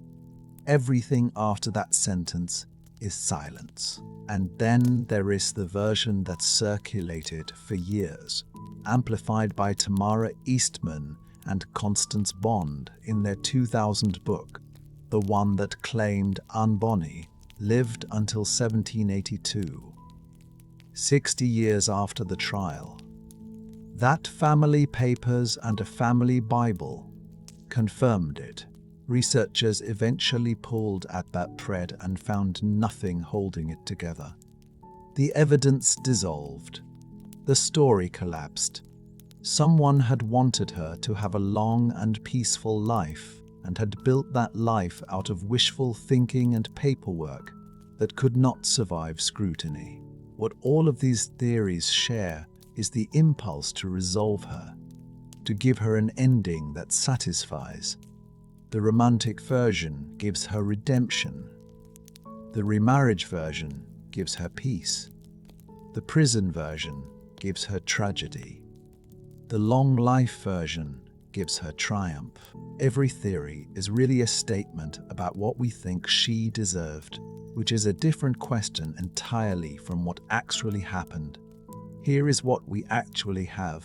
Everything after that sentence is silence. And then there is the version that circulated for years, amplified by Tamara Eastman and Constance Bond in their 2000 book, the one that claimed Anne Bonny lived until 1782, 60 years after the trial. That family papers and a family Bible confirmed it. Researchers eventually pulled at that thread and found nothing holding it together. The evidence dissolved. The story collapsed. Someone had wanted her to have a long and peaceful life and had built that life out of wishful thinking and paperwork that could not survive scrutiny. What all of these theories share is the impulse to resolve her, to give her an ending that satisfies. The romantic version gives her redemption. The remarriage version gives her peace. The prison version gives her tragedy. The long life version gives her triumph. Every theory is really a statement about what we think she deserved, which is a different question entirely from what actually happened. Here is what we actually have.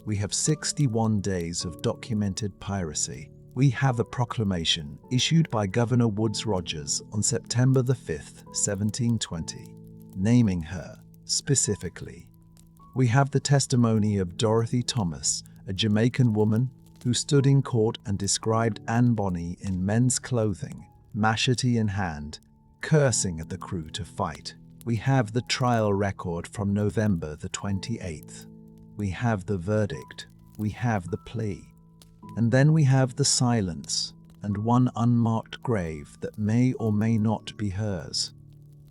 We have 61 days of documented piracy. We have a proclamation issued by Governor Woodes Rogers on September the 5th, 1720, naming her specifically. We have the testimony of Dorothy Thomas, a Jamaican woman who stood in court and described Anne Bonny in men's clothing, machete in hand, cursing at the crew to fight. We have the trial record from November the 28th. We have the verdict. We have the plea. And then we have the silence and one unmarked grave that may or may not be hers.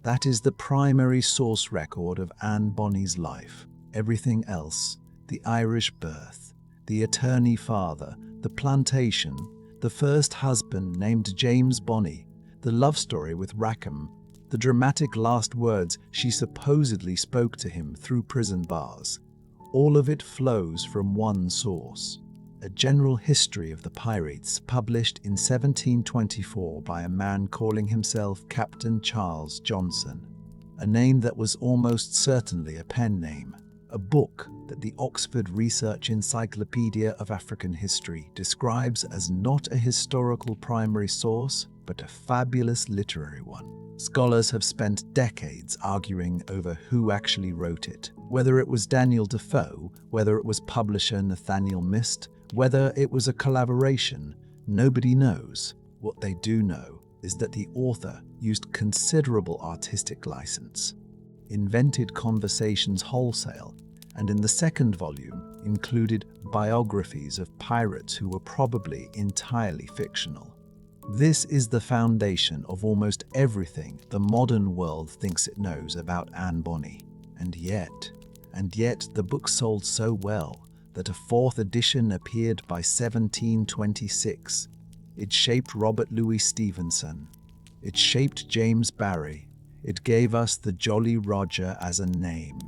That is the primary source record of Anne Bonny's life. Everything else, the Irish birth, the attorney father, the plantation, the first husband named James Bonny, the love story with Rackham, the dramatic last words she supposedly spoke to him through prison bars, all of it flows from one source. A general history of the pirates published in 1724 by a man calling himself Captain Charles Johnson, a name that was almost certainly a pen name, a book that the Oxford Research Encyclopedia of African History describes as not a historical primary source, but a fabulous literary one. Scholars have spent decades arguing over who actually wrote it, whether it was Daniel Defoe, whether it was publisher Nathaniel Mist, whether it was a collaboration. Nobody knows. What they do know is that the author used considerable artistic license, invented conversations wholesale, and in the second volume included biographies of pirates who were probably entirely fictional. This is the foundation of almost everything the modern world thinks it knows about Anne Bonny. And yet the book sold so well that a fourth edition appeared by 1726. It shaped Robert Louis Stevenson. It shaped James Barrie. It gave us the Jolly Roger as a name.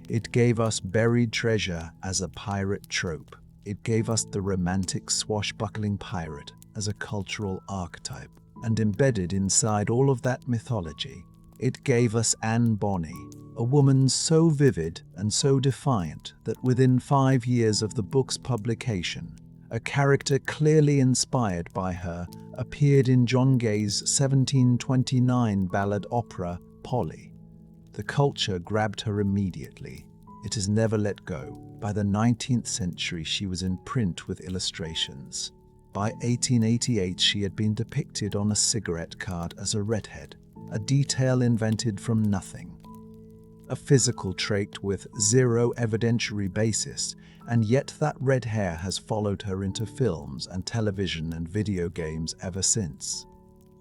It gave us buried treasure as a pirate trope. It gave us the romantic swashbuckling pirate as a cultural archetype. And embedded inside all of that mythology, it gave us Anne Bonny, a woman so vivid and so defiant that within 5 years of the book's publication, a character clearly inspired by her, appeared in John Gay's 1729 ballad opera, Polly. The culture grabbed her immediately. It has never let go. By the 19th century, she was in print with illustrations. By 1888, she had been depicted on a cigarette card as a redhead, a detail invented from nothing. A physical trait with zero evidentiary basis, and yet that red hair has followed her into films and television and video games ever since.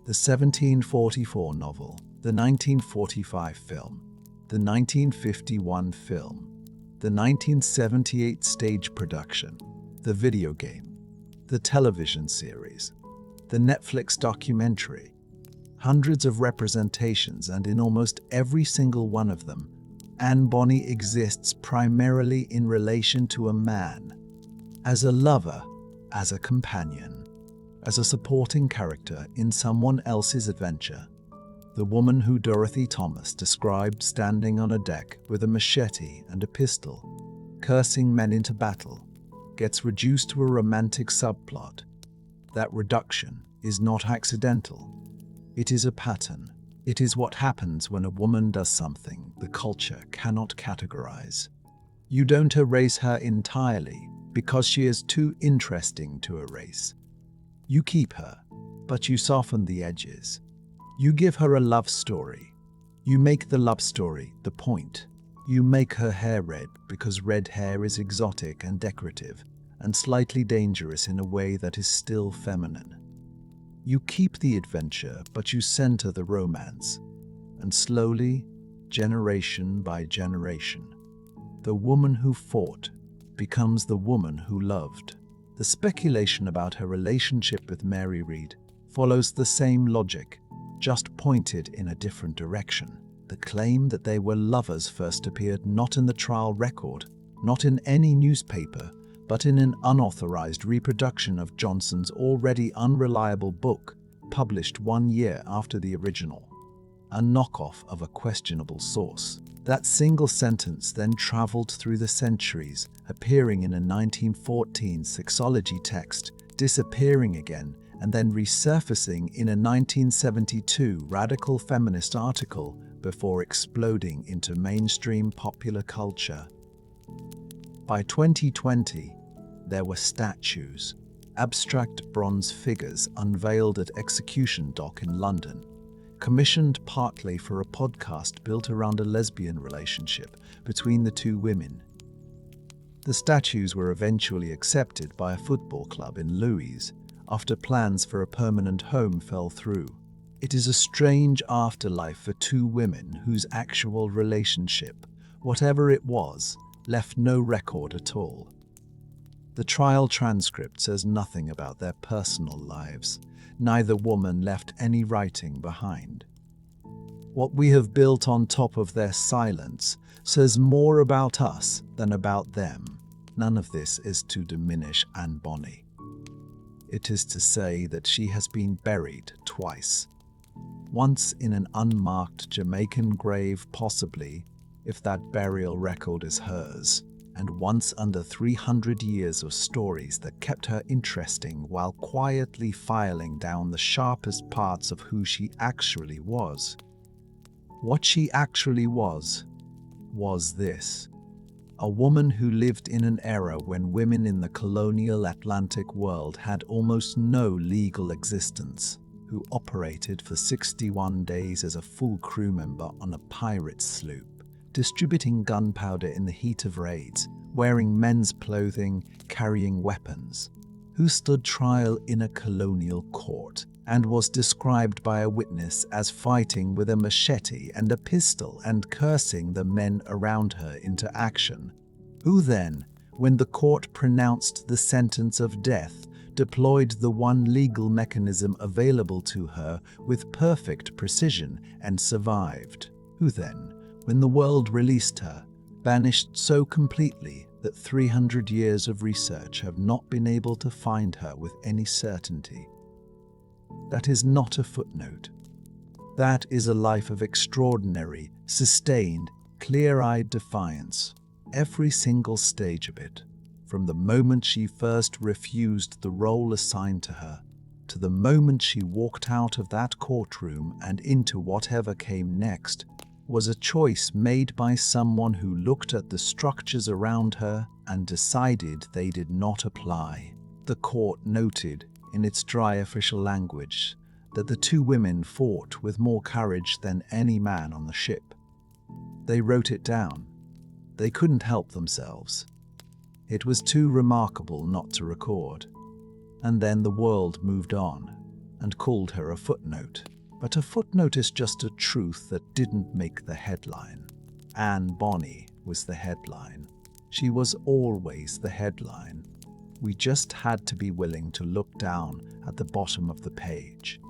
The 1744 novel, the 1945 film, the 1951 film, the 1978 stage production, the video game, the television series, the Netflix documentary, hundreds of representations, and in almost every single one of them, Anne Bonny exists primarily in relation to a man, as a lover, as a companion, as a supporting character in someone else's adventure. The woman who Dorothy Thomas described standing on a deck with a machete and a pistol, cursing men into battle, gets reduced to a romantic subplot. That reduction is not accidental. It is a pattern. It is what happens when a woman does something the culture cannot categorize. You don't erase her entirely because she is too interesting to erase. You keep her, but you soften the edges. You give her a love story. You make the love story the point. You make her hair red because red hair is exotic and decorative and slightly dangerous in a way that is still feminine. You keep the adventure, but you center the romance. And slowly, generation by generation, the woman who fought becomes the woman who loved. The speculation about her relationship with Mary Read follows the same logic, just pointed in a different direction. The claim that they were lovers first appeared not in the trial record, not in any newspaper, but in an unauthorized reproduction of Johnson's already unreliable book, published 1 year after the original. A knockoff of a questionable source. That single sentence then traveled through the centuries, appearing in a 1914 sexology text, disappearing again, and then resurfacing in a 1972 radical feminist article before exploding into mainstream popular culture. By 2020, there were statues, abstract bronze figures unveiled at Execution Dock in London, commissioned partly for a podcast built around a lesbian relationship between the two women. The statues were eventually accepted by a football club in Louise after plans for a permanent home fell through. It is a strange afterlife for two women whose actual relationship, whatever it was, left no record at all. The trial transcript says nothing about their personal lives. Neither woman left any writing behind. What we have built on top of their silence says more about us than about them. None of this is to diminish Anne Bonny. It is to say that she has been buried twice. Once in an unmarked Jamaican grave, possibly, if that burial record is hers, and once under 300 years of stories that kept her interesting while quietly filing down the sharpest parts of who she actually was. What she actually was this: a woman who lived in an era when women in the colonial Atlantic world had almost no legal existence, who operated for 61 days as a full crew member on a pirate sloop, distributing gunpowder in the heat of raids, wearing men's clothing, carrying weapons, who stood trial in a colonial court and was described by a witness as fighting with a machete and a pistol and cursing the men around her into action, who then, when the court pronounced the sentence of death, deployed the one legal mechanism available to her with perfect precision and survived, who then, when the world released her, vanished so completely that 300 years of research have not been able to find her with any certainty. That is not a footnote. That is a life of extraordinary, sustained, clear-eyed defiance, every single stage of it, from the moment she first refused the role assigned to her, to the moment she walked out of that courtroom and into whatever came next, was a choice made by someone who looked at the structures around her and decided they did not apply. The court noted, in its dry official language, that the two women fought with more courage than any man on the ship. They wrote it down. They couldn't help themselves. It was too remarkable not to record. And then the world moved on and called her a footnote. But a footnote is just a truth that didn't make the headline. Anne Bonny was the headline. She was always the headline. We just had to be willing to look down at the bottom of the page.